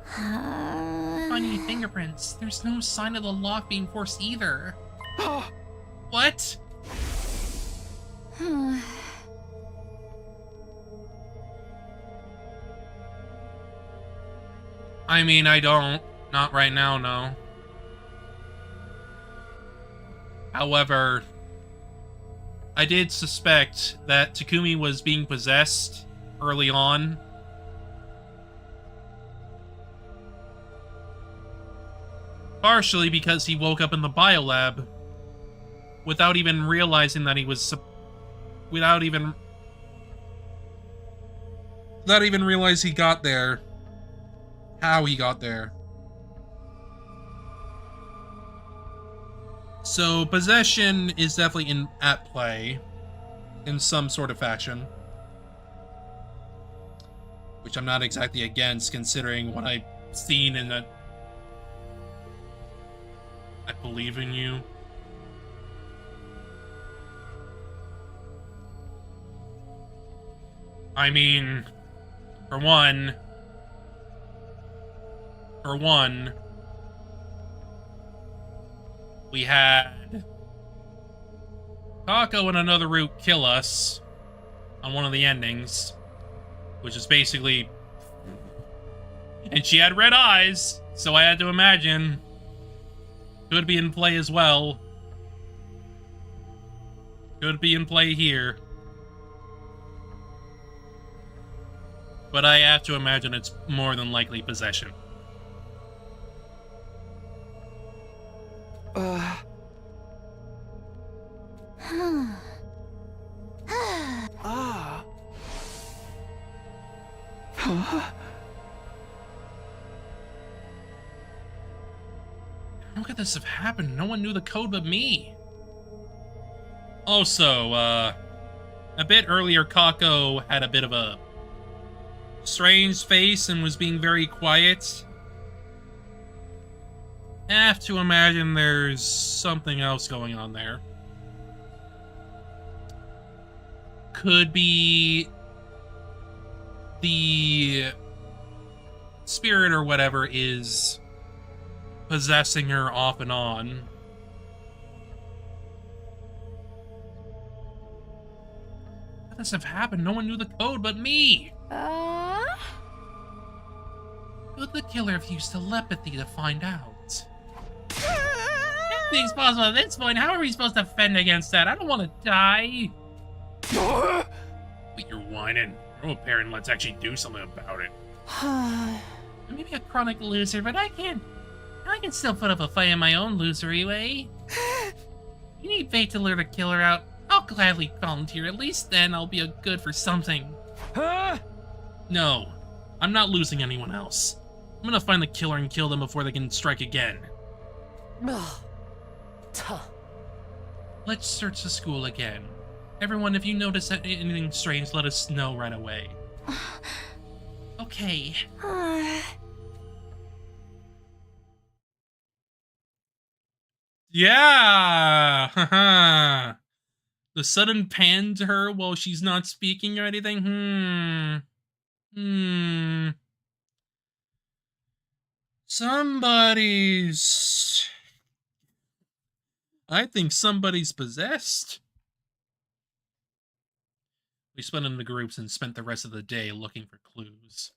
Find any fingerprints. There's no sign of the lock being forced either. What? I mean, I don't. Not right now, no. However, I did suspect that Takumi was being possessed early on. Partially because he woke up in the biolab without even realizing that he was... Without even realize he got there. How he got there. So, possession is definitely at play in some sort of fashion. Which I'm not exactly against, considering what I've seen in that. I believe in you. I mean, for one, we had Kako and another root kill us on one of the endings, which is basically, and she had red eyes, so I had to imagine could be in play as well. Could be in play here. But I have to imagine it's more than likely possession. How could this have happened? No one knew the code but me. Also, a bit earlier, Kako had a bit of a strange face and was being very quiet. I have to imagine there's something else going on there. Could be the spirit or whatever is possessing her off and on. How could this have happened? No one knew the code but me! Could the killer have used telepathy to find out? Anything's possible at this point. How are we supposed to fend against that? I don't want to die. Wait, you're whining. Grow a pair and let's actually do something about it. Maybe a chronic loser, but I can still put up a fight in my own losery way. You need fate to lure the killer out. I'll gladly volunteer. At least then I'll be a good for something. No, I'm not losing anyone else. I'm gonna find the killer and kill them before they can strike again. Let's search the school again. Everyone, if you notice anything strange, let us know right away. Okay. Yeah! The sudden pan to her while she's not speaking or anything? I think somebody's possessed. We split into groups and spent the rest of the day looking for clues.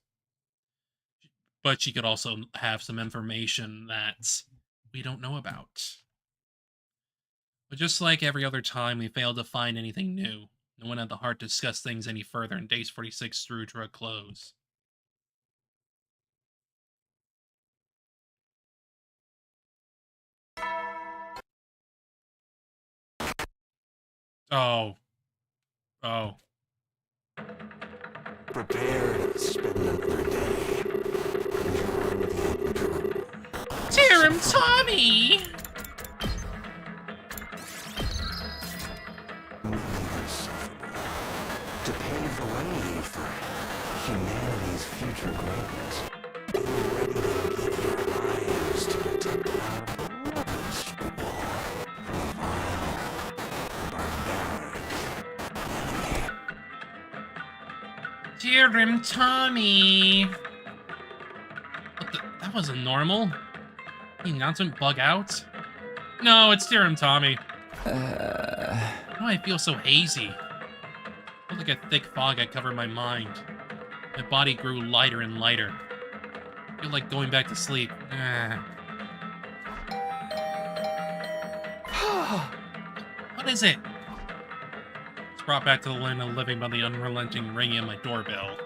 But she could also have some information that we don't know about. But just like every other time, we failed to find anything new. No one had the heart to discuss things any further, and Days 46 drew to a close. Oh. Prepare to spend another day. Jarren, Tommy! To pave the way for humanity's future greatness. We're ready to give your lives to protect our beloved school from a vile, barbaric enemy. Jarren, Tommy! What the? That wasn't normal. The announcement bug out? No, it's Jarren, Tommy. Why do I feel so hazy? I feel like a thick fog had covered my mind. My body grew lighter and lighter. I feel like going back to sleep. What is it? It's brought back to the land of living by the unrelenting ringing at my doorbell.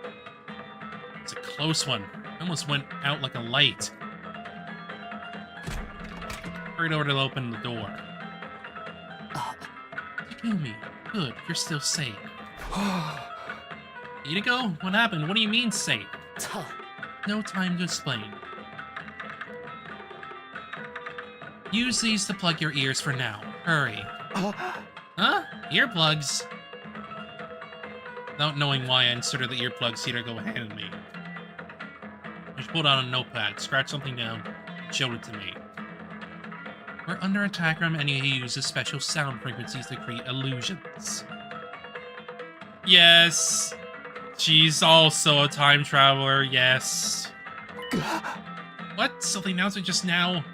It's a close one. It almost went out like a light. hurried over to open the door. Takumi, good, you're still safe. Hideko, what happened? What do you mean safe? No time to explain. Use these to plug your ears for now. Hurry. Huh? Earplugs? Without knowing why, I inserted the earplugs Hideko handed me. She pulled out a notepad, scratched something down, and showed it to me. We're under attack from an enemy who uses special sound frequencies to create illusions. Yes! She's also a time traveler, yes. What? Something announced just now?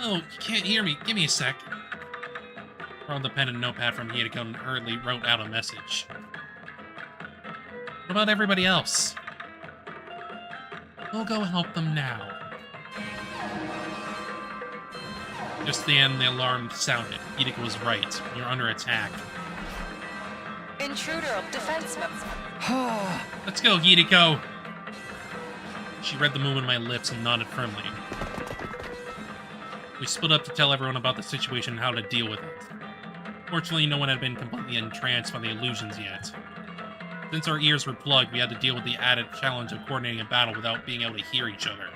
Oh, you can't hear me. Give me a sec. Borrowed the pen and notepad from Hideko and hurriedly wrote out a message. What about everybody else? We'll go help them now. Just then, the alarm sounded. Hideko was right. You're under attack. Intruder of defense mode. Let's go, Hideko! She read the movement of my lips and nodded firmly. We split up to tell everyone about the situation and how to deal with it. Fortunately, no one had been completely entranced by the illusions yet. Since our ears were plugged, we had to deal with the added challenge of coordinating a battle without being able to hear each other.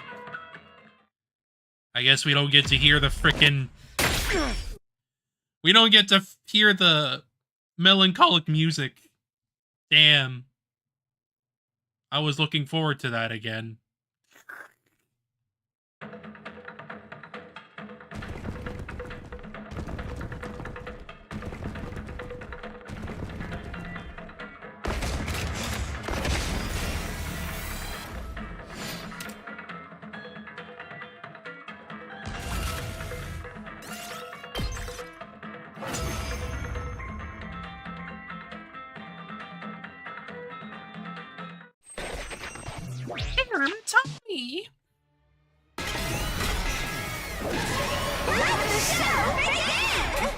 I guess we don't get to hear the frickin'... We don't get to hear the melancholic music. Damn. I was looking forward to that again. Tommy! Let the show begin!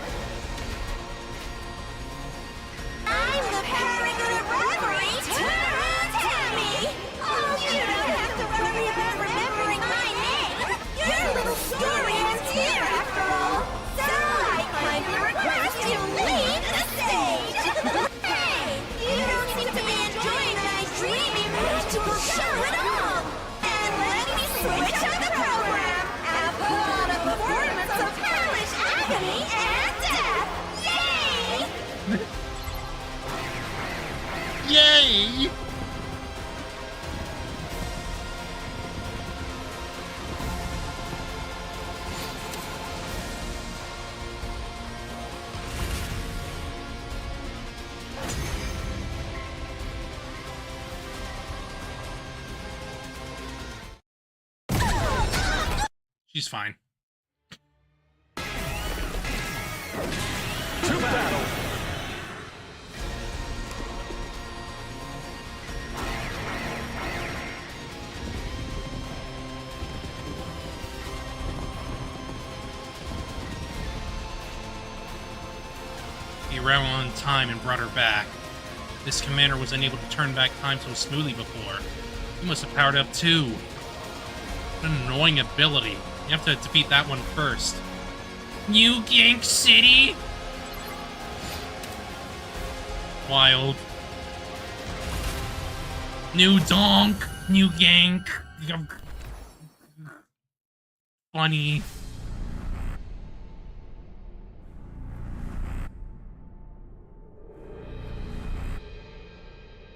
I'm the paragon of reverie, Tammy! Oh, you don't have to worry about remembering my name! Your little story ends here, after all! So I kindly request you leave the stage! Hey! You don't seem to be enjoying my dreamy, magical show at all! And let me switch up the program and put on a performance of hellish agony and death! Yay! Yay! She's fine. To battle! He ran on time and brought her back. This commander was unable to turn back time so smoothly before. He must have powered up too. What an annoying ability. You have to defeat that one first. New Gank City? Wild. New Donk. New Gank. Funny.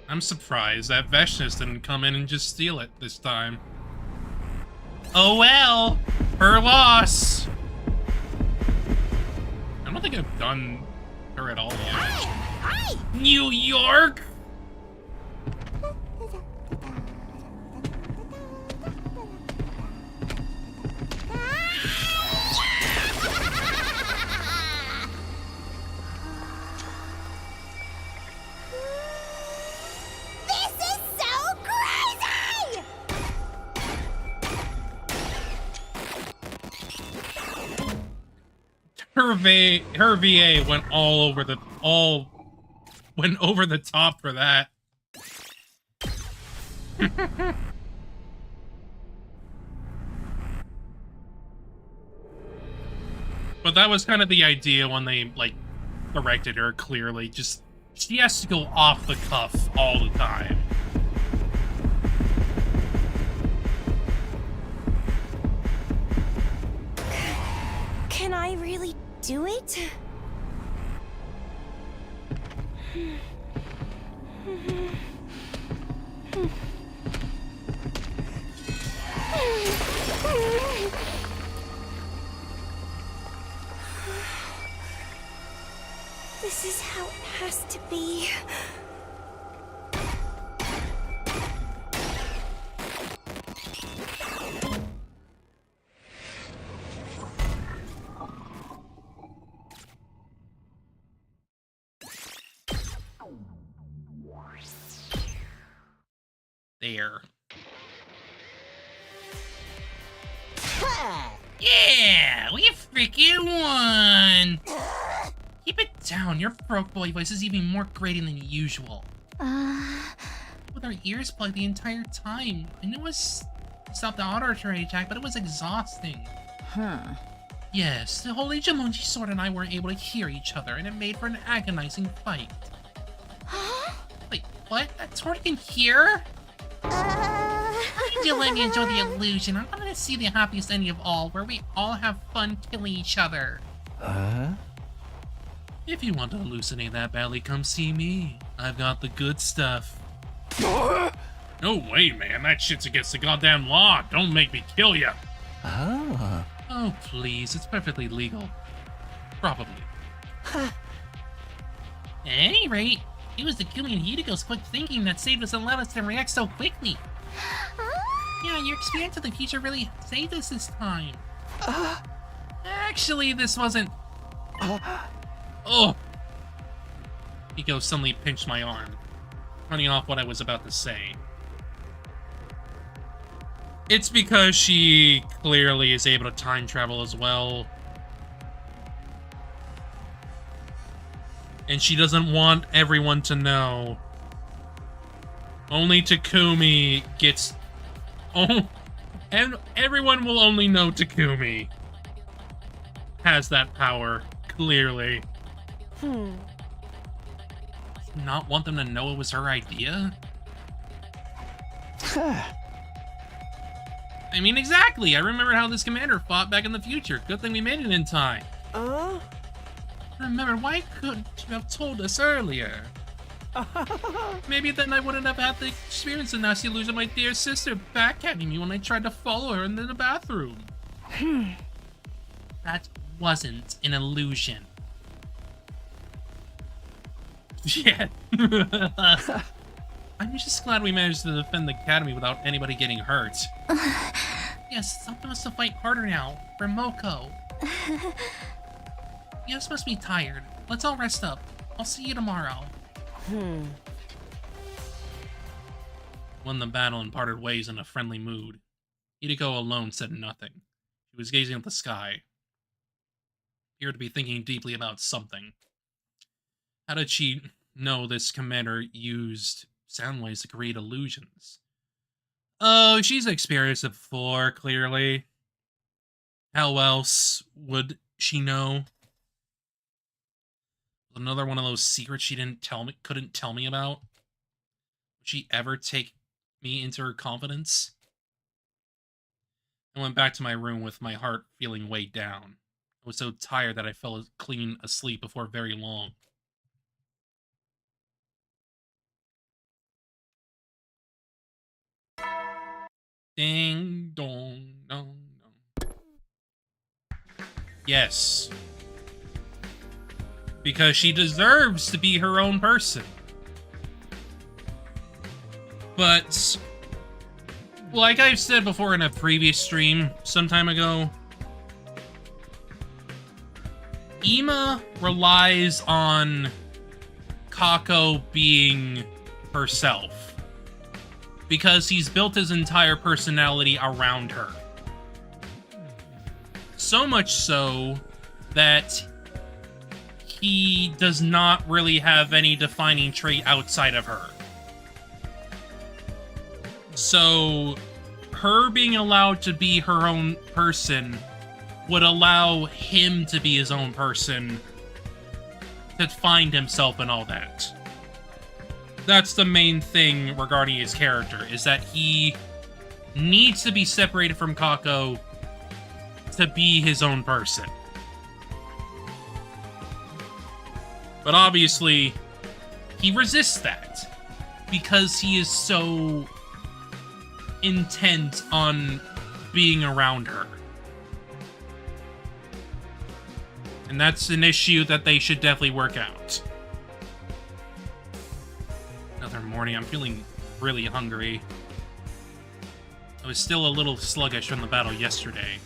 I'm surprised that Veshnis didn't come in and just steal it this time. Oh well! Her loss! I don't think I've done her at all yet. New York! This is so crazy! Her VA went over the top for that. But that was kind of the idea when they, like, directed her, clearly. Just, she has to go off the cuff all the time. Can I really do it? This is how it has to be. There. Yeah, we freaking won! Keep it down, your broke boy voice is even more grating than usual. With our ears plugged the entire time. I knew it was stop the auto-artillery attack, but it was exhausting. Yes, the Holy Jumanji Sword and I weren't able to hear each other, and it made for an agonizing fight. Wait, what? That sword can hear? You let me enjoy the illusion. I'm gonna see the happiest ending of all, where we all have fun killing each other. If you want to hallucinate that badly, come see me. I've got the good stuff. No way, man. That shit's against the goddamn law. Don't make me kill you. Oh, please. It's perfectly legal. Probably. At any rate, it was the Kumi and Hidiko's quick thinking that saved us and allowed us to react so quickly. Yeah, your experience of the future really saved us this time. Actually, this wasn't... Oh! Hiko suddenly pinched my arm, running off what I was about to say. It's because she clearly is able to time travel as well. And she doesn't want everyone to know. Only Takumi gets... Oh, and everyone will only know Takumi has that power, clearly. Not want them to know it was her idea? I mean, exactly. I remember how this commander fought back in the future. Good thing we made it in time. Remember, why couldn't you have told us earlier? Maybe then I wouldn't have had the experience of nasty illusion of my dear sister backhanding me when I tried to follow her into the bathroom. That wasn't an illusion. Yeah. I'm just glad we managed to defend the academy without anybody getting hurt. Yes, someone must fight harder now for Moko. You guys must be tired. Let's all rest up. I'll see you tomorrow. Won the battle and parted ways in a friendly mood. Hideko alone said nothing. She was gazing at the sky. Appeared to be thinking deeply about something. How did she know this commander used sound waves to create illusions? Oh, she's experienced it before, clearly. How else would she know? Another one of those secrets she couldn't tell me about? Would she ever take me into her confidence? I went back to my room with my heart feeling weighed down. I was so tired that I fell clean asleep before very long. Ding dong dong dong. Yes. Because she deserves to be her own person. But, like I've said before in a previous stream some time ago, Ima relies on Kako being herself. Because he's built his entire personality around her. So much so that he does not really have any defining trait outside of her. So, her being allowed to be her own person would allow him to be his own person, to find himself and all that. That's the main thing regarding his character, is that he needs to be separated from Kako to be his own person. But obviously, he resists that because he is so intent on being around her. And that's an issue that they should definitely work out. Another morning, I'm feeling really hungry. I was still a little sluggish from the battle yesterday.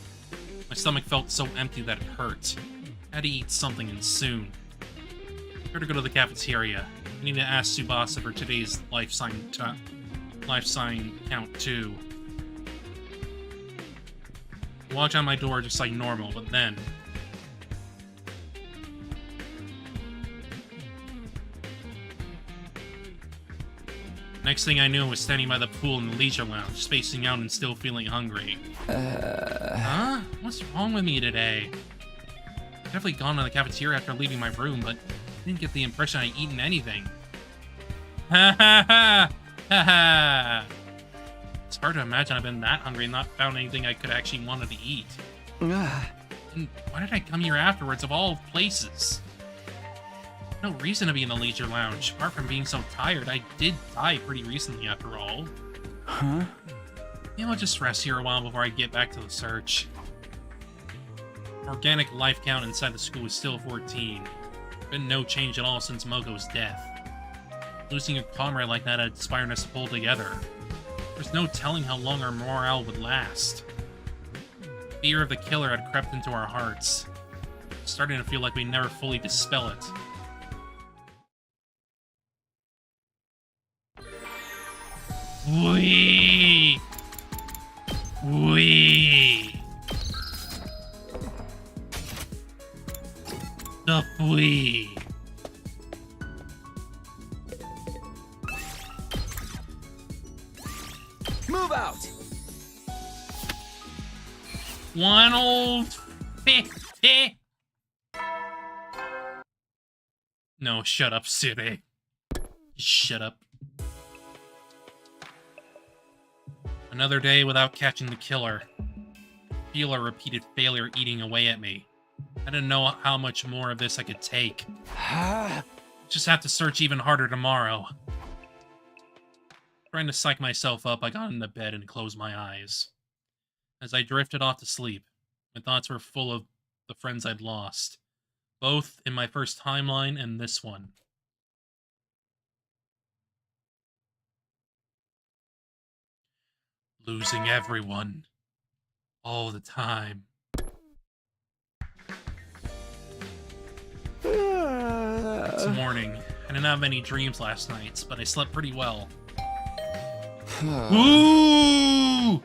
My stomach felt so empty that it hurt. I had to eat something, and soon. I had to go to the cafeteria. I need to ask Tsubasa for today's life sign count too. Walked out my door just like normal, but then next thing I knew, I was standing by the pool in the leisure lounge, spacing out and still feeling hungry. Huh? What's wrong with me today? I've definitely gone to the cafeteria after leaving my room, but I didn't get the impression I'd eaten anything. Ha ha ha! Ha ha! It's hard to imagine I've been that hungry and not found anything I could actually wanted to eat. And why did I come here afterwards, of all places? No reason to be in the leisure lounge. Apart from being so tired, I did die pretty recently after all. Huh? Maybe I'll just rest here a while before I get back to the search. Organic life count inside the school is still 14. Been no change at all since Mogo's death. Losing a comrade like that had inspired us to pull together. There's no telling how long our morale would last. Fear of the killer had crept into our hearts. Starting to feel like we never fully dispel it. Wee! Wee! The flea! Move out! 150. No, shut up, Siri. Shut up. Another day without catching the killer. Feel a repeated failure eating away at me. I didn't know how much more of this I could take. Just have to search even harder tomorrow. Trying to psych myself up, I got into bed and closed my eyes. As I drifted off to sleep, my thoughts were full of the friends I'd lost, both in my first timeline and this one. Losing everyone. All the time. It's morning. I didn't have many dreams last night, but I slept pretty well. Ooh!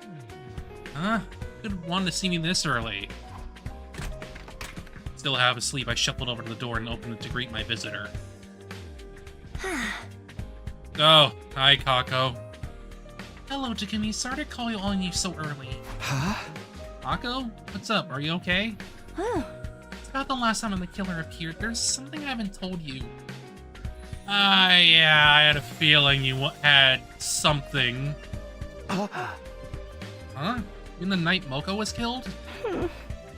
Huh? Couldn't want to see me this early. Still half asleep, I shuffled over to the door and opened it to greet my visitor. Oh, hi, Kako. Hello, Takumi. Sorry to call on you so early. Huh? Kako? What's up? Are you okay? It's about the last time the killer appeared. There's something I haven't told you. Yeah, I had a feeling you had something. Huh? In the night Moko was killed?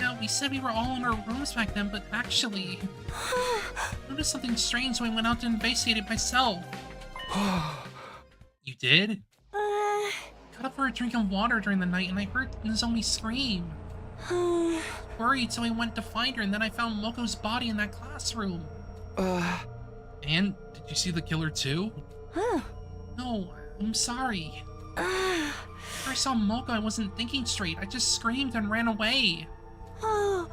No, we said we were all in our rooms back then, but actually... I noticed something strange when I went out to investigate it myself. You did? Got up for a drink of water during the night and I heard Nozomi scream. Worried, so I went to find her and then I found Moko's body in that classroom. And did you see the killer too? No, I'm sorry. When I saw Moko, I wasn't thinking straight. I just screamed and ran away. I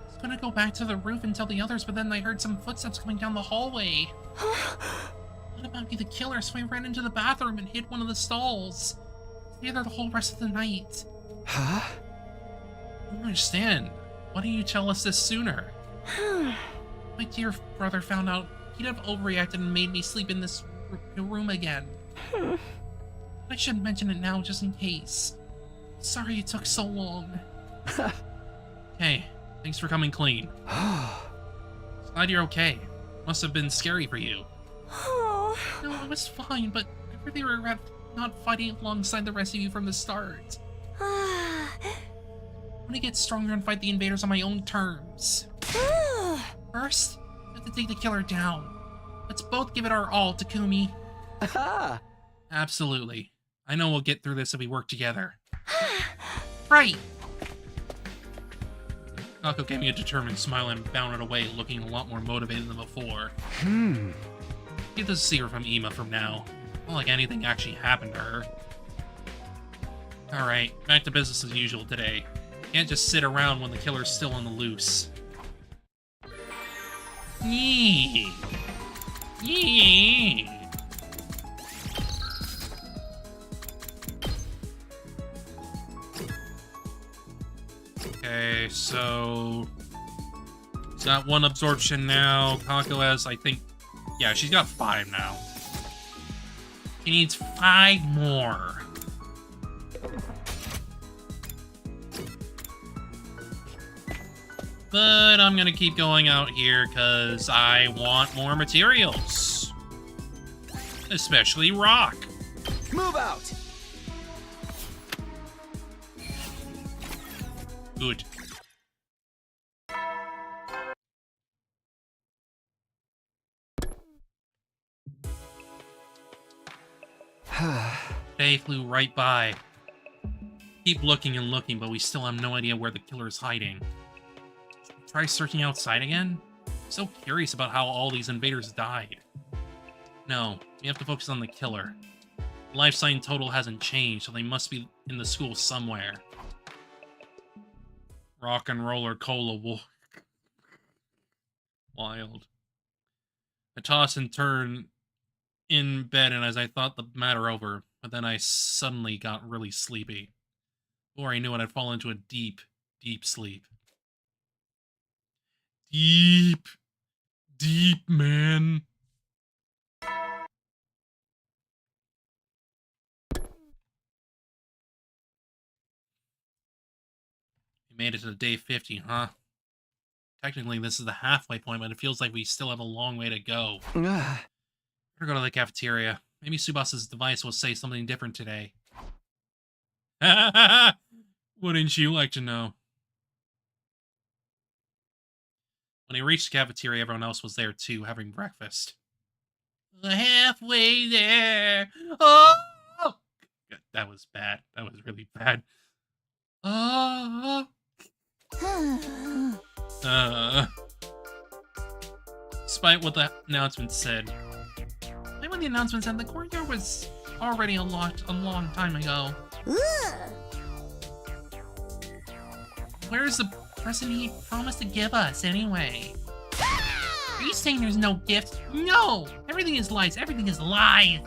was gonna go back to the roof and tell the others, but then I heard some footsteps coming down the hallway. What about be the killer? So I ran into the bathroom and hid one of the stalls. Stayed there the whole rest of the night. Huh? I don't understand. Why didn't you tell us this sooner? My dear brother found out. He'd have overreacted and made me sleep in this room again. I shouldn't mention it now just in case. Sorry it took so long. Hey, thanks for coming clean. Glad you're okay. Must have been scary for you. Oh. No, it was fine, but I really regret not fighting alongside the rest of you from the start. I want to get stronger and fight the invaders on my own terms. First, I have to take the killer down. Let's both give it our all, Takumi. Aha! Absolutely. I know we'll get through this if we work together. Right! Kako gave me a determined smile and bounded away, looking a lot more motivated than before. Get this secret from Ima from now. Not like anything actually happened to her. Alright, back to business as usual today. Can't just sit around when the killer's still on the loose. Yee! Yee! Okay, so... She's got 1 absorption now. Kako has, I think... Yeah, she's got 5 now. She needs 5 more. But I'm gonna keep going out here because I want more materials. Especially rock. Move out! Good. They flew right by. Keep looking and looking, but we still have no idea where the killer's hiding. Try searching outside again? I'm so curious about how all these invaders died. No, we have to focus on the killer. The life sign total hasn't changed, so they must be in the school somewhere. Rock and roller cola wild. I toss and turn in bed, and as I thought the matter over, but then I suddenly got really sleepy. Before I knew it, I'd fall into a deep, deep sleep. Deep, deep, man. We made it to day 50, huh? Technically, this is the halfway point, but it feels like we still have a long way to go. Better go to the cafeteria. Maybe Tsubas's device will say something different today. Wouldn't you like to know? When he reached the cafeteria, everyone else was there too, having breakfast. Halfway there. Oh! That was bad. That was really bad. Oh! Despite what the announcement said. Right when the announcement said, the courtyard was already unlocked a long time ago. Where's the present he promised to give us, anyway? Are you saying there's no gift? No! Everything is lies. Everything is lies!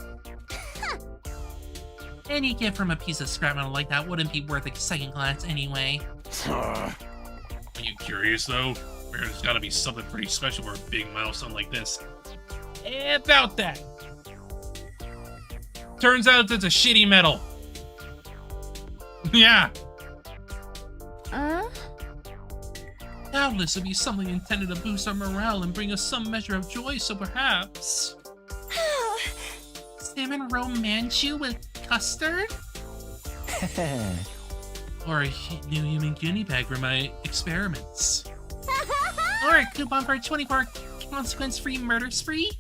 Any gift from a piece of scrap metal like that wouldn't be worth a second glance anyway. Are you curious, though? There's gotta be something pretty special for a big milestone like this. About that! Turns out it's a shitty medal. Yeah! Doubtless it'll be something intended to boost our morale and bring us some measure of joy, so perhaps... Salmon roe manchu with custard? Or a new human guinea pig for my experiments. Or a coupon for a 24 consequence-free murder spree?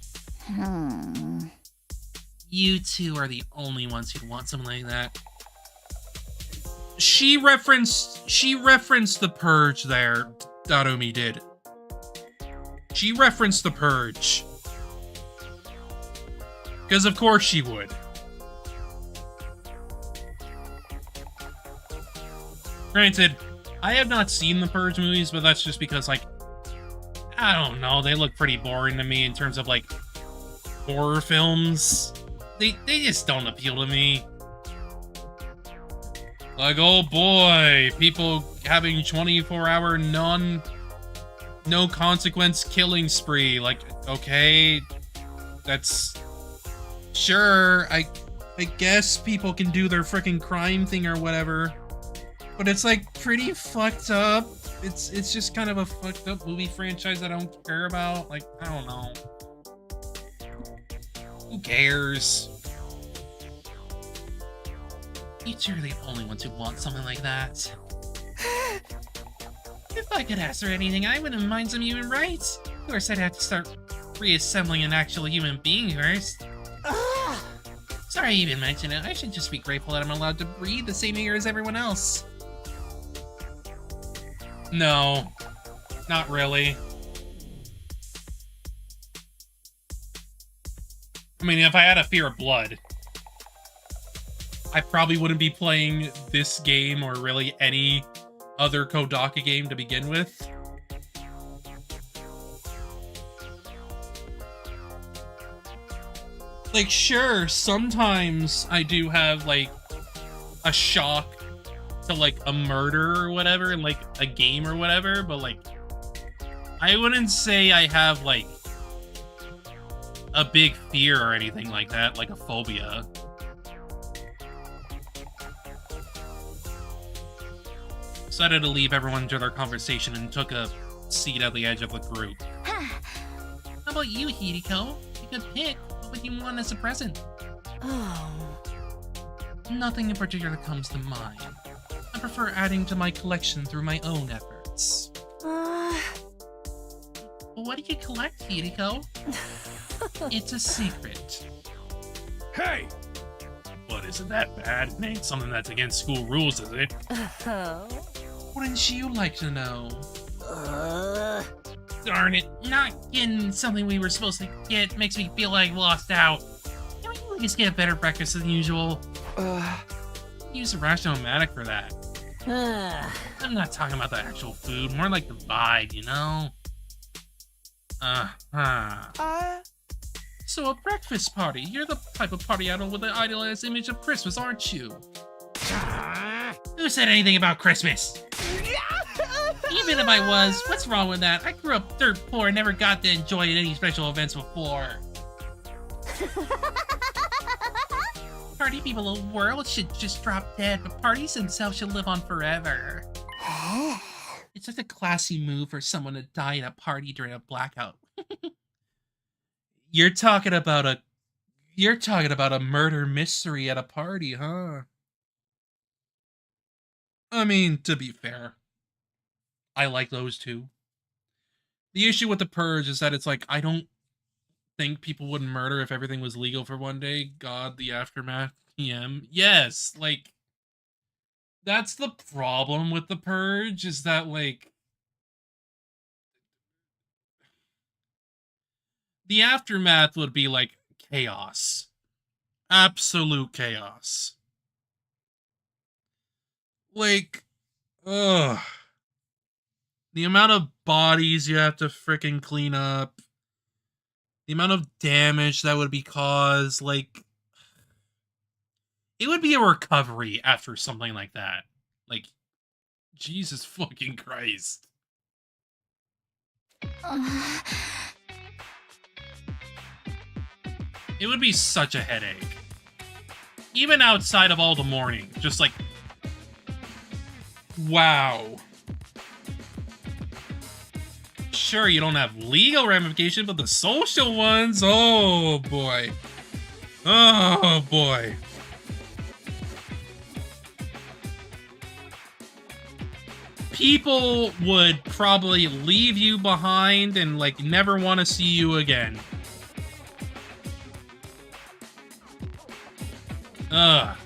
You two are the only ones who want something like that. She referenced the Purge there, Darumi did. She referenced the Purge. Because of course she would. Granted, I have not seen the Purge movies, but that's just because, like, I don't know, they look pretty boring to me in terms of, like, horror films. They just don't appeal to me. Like, oh boy, people having 24-hour no consequence killing spree. Like, okay, that's... Sure, I guess people can do their freaking crime thing or whatever. But it's like pretty fucked up. It's just kind of a fucked up movie franchise that I don't care about. Like, I don't know. Who cares? You two are the only ones who want something like that. If I could ask her anything, I wouldn't mind some human rights. Of course, I'd have to start reassembling an actual human being first. Sorry I even mentioned it. I should just be grateful that I'm allowed to breathe the same air as everyone else. No, not really. I mean, if I had a fear of blood, I probably wouldn't be playing this game or really any other Kodaka game to begin with. Like, sure, sometimes I do have, like, a shock to, like, a murder or whatever in, like, a game or whatever, but, like, I wouldn't say I have, like, a big fear or anything like that, like a phobia. Decided to leave everyone to their conversation and took a seat at the edge of the group. How about you, Hideko? You could pick. What would you want as a present? Oh. Nothing in particular comes to mind. I prefer adding to my collection through my own efforts. Well, what do you collect, Hideko? It's a secret. Hey! What, isn't that bad? It ain't something that's against school rules, is it? Wouldn't you like to know? Darn it, not getting something we were supposed to get makes me feel like I lost out. Can we at least get a better breakfast than usual? Use a rational-matic for that. I'm not talking about the actual food, more like the vibe, you know? So a breakfast party. You're the type of party idol with the idealized image of Christmas, aren't you? Who said anything about Christmas? Even if I was, what's wrong with that? I grew up dirt poor and never got to enjoy any special events before. Party people of the world should just drop dead, but parties themselves should live on forever. It's just a classy move for someone to die at a party during a blackout. You're talking about a murder mystery at a party, huh? I mean, to be fair, I like those too. The issue with The Purge is that it's like, I don't think people would murder if everything was legal for one day. God, the aftermath, PM. Yes, like, that's the problem with The Purge, is that, like, the aftermath would be, like, chaos. Absolute chaos. Like, ugh. The amount of bodies you have to freaking clean up. The amount of damage that would be caused, like, it would be a recovery after something like that. Like, Jesus fucking Christ. It would be such a headache. Even outside of all the mourning. Just like, wow. Sure, you don't have legal ramifications, but the social ones, oh boy. Oh boy. People would probably leave you behind and, like, never want to see you again. Ugh.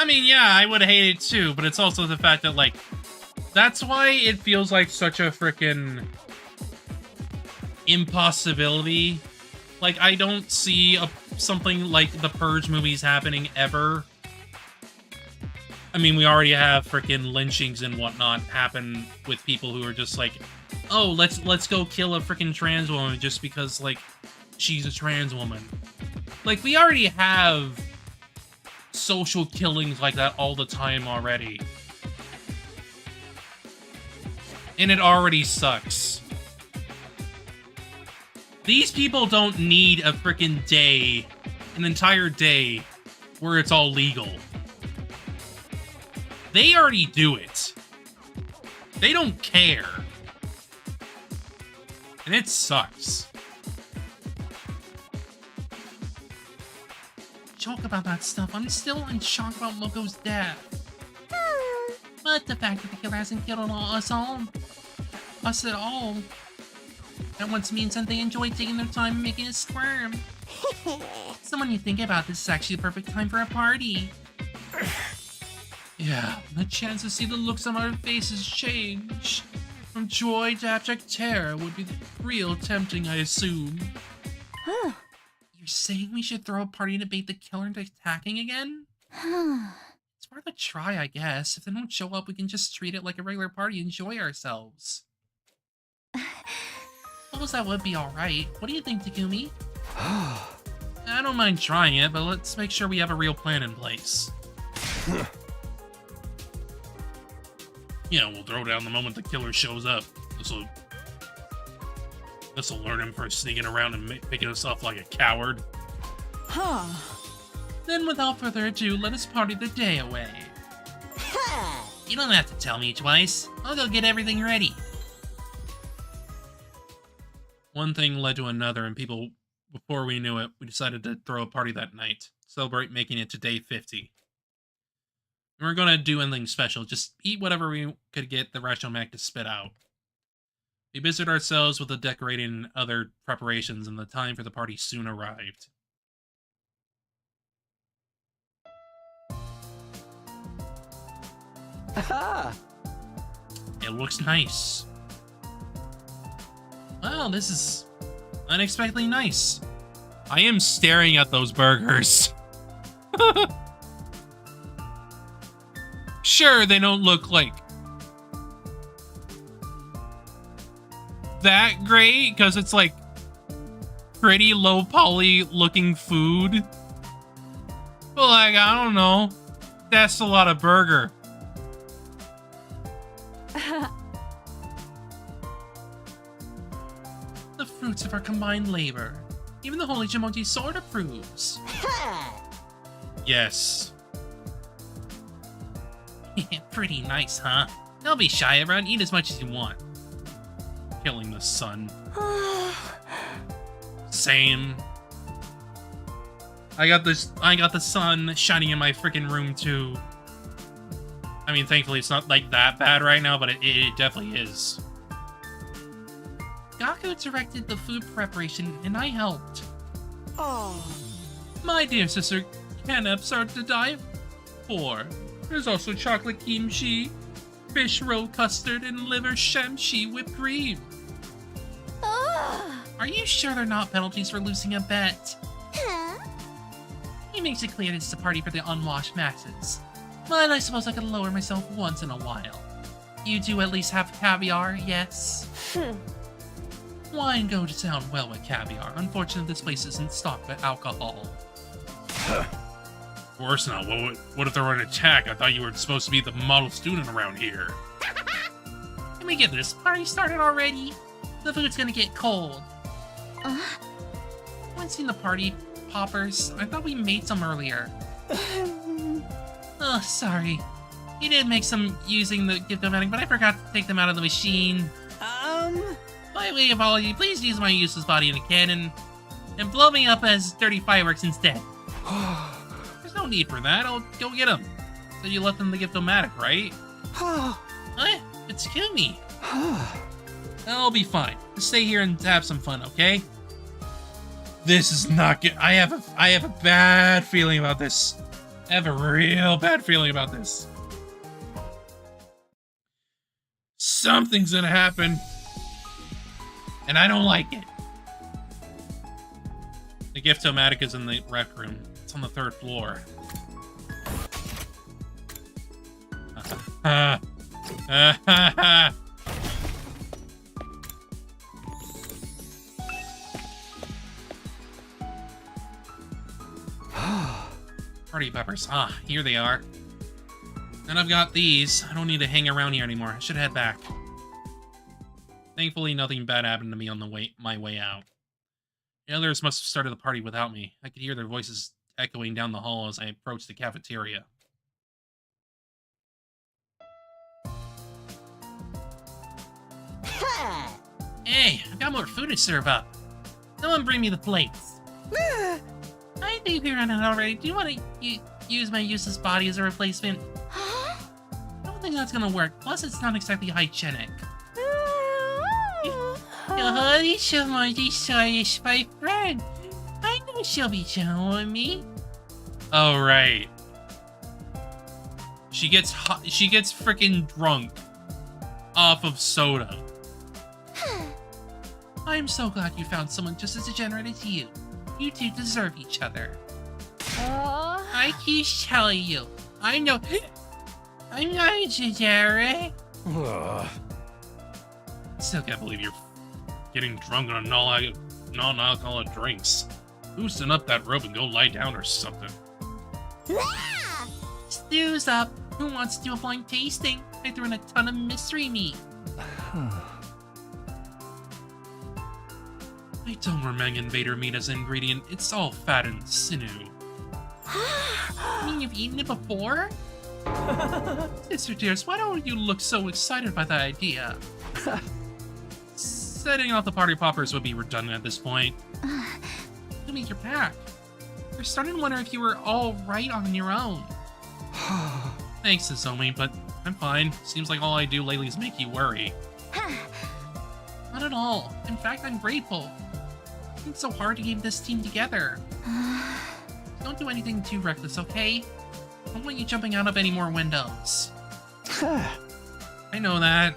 I mean, yeah, I would hate it too, but it's also the fact that, like, that's why it feels like such a frickin' impossibility. Like, I don't see something like the Purge movies happening ever. I mean, we already have frickin' lynchings and whatnot happen with people who are just like, oh, let's go kill a frickin' trans woman just because, like, she's a trans woman. Like, we already have social killings like that all the time already. And it already sucks. These people don't need a frickin' day an entire day where it's all legal. They already do it. They don't care. And it sucks. Joke about that stuff. I'm still in shock about Moko's death. But the fact that the killer hasn't killed us at all, that once means that they enjoy taking their time and making us squirm. So when you think about this, it's actually the perfect time for a party. Yeah, the chance to see the looks on our faces change from joy to abject terror would be real tempting, I assume. Huh. You're saying we should throw a party to bait the killer into attacking again? It's worth a try, I guess. If they don't show up, we can just treat it like a regular party and enjoy ourselves. Suppose that would be alright. What do you think, Takumi? I don't mind trying it, but let's make sure we have a real plan in place. Yeah, we'll throw down the moment the killer shows up. This'll learn him for sneaking around and making us off like a coward. Huh. Then without further ado, let us party the day away. You don't have to tell me twice. I'll go get everything ready. One thing led to another, and before we knew it, we decided to throw a party that night. Celebrate making it to day 50. We weren't gonna do anything special, just eat whatever we could get the Rational Mac to spit out. We busied ourselves with the decorating and other preparations, and the time for the party soon arrived. Aha! It looks nice. Wow, this is unexpectedly nice. I am staring at those burgers. Sure, they don't look like that great because it's like pretty low poly looking food. But like, I don't know. That's a lot of burger. The fruits of our combined labor. Even the Holy Jimoji sword approves. Yes. Pretty nice, huh? Don't be shy, everyone. Eat as much as you want. Killing the sun. Same. I got the sun shining in my freaking room too. I mean, thankfully it's not like that bad right now, but it definitely is. Gaku directed the food preparation, and I helped. Oh. My dear sister, Caneps are to die for. There's also chocolate kimchi, fish roll custard, and liver shamshi whipped cream. Are you sure they're not penalties for losing a bet? He makes it clear this is a party for the unwashed masses. But I suppose I could lower myself once in a while. You do at least have caviar, yes? Wine goes down well with caviar. Unfortunately, this place isn't stocked with alcohol. Of course not. What if there were an attack? I thought you were supposed to be the model student around here. Can we get this party started already? The food's gonna get cold. Haven't seen the party poppers. I thought we made some earlier. Oh, sorry. You did make some using the gift-o-matic, but I forgot to take them out of the machine. By way of apology, please use my useless body in a cannon and blow me up as dirty fireworks instead. There's no need for that. I'll go get them. So you left them the gift-o-matic, right? What? It's Takumi. I'll be fine. Just stay here and have some fun, okay? This is not good. I have a bad feeling about this. I have a real bad feeling about this. Something's gonna happen. And I don't like it. The gift-o-matic is in the rec room. It's on the 3rd floor. Party peppers. Here they are. And I've got these. I don't need to hang around here anymore. I should head back. Thankfully, nothing bad happened to me on my way out. The others must have started the party without me. I could hear their voices echoing down the hall as I approached the cafeteria. Hey, I've got more food to serve up. Someone bring me the plates. I think we're on it already. Do you want to use my useless body as a replacement? I don't think that's gonna work. Plus, it's not exactly hygienic. Holy Shamoji Soyish, my friend. I know she'll be showing me. Oh, right. She gets freaking drunk off of soda. I'm so glad you found someone just as degenerate as you. You two deserve each other. I keep telling you. I know. I'm not a degenerate. Still can't believe you're getting drunk on non-alcoholic drinks. Loosen up that rope and go lie down or something. Snooze up. Who wants to do a blind tasting? I threw in a ton of mystery meat. I don't remember invader meat as an ingredient. It's all fat and sinew. You mean you've eaten it before? Sister dears, why don't you look so excited by that idea? Setting off the party poppers would be redundant at this point. Tell me you're back. We're starting to wonder if you were all right on your own. Thanks, Nozomi, but I'm fine. Seems like all I do lately is make you worry. Not at all. In fact, I'm grateful. It's so hard to keep this team together. Don't do anything too reckless, okay? I don't want you jumping out of any more windows. I know that.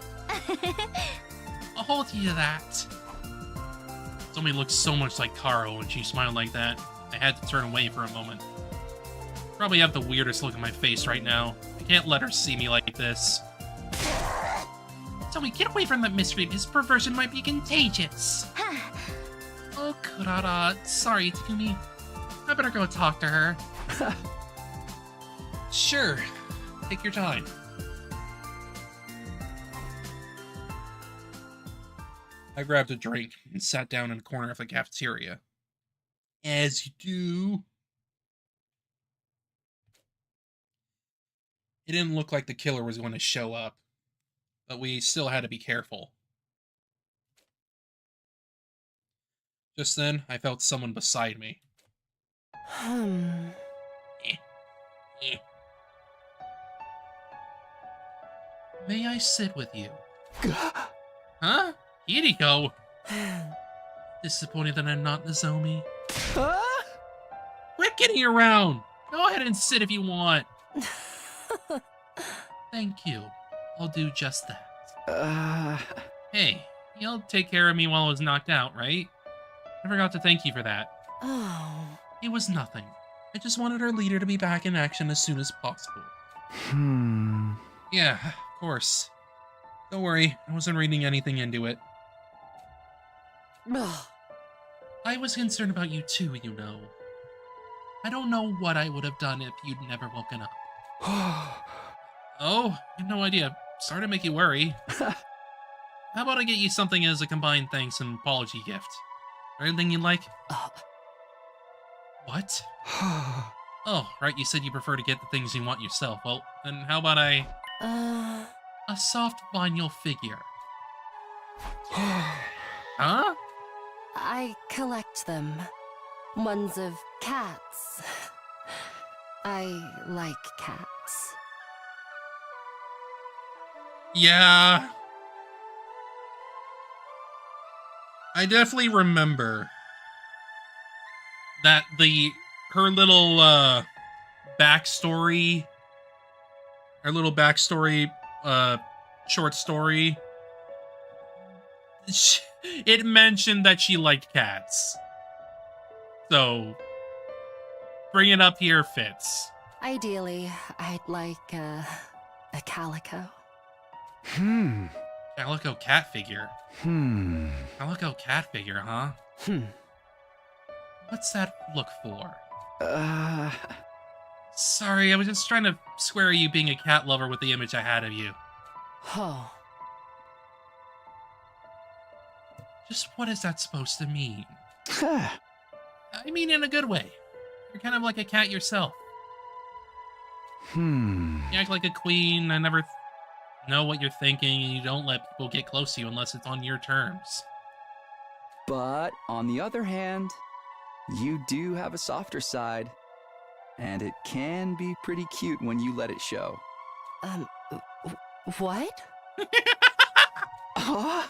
I'll hold you to that. Nozomi looks so much like Karo when she smiled like that. I had to turn away for a moment. Probably have the weirdest look on my face right now. I can't let her see me like this. Nozomi, get away from that mystery. His perversion might be contagious. Oh, Kurara. Sorry, Takumi. I better go talk to her. Sure. Take your time. I grabbed a drink and sat down in a corner of the cafeteria. As you do. It didn't look like the killer was going to show up, but we still had to be careful. Just then, I felt someone beside me. May I sit with you? Huh? Kiriko? Disappointed that I'm not Nozomi. Quit getting around! Go ahead and sit if you want. Thank you. I'll do just that. Hey, you'll take care of me while I was knocked out, right? I forgot to thank you for that. Oh. It was nothing. I just wanted our leader to be back in action as soon as possible. Yeah, of course. Don't worry, I wasn't reading anything into it. I was concerned about you too, you know. I don't know what I would have done if you'd never woken up. Oh, I had no idea. Sorry to make you worry. How about I get you something as a combined thanks and apology gift? Anything you'd like? What? Oh, right, you said you prefer to get the things you want yourself. Well, then how about a soft vinyl figure? Huh? I collect them. Ones of cats. I like cats. Yeah. I definitely remember that her little backstory, short story, it mentioned that she liked cats. So bring it up here fits. Ideally, I'd like a calico. Calico cat figure. Calico cat figure, huh? What's that look for? Sorry, I was just trying to square you being a cat lover with the image I had of you. Oh. Just what is that supposed to mean? I mean, in a good way. You're kind of like a cat yourself. You act like a queen. I never know what you're thinking, and you don't let people get close to you unless it's on your terms. But on the other hand, you do have a softer side, and it can be pretty cute when you let it show. What? Huh?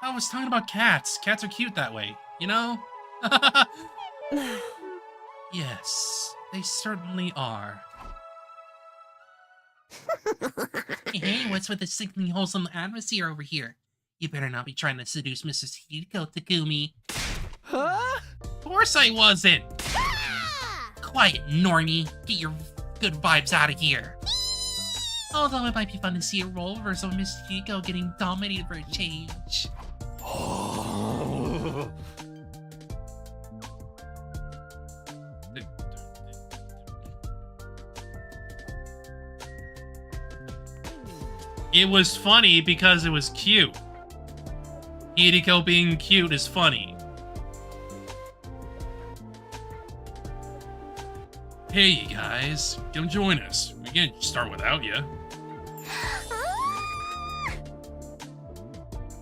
I was talking about cats. Cats are cute that way, you know? Yes, they certainly are. Hey, what's with the sickly wholesome atmosphere over here? You better not be trying to seduce Mrs. Hiko, Takumi. Huh? Of course I wasn't! Quiet, normie. Get your good vibes out of here. Although it might be fun to see a role reversal of Mrs. Hiko getting dominated for a change. It was funny because it was cute. Hideko being cute is funny. Hey, you guys. Come join us. We can't start without you.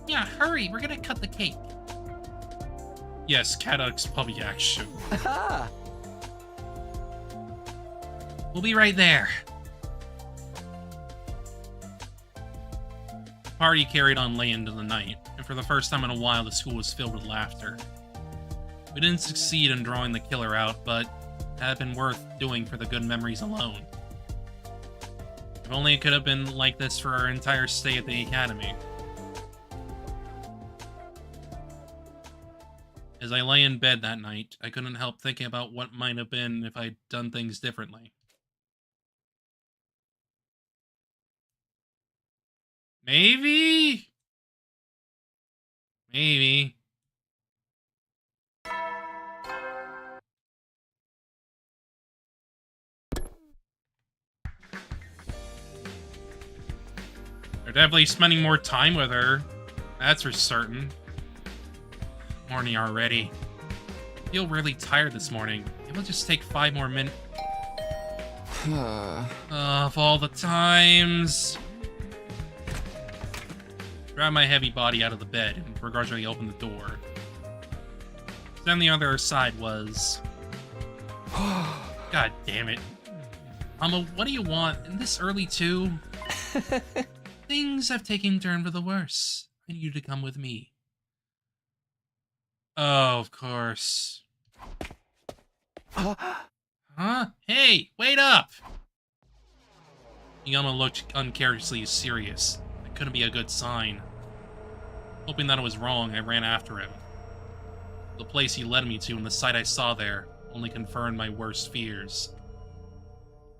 Yeah, hurry. We're gonna cut the cake. Yes, Caddock's puppy action. We'll be right there. The party carried on late into the night, and for the first time in a while, the school was filled with laughter. We didn't succeed in drawing the killer out, but it had been worth doing for the good memories alone. If only it could have been like this for our entire stay at the academy. As I lay in bed that night, I couldn't help thinking about what might have been if I'd done things differently. Maybe? Maybe. They're definitely spending more time with her. That's for certain. Morning already. I feel really tired this morning. It will just take 5 more minutes. Of all the times. Grab my heavy body out of the bed and begrudgingly open the door. Then the other side was... God damn it. Mama, what do you want? And this early too? Things have taken a turn for the worse. I need you to come with me. Oh, of course. Huh? Hey, wait up! Yama looked uncharacteristically serious. That couldn't be a good sign. Hoping that I was wrong, I ran after him. The place he led me to and the sight I saw there only confirmed my worst fears.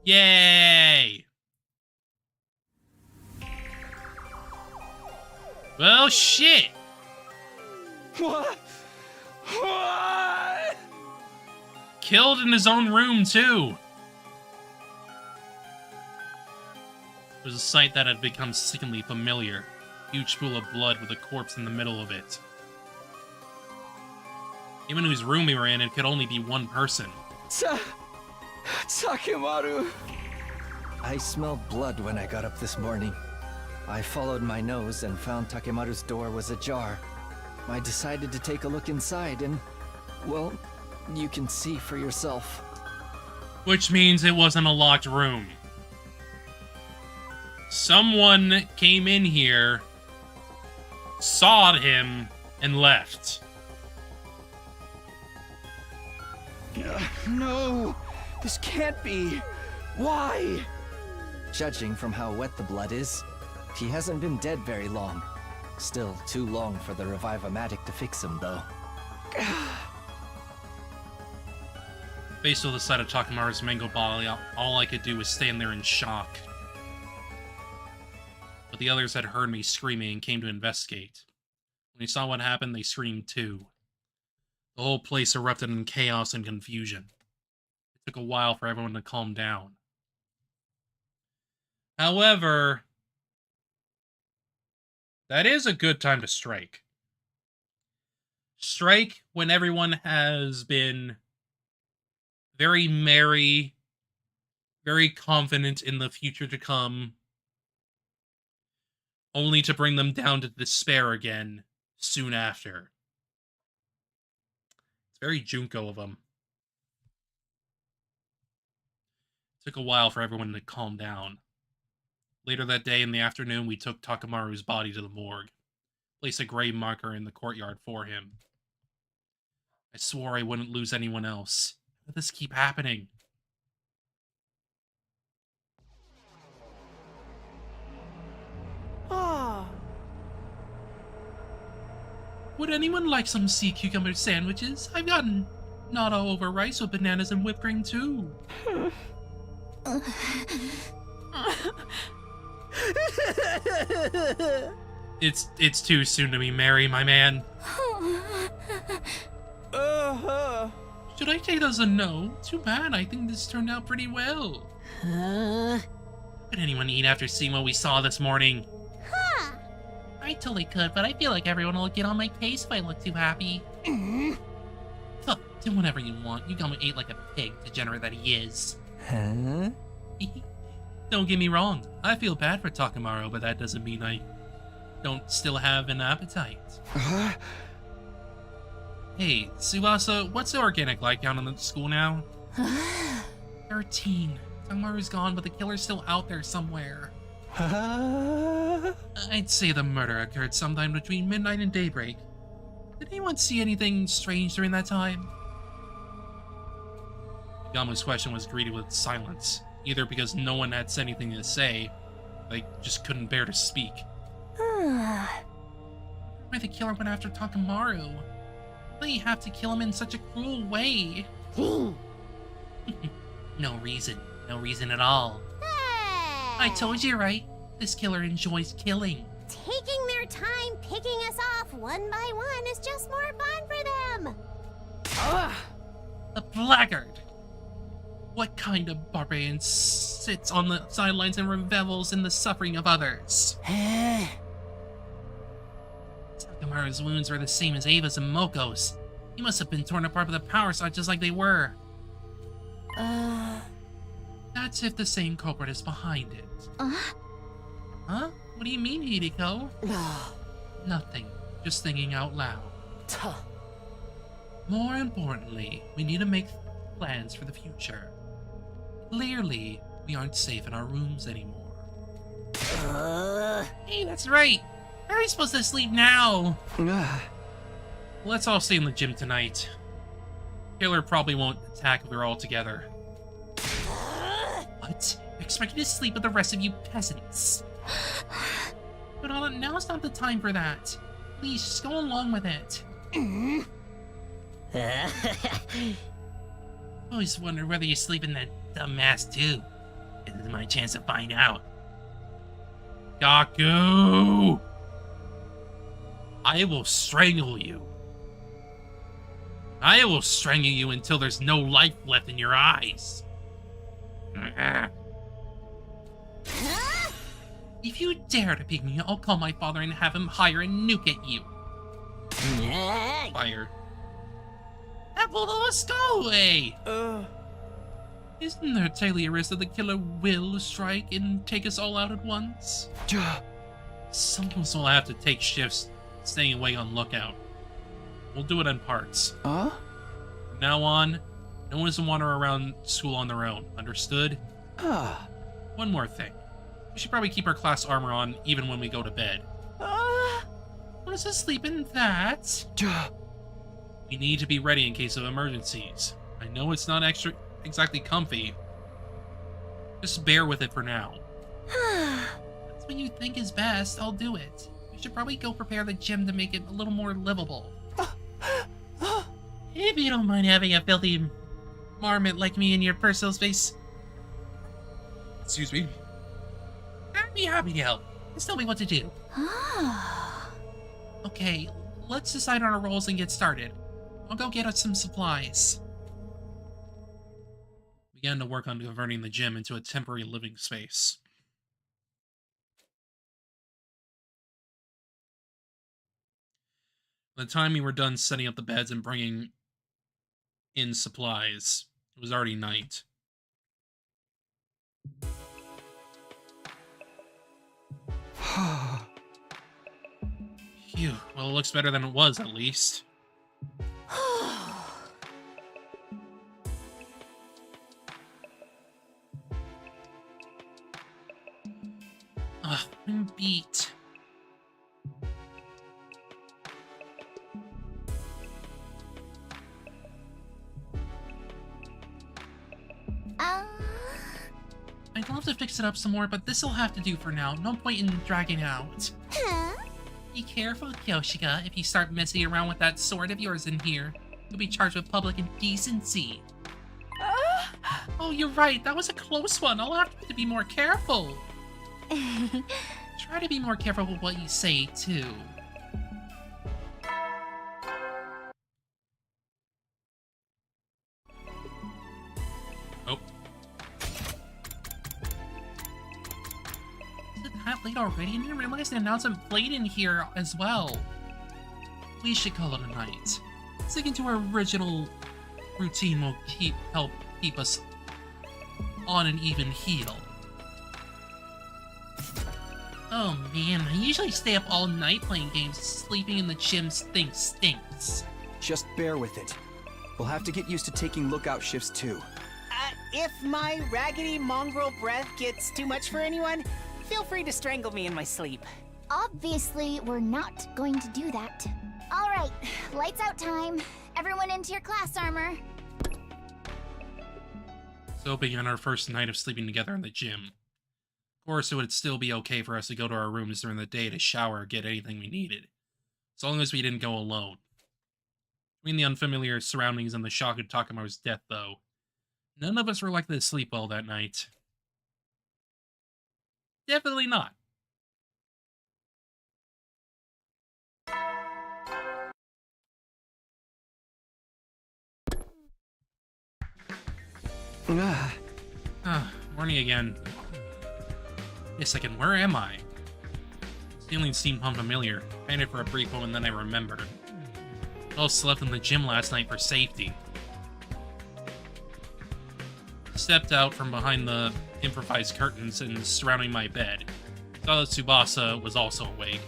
Yay! Well, shit! What? What? Killed in his own room, too! It was a sight that had become sickeningly familiar. A huge pool of blood with a corpse in the middle of it. Even whose room we were in, it could only be one person. Takemaru! I smelled blood when I got up this morning. I followed my nose and found Takemaru's door was ajar. I decided to take a look inside and, well, you can see for yourself. Which means it wasn't a locked room. Someone came in here, sawed him, and left. No! This can't be! Why? Judging from how wet the blood is, he hasn't been dead very long. Still too long for the Revive-O-Matic to fix him, though. Faced with the sight of Takemaru's mangled body, all I could do was stand there in shock. But the others had heard me screaming and came to investigate. When they saw what happened, they screamed too. The whole place erupted in chaos and confusion. It took a while for everyone to calm down. However, that is a good time to strike. Strike when everyone has been very merry, very confident in the future to come, only to bring them down to despair again soon after. It's very Junko of them. It took a while for everyone to calm down. Later that day in the afternoon, we took Takamaru's body to the morgue, placed a grave marker in the courtyard for him. I swore I wouldn't lose anyone else. How did this keep happening? Ah. Would anyone like some sea cucumber sandwiches? I've gotten nata over rice with bananas and whipped cream too. It's too soon to be merry, my man. Should I take it as a no? Too bad, I think this turned out pretty well. Could anyone eat after seeing what we saw this morning? Huh. I totally could, but I feel like everyone will get on my case if I look too happy. Huh, do whatever you want. You gonna eat like a pig, degenerate that he is. Huh? Don't get me wrong, I feel bad for Takamaru, but that doesn't mean I don't still have an appetite. Hey, Tsubasa, what's the organic life count on the school now? 13. Takamaru's gone, but the killer's still out there somewhere. I'd say the murder occurred sometime between midnight and daybreak. Did anyone see anything strange during that time? Gamu's question was greeted with silence, either because no one had said anything to say, or they just couldn't bear to speak. Why the killer went after Takamaru? Why did he have to kill him in such a cruel way? No reason. No reason at all. I told you right. This killer enjoys killing. Taking their time picking us off one by one is just more fun for them. The blackguard! What kind of barbarian sits on the sidelines and revels in the suffering of others? Takamaru's wounds were the same as Ava's and Moko's. He must have been torn apart by the power side just like they were. That's if the same culprit is behind it. Huh? What do you mean, Hideko? Nothing. Just thinking out loud. More importantly, we need to make plans for the future. Clearly, we aren't safe in our rooms anymore. Hey, that's right. Where are we supposed to sleep now? Let's all stay in the gym tonight. Killer probably won't attack if we're all together. What? Expect you to sleep with the rest of you peasants. But now's not the time for that. Please, just go along with it. Always wonder whether you sleep in that dumbass too. This is my chance to find out. Gaku! I will strangle you. I will strangle you until there's no life left in your eyes. If you dare to pick me, I'll call my father and have him hire a nuke at you. Fire. Let's go away! Isn't there daily a risk that the killer will strike and take us all out at once? Sometimes we'll have to take shifts, staying away on lookout. We'll do it in parts. From now on, no one's to wander around school on their own, understood? One more thing. We should probably keep our class armor on even when we go to bed. What is to sleep in that? We need to be ready in case of emergencies. I know it's not exactly comfy. Just bear with it for now. That's what you think is best, I'll do it. We should probably go prepare the gym to make it a little more livable. If you don't mind having a filthy marmot like me in your personal space. Excuse me. I'd be happy to help. Just tell me what to do. Okay, let's decide on our roles and get started. I'll go get us some supplies. We began to work on converting the gym into a temporary living space. By the time we were done setting up the beds and bringing in supplies, it was already night. Phew, well, it looks better than it was, at least. Ugh, I'm beat. I'd love to fix it up some more, but this'll have to do for now. No point in dragging it out. Huh? Be careful, Kyoshika. If you start messing around with that sword of yours in here, you'll be charged with public indecency. Oh, you're right. That was a close one. I'll have to be more careful. Try to be more careful with what you say, too. Oh. Is it that late already? I didn't realize the announcement played in here as well. We should call it a night. Sticking to our original routine will help keep us on an even heel. Oh man, I usually stay up all night playing games. Sleeping in the gym stinks. Just bear with it. We'll have to get used to taking lookout shifts too. If my raggedy mongrel breath gets too much for anyone, feel free to strangle me in my sleep. Obviously, we're not going to do that. All right, lights out time. Everyone into your class armor. So began our first night of sleeping together in the gym. Of course, it would still be okay for us to go to our rooms during the day to shower or get anything we needed, as long as we didn't go alone. Between the unfamiliar surroundings and the shock of Takamaru's death, though, none of us were likely to sleep well that night. Definitely not. Morning again. Wait a second, where am I? This feeling seemed unfamiliar. I panicked for a brief moment, then I remembered. I all slept in the gym last night for safety. Stepped out from behind the improvised curtains and surrounding my bed. Saw that Tsubasa was also awake.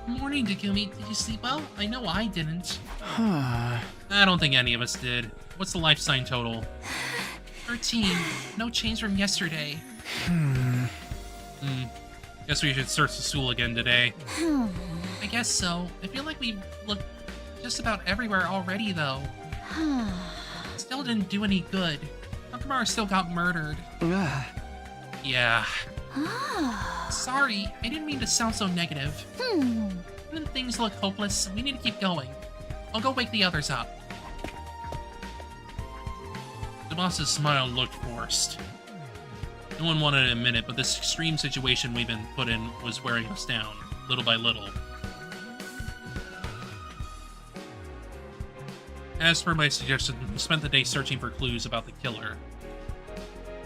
Morning, Takumi. Did you sleep well? I know I didn't. I don't think any of us did. What's the life sign total? 13. No change from yesterday. Guess we should search the school again today. I guess so. I feel like we've looked just about everywhere already, though. Still didn't do any good. Takamaru still got murdered. Yeah. Sorry, I didn't mean to sound so negative. When things look hopeless, we need to keep going. I'll go wake the others up. Tsubasa's smile looked forced. No one wanted to admit it, but this extreme situation we've been put in was wearing us down, little by little. As per my suggestion, we spent the day searching for clues about the killer.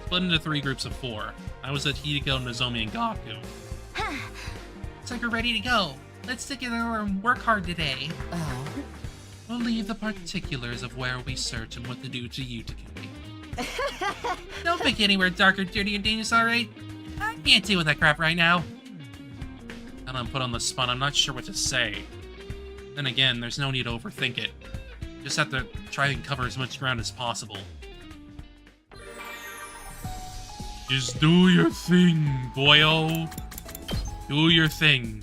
Split into 3 groups of 4. I was at Hideko, Nozomi, and Gaku. Looks like we're ready to go. Let's stick together and work hard today. We'll leave the particulars of where we search and what to do to you, Takumi. Don't pick anywhere dark or dirty or dangerous, alright? I can't deal with that crap right now. And I'm put on the spot, I'm not sure what to say. Then again, there's no need to overthink it. Just have to try and cover as much ground as possible. Just do your thing, boyo. Do your thing.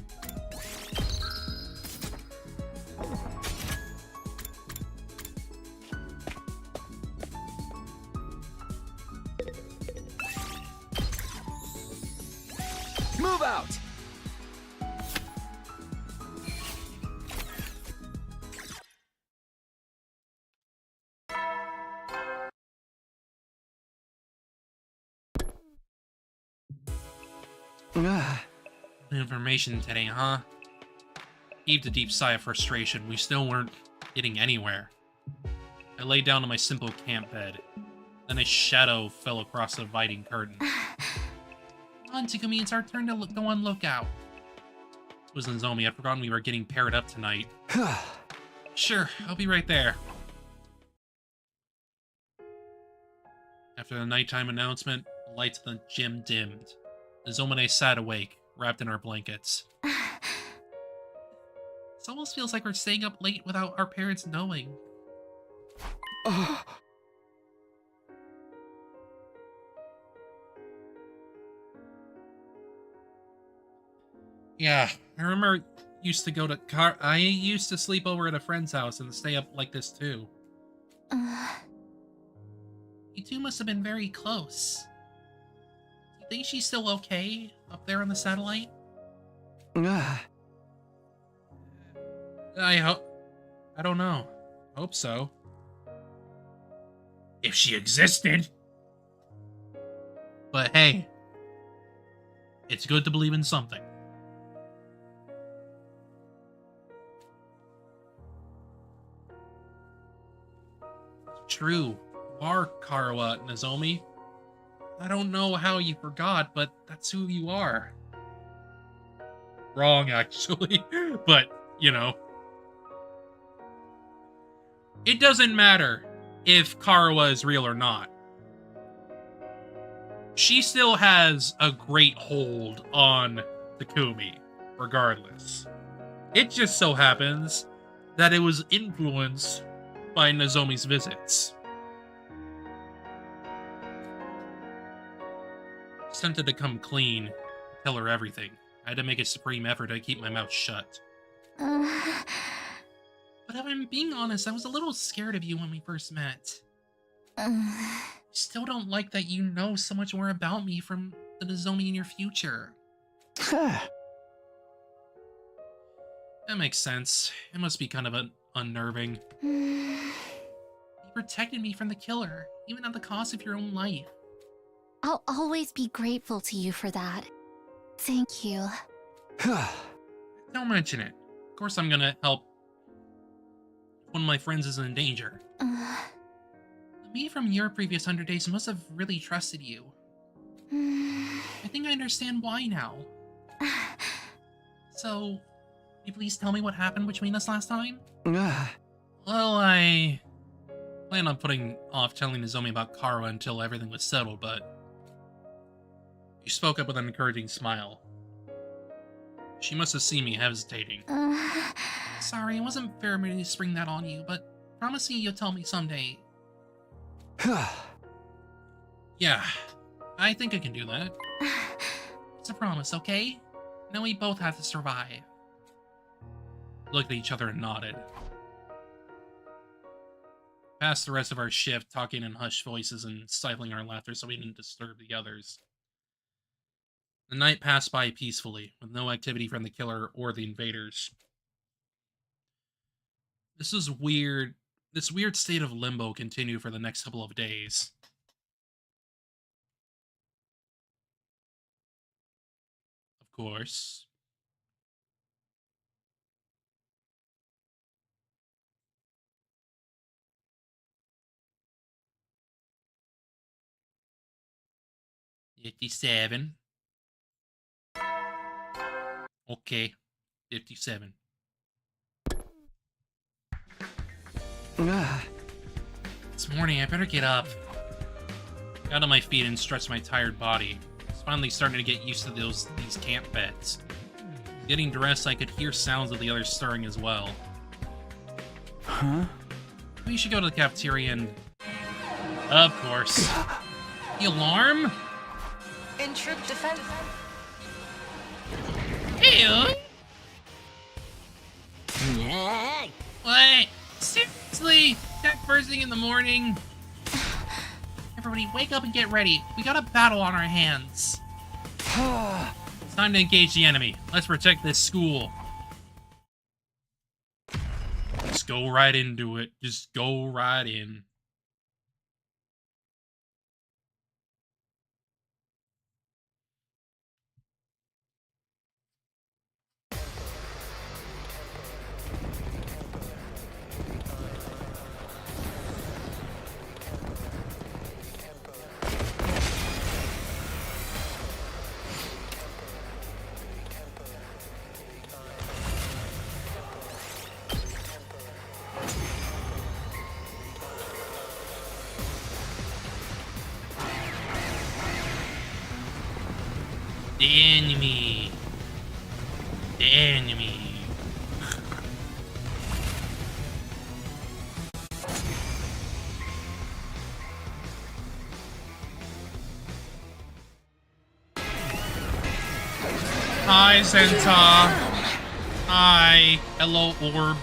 Move out! Information today, huh? Heaved a deep sigh of frustration. We still weren't getting anywhere. I lay down on my simple camp bed. Then a shadow fell across the inviting curtain. Come on, Takumi, it's our turn to go on lookout. It was Nozomi. I'd forgotten we were getting paired up tonight. Sure, I'll be right there. After the nighttime announcement, the lights of the gym dimmed. Nozomi and I sat awake, wrapped in our blankets. It almost feels like we're staying up late without our parents knowing. Yeah, I remember used to go to I used to sleep over at a friend's house and stay up like this too. You two must have been very close. Do you think she's still okay up there on the satellite? I don't know. Hope so. If she existed. But hey, it's good to believe in something. True. You are Karawa, Nozomi. I don't know how you forgot, but that's who you are. Wrong, actually. But, you know. It doesn't matter if Karawa is real or not. She still has a great hold on Takumi, regardless. It just so happens that it was influenced by Nozomi's visits. I was tempted to come clean, tell her everything. I had to make a supreme effort to keep my mouth shut. But if I'm being honest, I was a little scared of you when we first met. I still don't like that you know so much more about me from the Nozomi in your future. That makes sense. It must be kind of unnerving. You protected me from the killer, even at the cost of your own life. I'll always be grateful to you for that. Thank you. Don't mention it. Of course I'm gonna help if one of my friends is in danger. Me from your previous 100 days must have really trusted you. I think I understand why now. So, can you please tell me what happened between us last time? Well, I planned on putting off telling Nozomi about Kara until everything was settled, but she spoke up with an encouraging smile. She must have seen me hesitating. Sorry, it wasn't fair of me to spring that on you, but promise me you'll tell me someday. Yeah, I think I can do that. It's a promise, okay? Now we both have to survive. Looked at each other and nodded. Passed the rest of our shift talking in hushed voices and stifling our laughter so we didn't disturb the others. The night passed by peacefully, with no activity from the killer or the invaders. This weird state of limbo continued for the next couple of days. Of course. $57. Okay, 57. This morning, I better get up. Got on my feet and stretched my tired body. I was finally starting to get used to these camp beds. Getting dressed, I could hear sounds of the others stirring as well. Huh? We should go to the cafeteria and... Of course. The alarm? In troop defense. Ew! What? Seriously? That first thing in the morning? Everybody, wake up and get ready. We got a battle on our hands. It's time to engage the enemy. Let's protect this school. Just go right into it. Just go right in. The enemy. The enemy. Hi, Zenta. Hi. Hello, Orb.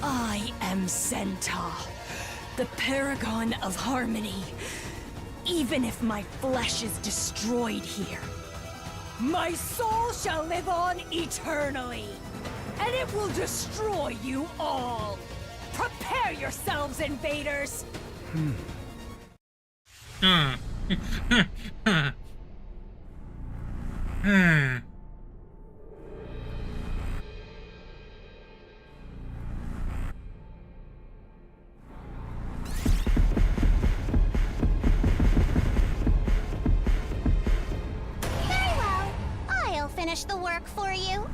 I am Zenta, the paragon of harmony. Even if my flesh is destroyed here, my soul shall live on eternally, and it will destroy you all. Prepare yourselves, invaders! Very well. I'll finish the work for you.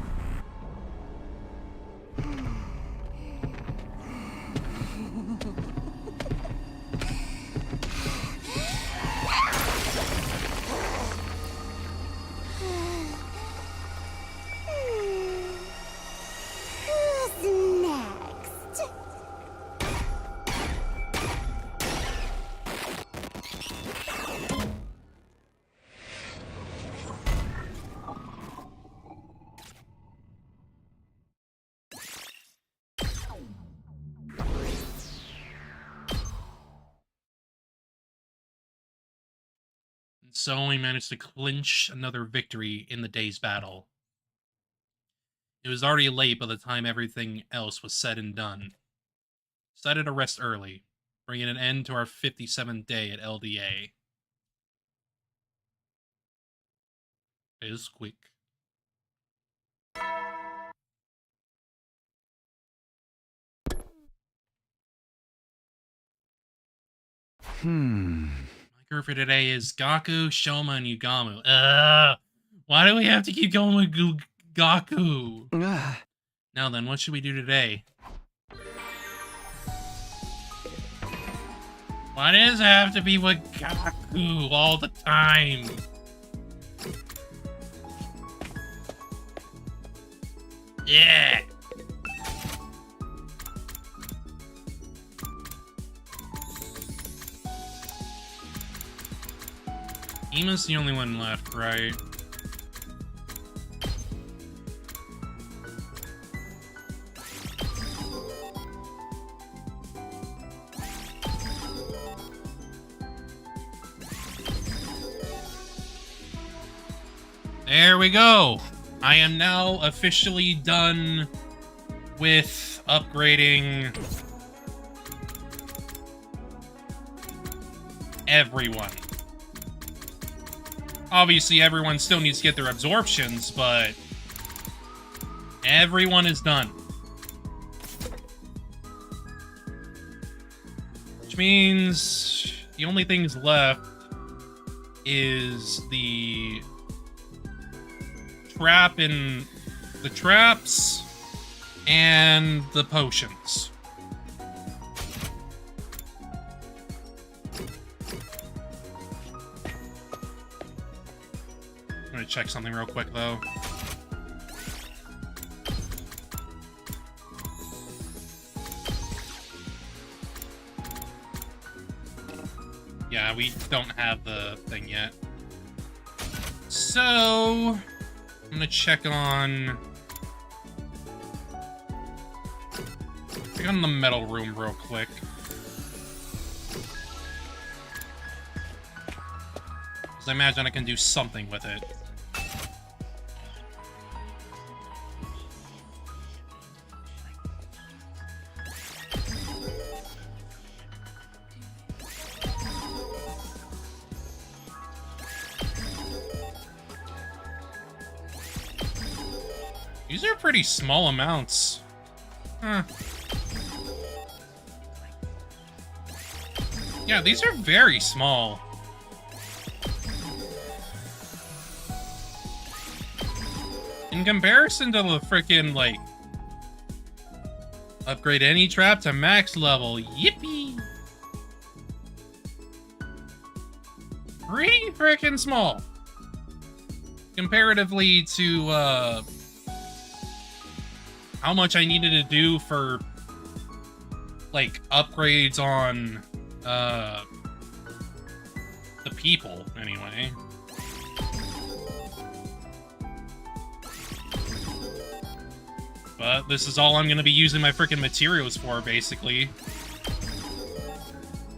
Who's next? So we managed to clinch another victory in the day's battle. It was already late by the time everything else was said and done. Decided to rest early, bringing an end to our 57th day at LDA. It was quick. My crew for today is Gaku, Shoma, and Yugamu. Why do we have to keep going with Gaku? Now then, what should we do today? Why does it have to be with Gaku all the time? Yeah! Ima's the only one left, right? There we go! I am now officially done with upgrading everyone. Obviously, everyone still needs to get their absorptions, but everyone is done. Which means the only things left is the traps and the potions. I'm gonna check something real quick though. Yeah, we don't have the thing yet. So I'm gonna check on the metal room real quick. Because I imagine I can do something with it. These are pretty small amounts. Huh. Yeah, these are very small. In comparison to the frickin', like, upgrade any trap to max level, yippee! Pretty frickin' small. Comparatively to, how much I needed to do for, like, upgrades on, the people, anyway. But this is all I'm gonna be using my frickin' materials for, basically.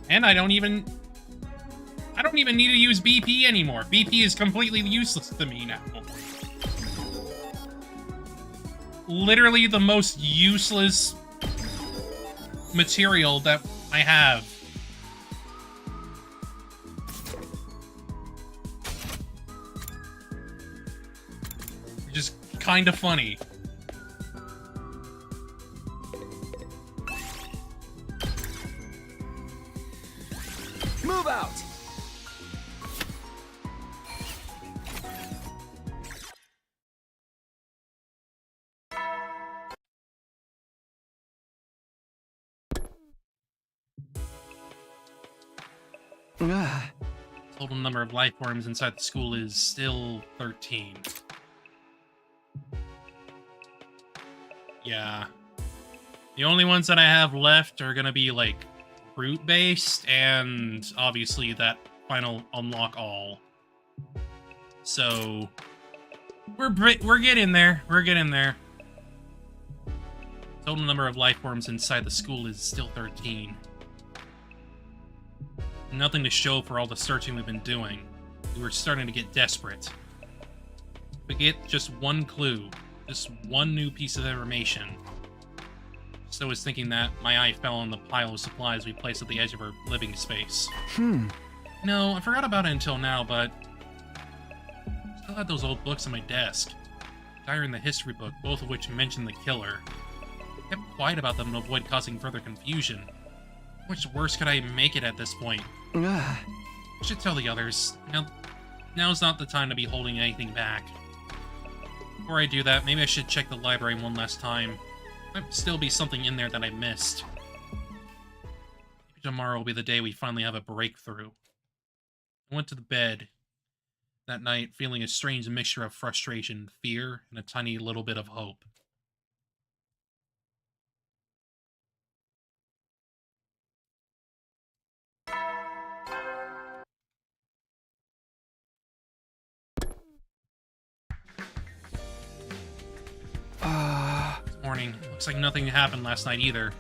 And I don't even need to use BP anymore. BP is completely useless to me now. Literally the most useless material that I have. Just kind of funny. Move out! Total number of life forms inside the school is still 13. Yeah. The only ones that I have left are gonna be, like, brute-based, and obviously that final unlock all. So, we're getting there. We're getting there. Total number of life forms inside the school is still 13. Nothing to show for all the searching we've been doing. We were starting to get desperate. We get just one clue, just one new piece of information. So I was thinking that my eye fell on the pile of supplies we placed at the edge of our living space. No, I forgot about it until now, but I still had those old books on my desk. Diary and the history book, both of which mention the killer. I kept quiet about them to avoid causing further confusion. How much worse could I make it at this point? I should tell the others. Now's not the time to be holding anything back. Before I do that, maybe I should check the library one last time. Might still be something in there that I missed. Maybe tomorrow will be the day we finally have a breakthrough. I went to the bed that night feeling a strange mixture of frustration, fear, and a tiny little bit of hope. Morning. Looks like nothing happened last night either.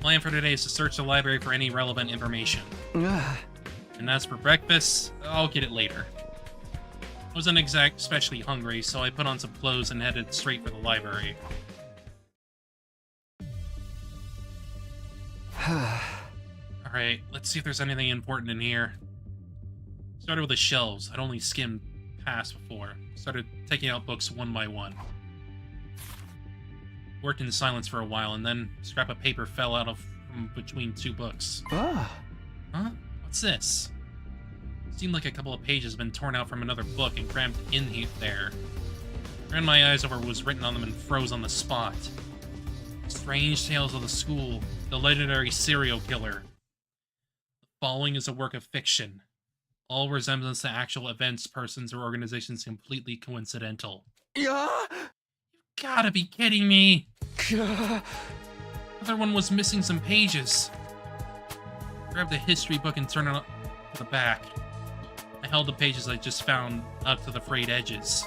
Plan for today is to search the library for any relevant information. And as for breakfast, I'll get it later. I wasn't especially hungry, so I put on some clothes and headed straight for the library. Alright, let's see if there's anything important in here. Started with the shelves. I'd only skimmed past before. Started taking out books one by one. Worked in silence for a while, and then a scrap of paper fell out from between two books. Huh? What's this? Seemed like a couple of pages had been torn out from another book and crammed in there. Ran my eyes over what was written on them and froze on the spot. Strange Tales of the School, the legendary serial killer. The following is a work of fiction. All resemblance to actual events, persons, or organizations completely coincidental. Yeah. Gotta be kidding me! The other one was missing some pages. Grabbed the history book and turned it up to the back. I held the pages I just found up to the frayed edges.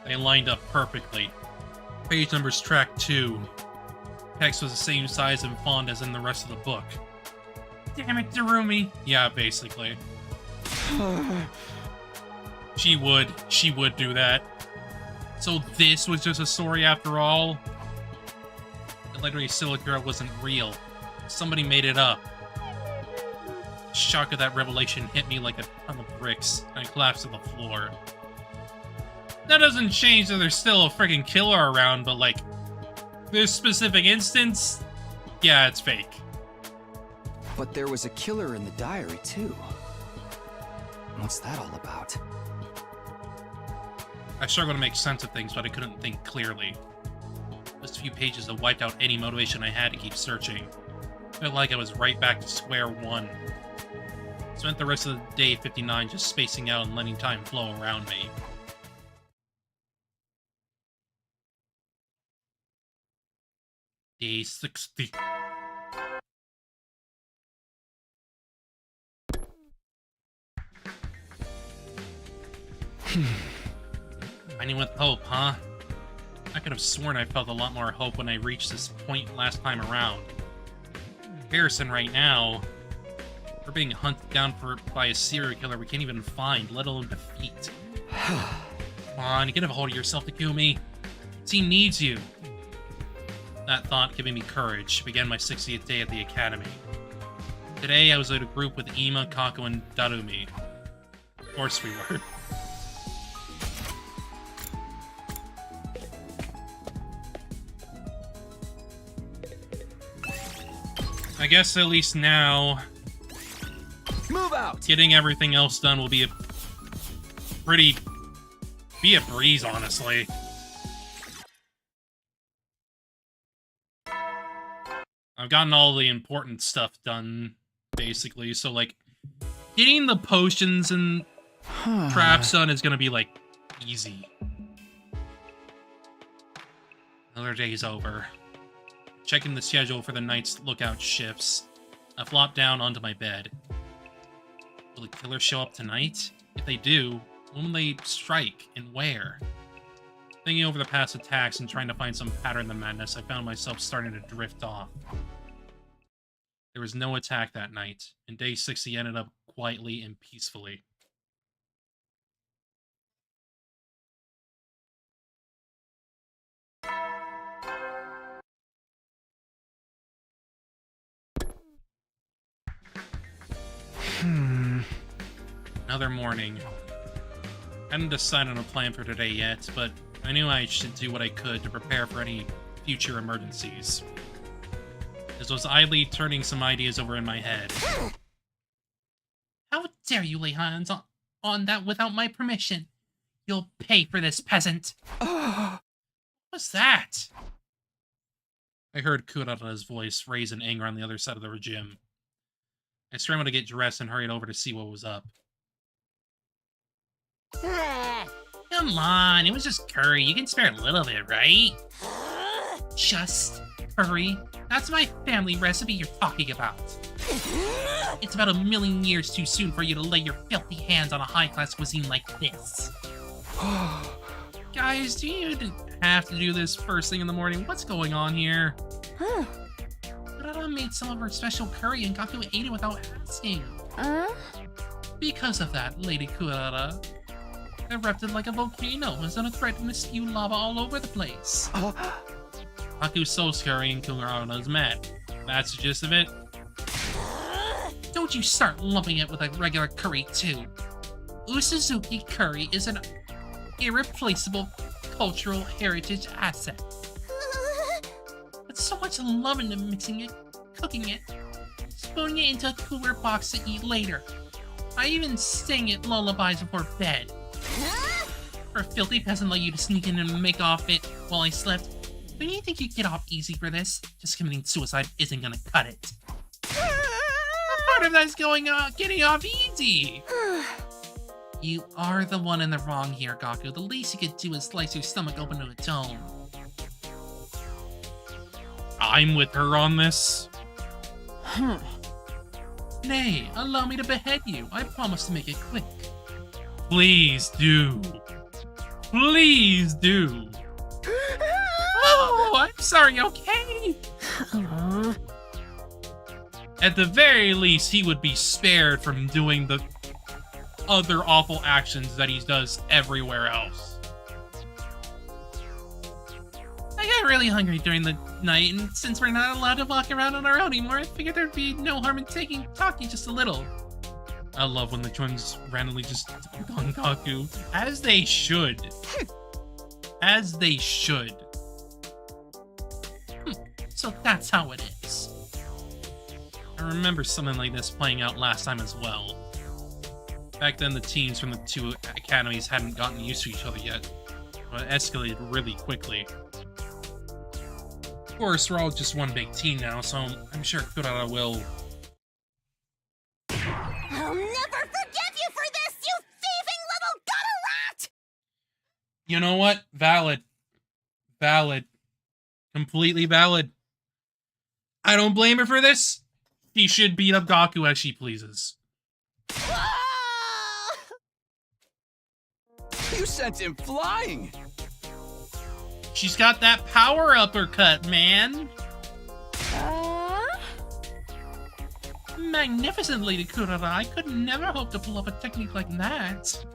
They lined up perfectly. Page numbers tracked too. Text was the same size and font as in the rest of the book. Damn it, Darumi! Yeah, basically. She would do that. So this was just a story after all? The legendary serial killer wasn't real. Somebody made it up. The shock of that revelation hit me like a ton of bricks, and I collapsed to the floor. That doesn't change that there's still a freaking killer around, but like, this specific instance, yeah, it's fake. But there was a killer in the diary, too. What's that all about? I struggled to make sense of things, but I couldn't think clearly. Just a few pages that wiped out any motivation I had to keep searching. Felt like I was right back to square one. Spent the rest of the day 59 just spacing out and letting time flow around me. Day 60. Finding with hope, huh? I could have sworn I felt a lot more hope when I reached this point last time around. In comparison right now, we're being hunted down by a serial killer we can't even find, let alone defeat. Come on, get a hold of yourself, Takumi. The team needs you. That thought giving me courage began my 60th day at the academy. Today I was at a group with Ima, Kako, and Darumi. Of course we were. I guess at least now, Move out! getting everything else done will be a breeze, honestly. I've gotten all the important stuff done, basically, so, like, getting the potions and traps done is gonna be, like, easy. Another day's over. Checking the schedule for the night's lookout shifts, I flop down onto my bed. Will the killers show up tonight? If they do, when will they strike, and where? Thinking over the past attacks and trying to find some pattern in the madness, I found myself starting to drift off. There was no attack that night, and day 60 ended up quietly and peacefully. Another morning. I hadn't decided on a plan for today yet, but I knew I should do what I could to prepare for any future emergencies. As I was idly turning some ideas over in my head. How dare you lay hands on that without my permission? You'll pay for this, peasant! What's that? I heard Kurata's voice raise in anger on the other side of the gym. I scrambled to get dressed and hurried over to see what was up. Come on, it was just curry. You can spare a little bit, right? Just curry? That's my family recipe you're talking about. It's about 1,000,000 years too soon for you to lay your filthy hands on a high-class cuisine like this. Guys, do you even have to do this first thing in the morning? What's going on here? Kurata made some of her special curry and Gaku ate it without asking. Because of that, Lady Kurata erupted like a volcano and sent a threatening to spew lava all over the place. Gaku's soul's curry and Kurata's mad. That's the gist of it. Don't you start lumping it with a regular curry, too. Usuzuki curry is an irreplaceable cultural heritage asset. With so much love into mixing it, cooking it, spooning it into a cooler box to eat later. I even sang it lullabies before bed. For a filthy peasant like you to sneak in and make off it while I slept, don't you think you'd get off easy for this? Just committing suicide isn't gonna cut it. Part of that's getting off easy. You are the one in the wrong here, Gaku. The least you could do is slice your stomach open to atone. I'm with her on this? Nay, allow me to behead you. I promise to make it quick. Please do. Please do. Oh, I'm sorry, okay? At the very least, he would be spared from doing the other awful actions that he does everywhere else. I got really hungry during the night, and since we're not allowed to walk around on our own anymore, I figured there'd be no harm in talking just a little. I love when the twins randomly just pick on Gaku. As they should. As they should. So that's how it is. I remember something like this playing out last time as well. Back then, the teams from the two academies hadn't gotten used to each other yet, but it escalated really quickly. Of course, we're all just one big team now, so I'm sure Kurara will... I'll never forgive you for this, you thieving little gutter rat! You know what? Valid. Valid. Completely valid. I don't blame her for this. She should beat up Gaku as she pleases. You sent him flying! She's got that power uppercut, man! Magnificent, Lady Kurara. I could never hope to pull up a technique like that.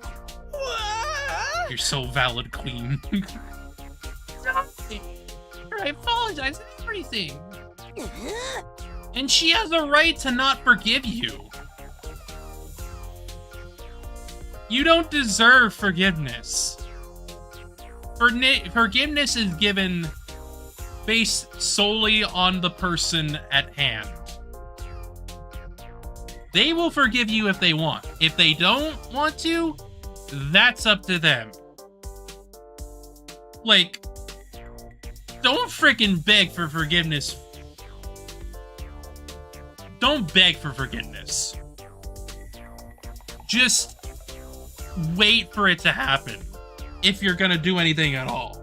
You're so valid, Queen. I apologize for everything. And she has a right to not forgive you. You don't deserve forgiveness. Forgiveness is given based solely on the person at hand. They will forgive you if they want. If they don't want to, that's up to them. Like, don't freaking beg for forgiveness. Don't beg for forgiveness. Just wait for it to happen. If you're gonna do anything at all.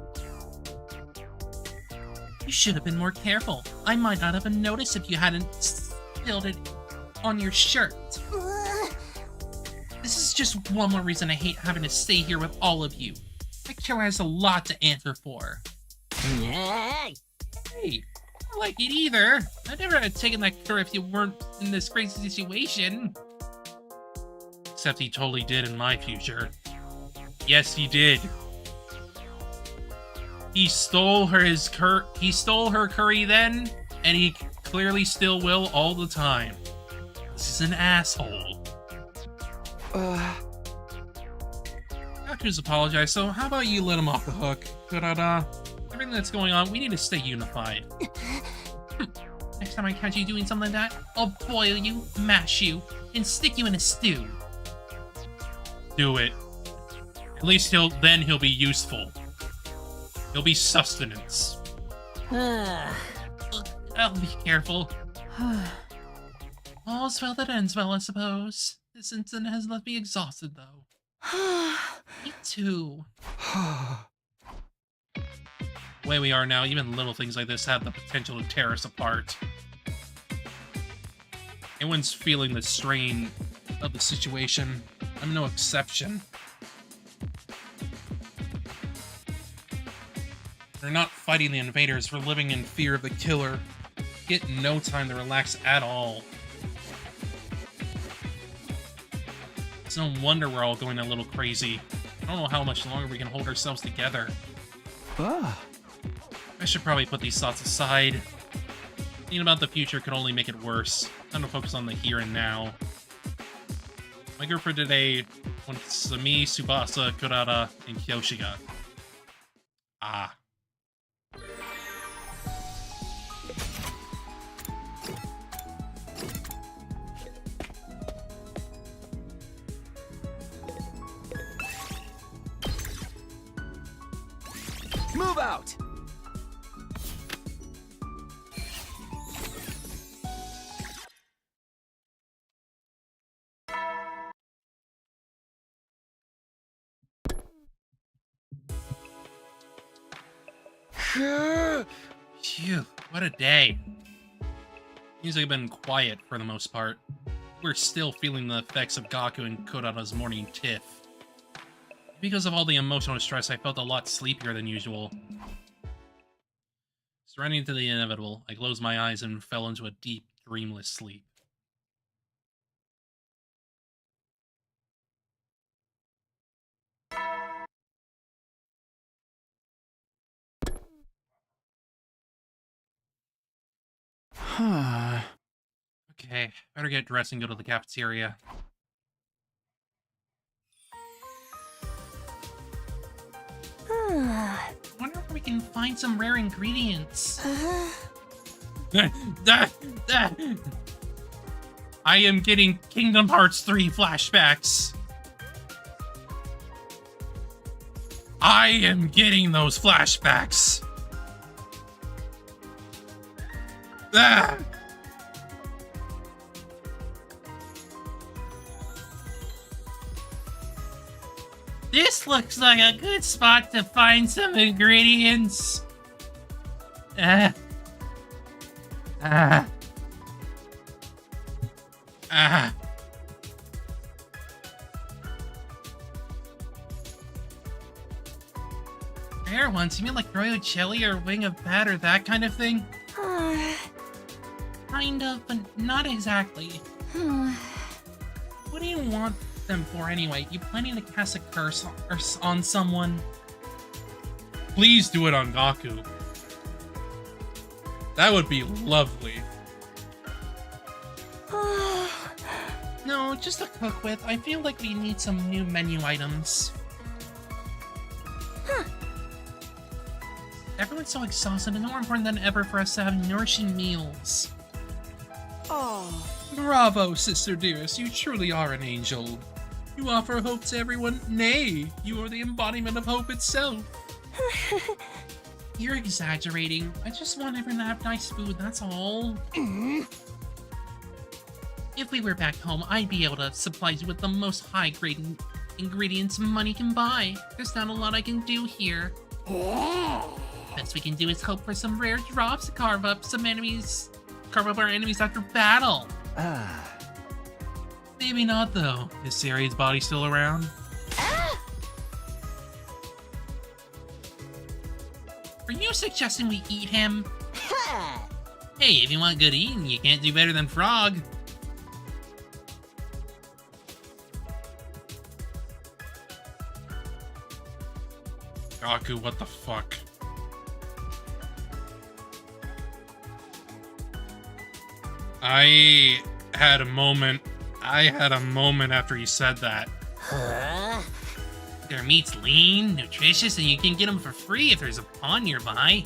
You should have been more careful. I might not have noticed if you hadn't spilled it on your shirt. This is just one more reason I hate having to stay here with all of you. Victor has a lot to answer for. Hey, I don't like it either. I'd never have taken that cure if you weren't in this crazy situation. Except he totally did in my future. Yes, he did. He stole her curry then, and he clearly still will all the time. This is an asshole. Gaku's apologized, so how about you let him off the hook? Kurara, everything that's going on, we need to stay unified. Next time I catch you doing something like that, I'll boil you, mash you, and stick you in a stew. Do it. At least he'll be useful. He'll be sustenance. I'll be careful. All's well that ends well, I suppose. This incident has left me exhausted, though. Me too. The way we are now, even little things like this have the potential to tear us apart. Everyone's feeling the strain of the situation. I'm no exception. They're not fighting the invaders, we're living in fear of the killer. Get no time to relax at all. It's no wonder we're all going a little crazy. I don't know how much longer we can hold ourselves together. I should probably put these thoughts aside. Thinking about the future could only make it worse. Time to focus on the here and now. My group for today was me, Tsubasa, Kurara, and Kyoshiga. Ah. Move out! Phew, what a day. Music have been quiet for the most part. We're still feeling the effects of Gaku and Kurara's morning tiff. Because of all the emotional stress, I felt a lot sleepier than usual. Surrendering to the inevitable, I closed my eyes and fell into a deep, dreamless sleep. Okay, better get dressed and go to the cafeteria. we can find some rare ingredients. I am getting Kingdom Hearts 3 flashbacks. I am getting those flashbacks. Ah! This looks like a good spot to find some ingredients. There, once you mean like royal jelly or wing of bat or that kind of thing? Kind of, but not exactly. What do you want them for anyway? You planning to cast a curse on someone? Please do it on Gaku. That would be lovely. No, just to cook with. I feel like we need some new menu items. Everyone's so exhausted and more important than ever for us to have nourishing meals. Oh. Bravo, sister dearest. You truly are an angel. You offer hope to everyone. Nay, you are the embodiment of hope itself. You're exaggerating. I just want everyone to have nice food, that's all. If we were back home, I'd be able to supply you with the most high-grade ingredients money can buy. There's not a lot I can do here. Best we can do is hope for some rare drops to carve up our enemies after battle. Maybe not, though. Is Sari's body still around? Are you suggesting we eat him? Hey, if you want good eating, you can't do better than Frog. Gaku, what the fuck? I had a moment after he said that. Their meat's lean, nutritious, and you can get them for free if there's a pond nearby.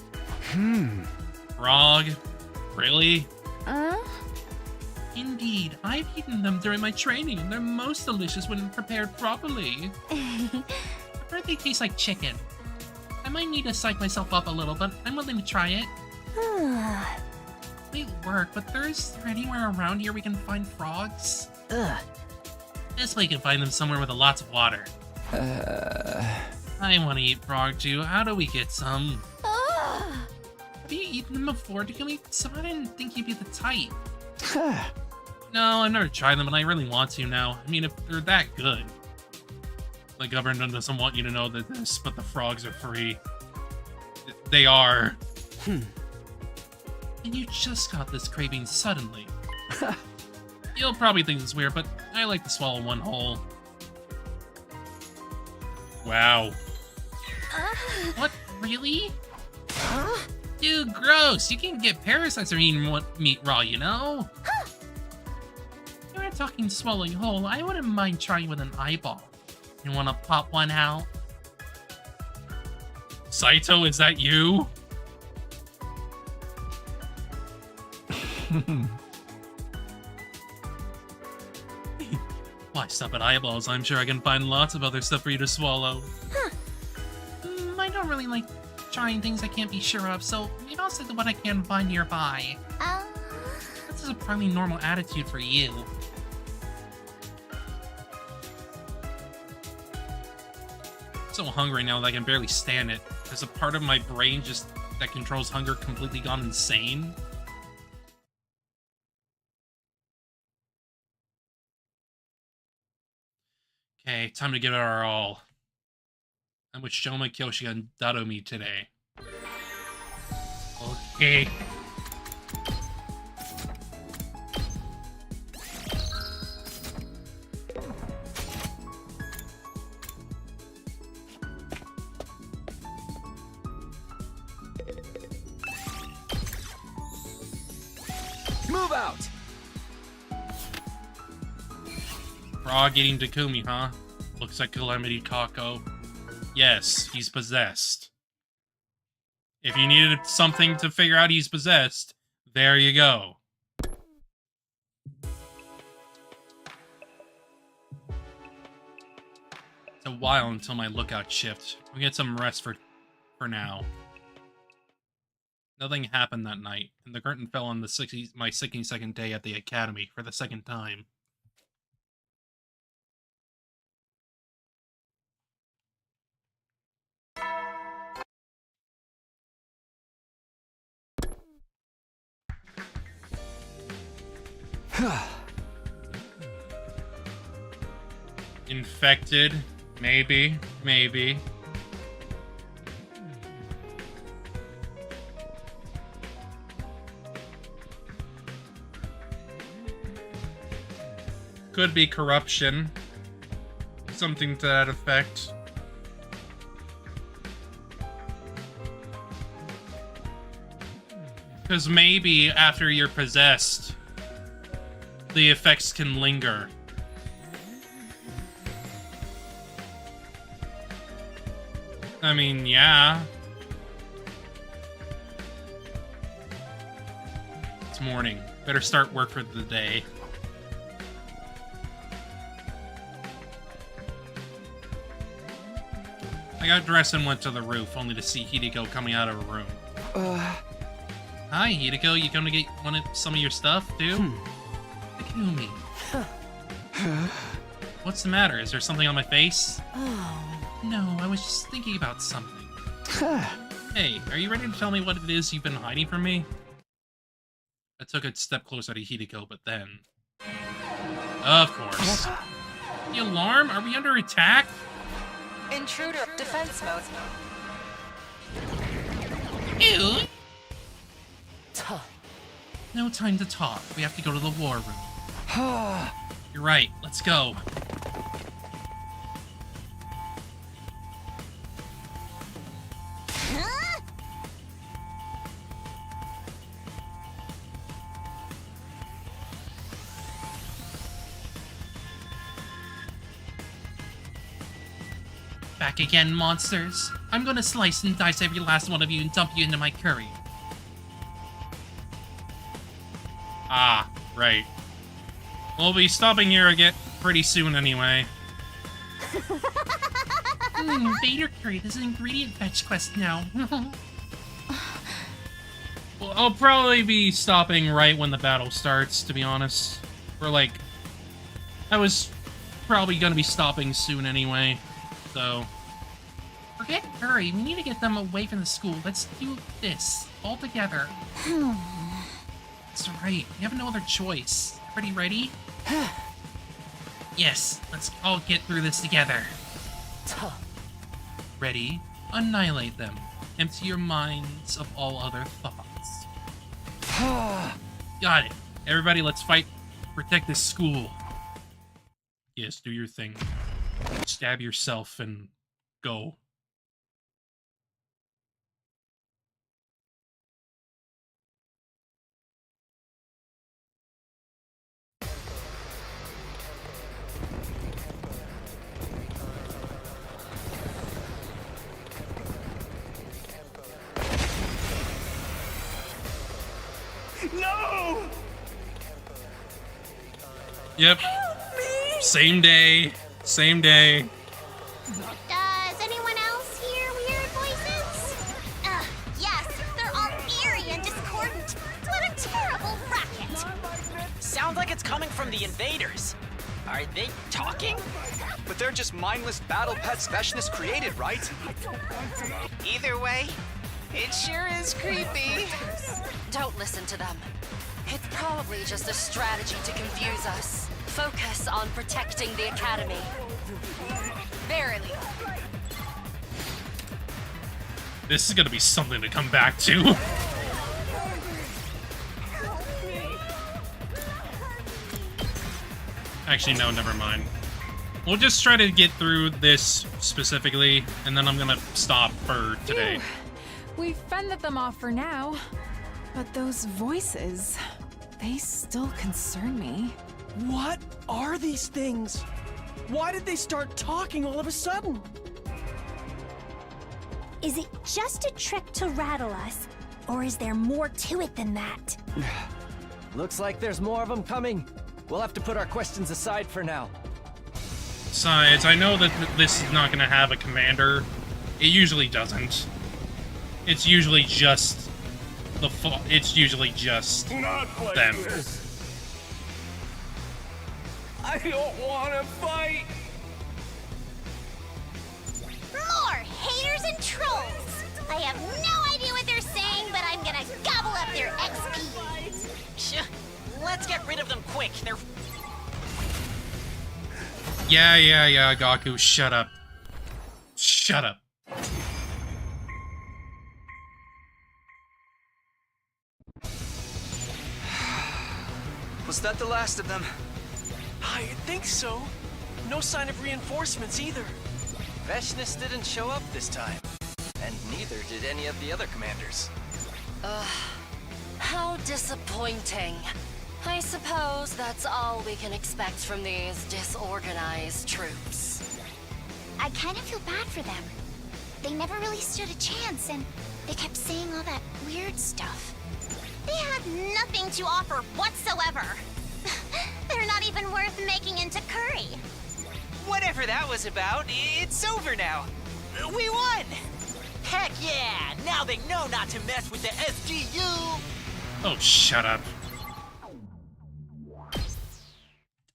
Frog? Really? Indeed, I've eaten them during my training, and they're most delicious when prepared properly. I've heard they taste like chicken. I might need to psych myself up a little, but I'm willing to try it. They work, but is there anywhere around here we can find frogs? This way you can find them somewhere with lots of water. I want to eat frog too. How do we get some? Have you eaten them before? So I didn't think you'd be the type. No, I've never tried them, and I really want to now. I mean, if they're that good. The government doesn't want you to know that this, but the frogs are free. They are. And you just got this craving suddenly. You'll probably think it's weird, but I like to swallow one whole. Wow. What? Really? Dude, gross. You can get parasites from eating meat raw, you know? If you were talking swallowing whole, I wouldn't mind trying with an eyeball. You wanna pop one out? Saito, is that you? Why stop at eyeballs? I'm sure I can find lots of other stuff for you to swallow. I don't really like trying things I can't be sure of, so maybe I'll stick to what I can find nearby. This is a probably normal attitude for you. I'm so hungry now that I can barely stand it. There's a part of my brain that controls hunger completely gone insane. Okay, time to give it our all. I'm with Shoma, Kyoshi, and Dadomi today. Okay. Move out! Frog eating Takumi, huh? Looks like Calamity Kako. Yes, he's possessed. If you needed something to figure out he's possessed, there you go. It's a while until my lookout shift. We'll get some rest for now. Nothing happened that night, and the curtain fell on the my 62nd day at the academy for the second time. Infected? Maybe. Maybe. Could be corruption. Something to that effect. Because maybe after you're possessed, the effects can linger. I mean, yeah. It's morning. Better start work for the day. I got dressed and went to the roof, only to see Hideko coming out of a room. Hi, Hideko. You come to get some of your stuff, too? Takumi. What's the matter? Is there something on my face? Oh. No, I was just thinking about something. Hey, are you ready to tell me what it is you've been hiding from me? I took a step closer to Hideko, but then... Of course. The alarm? Are we under attack? Intruder defense mode. Ew. No time to talk. We have to go to the war room. You're right. Let's go. Back again, monsters. I'm gonna slice and dice every last one of you and dump you into my curry. Ah, right. We'll be stopping here again pretty soon anyway. Vader curry, there's an ingredient fetch quest now. Well, I'll probably be stopping right when the battle starts, to be honest. Or like, I was probably gonna be stopping soon anyway. So, forget curry. We need to get them away from the school. Let's do this all together. That's right. We have no other choice. Everybody ready? Yes. Let's all get through this together. Ready? Annihilate them. Empty your minds of all other thoughts. Got it. Everybody, let's fight. Protect this school. Yes, do your thing. Stab yourself and go. No! Yep. Same day. Same day. Does anyone else hear weird voices? Yes, they're all eerie and discordant. What a terrible racket! Sounds like it's coming from the invaders. Are they talking? But they're just mindless battle pets Veshnis created, right? Either way, it sure is creepy. Don't listen to them. It's probably just a strategy to confuse us. Focus on protecting the academy. Verily. This is gonna be something to come back to. Actually, no, never mind. We'll just try to get through this specifically, and then I'm gonna stop for today. We've fended them off for now. But those voices, they still concern me. What are these things? Why did they start talking all of a sudden? Is it just a trick to rattle us? Or is there more to it than that? Looks like there's more of them coming. We'll have to put our questions aside for now. Besides, I know that this is not going to have a commander. It usually doesn't. It's usually just it's usually just them. I don't want to fight. More haters and trolls! I have no idea what they're saying, but I'm gonna gobble up their XP. Shh. Let's get rid of them quick. They're... Yeah, Gaku, shut up. Shut up. Was that the last of them? I think so. No sign of reinforcements either. Veshnus didn't show up this time. And neither did any of the other commanders. How disappointing. I suppose that's all we can expect from these disorganized troops. I kind of feel bad for them. They never really stood a chance, and they kept saying all that weird stuff. They had nothing to offer whatsoever. They're not even worth making into curry. Whatever that was about, it's over now. We won! Heck yeah! Now they know not to mess with the SGU! Oh, shut up.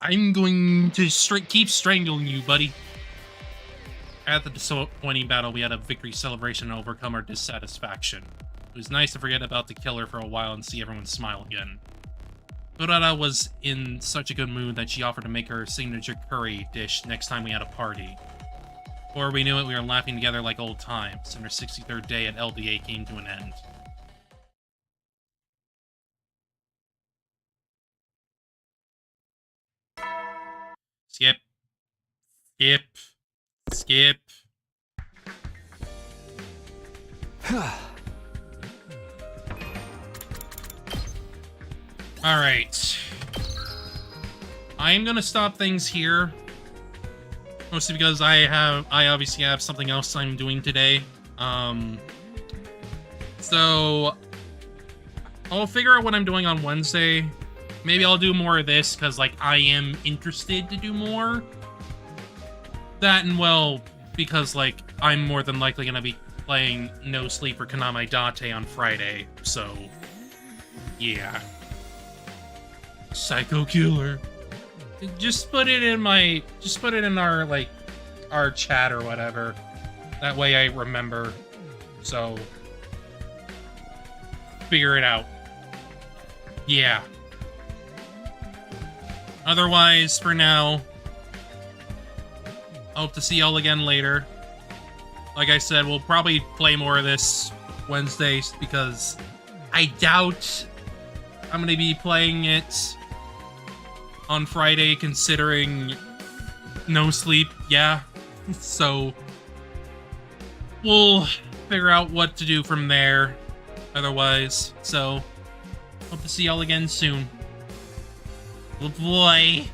I'm going to keep strangling you, buddy. At the disappointing battle, we had a victory celebration and overcome our dissatisfaction. It was nice to forget about the killer for a while and see everyone smile again. Urara was in such a good mood that she offered to make her signature curry dish next time we had a party. Before we knew it, we were laughing together like old times, and our 63rd day at LDA came to an end. Skip. Skip. Skip. Alright. I am gonna stop things here. Mostly because I obviously have something else I'm doing today. So I'll figure out what I'm doing on Wednesday. Maybe I'll do more of this, because, like, I am interested to do more. That and, well, because, like, I'm more than likely gonna be playing No Sleep or Kaname Date on Friday, so yeah. Psycho Killer. Just put it in our, like, our chat or whatever. That way I remember. So, figure it out. Yeah. Otherwise, for now, I hope to see y'all again later. Like I said, we'll probably play more of this Wednesday, because I doubt I'm going to be playing it on Friday, considering No Sleep, yeah. So, we'll figure out what to do from there, otherwise. So, hope to see y'all again soon. Boy.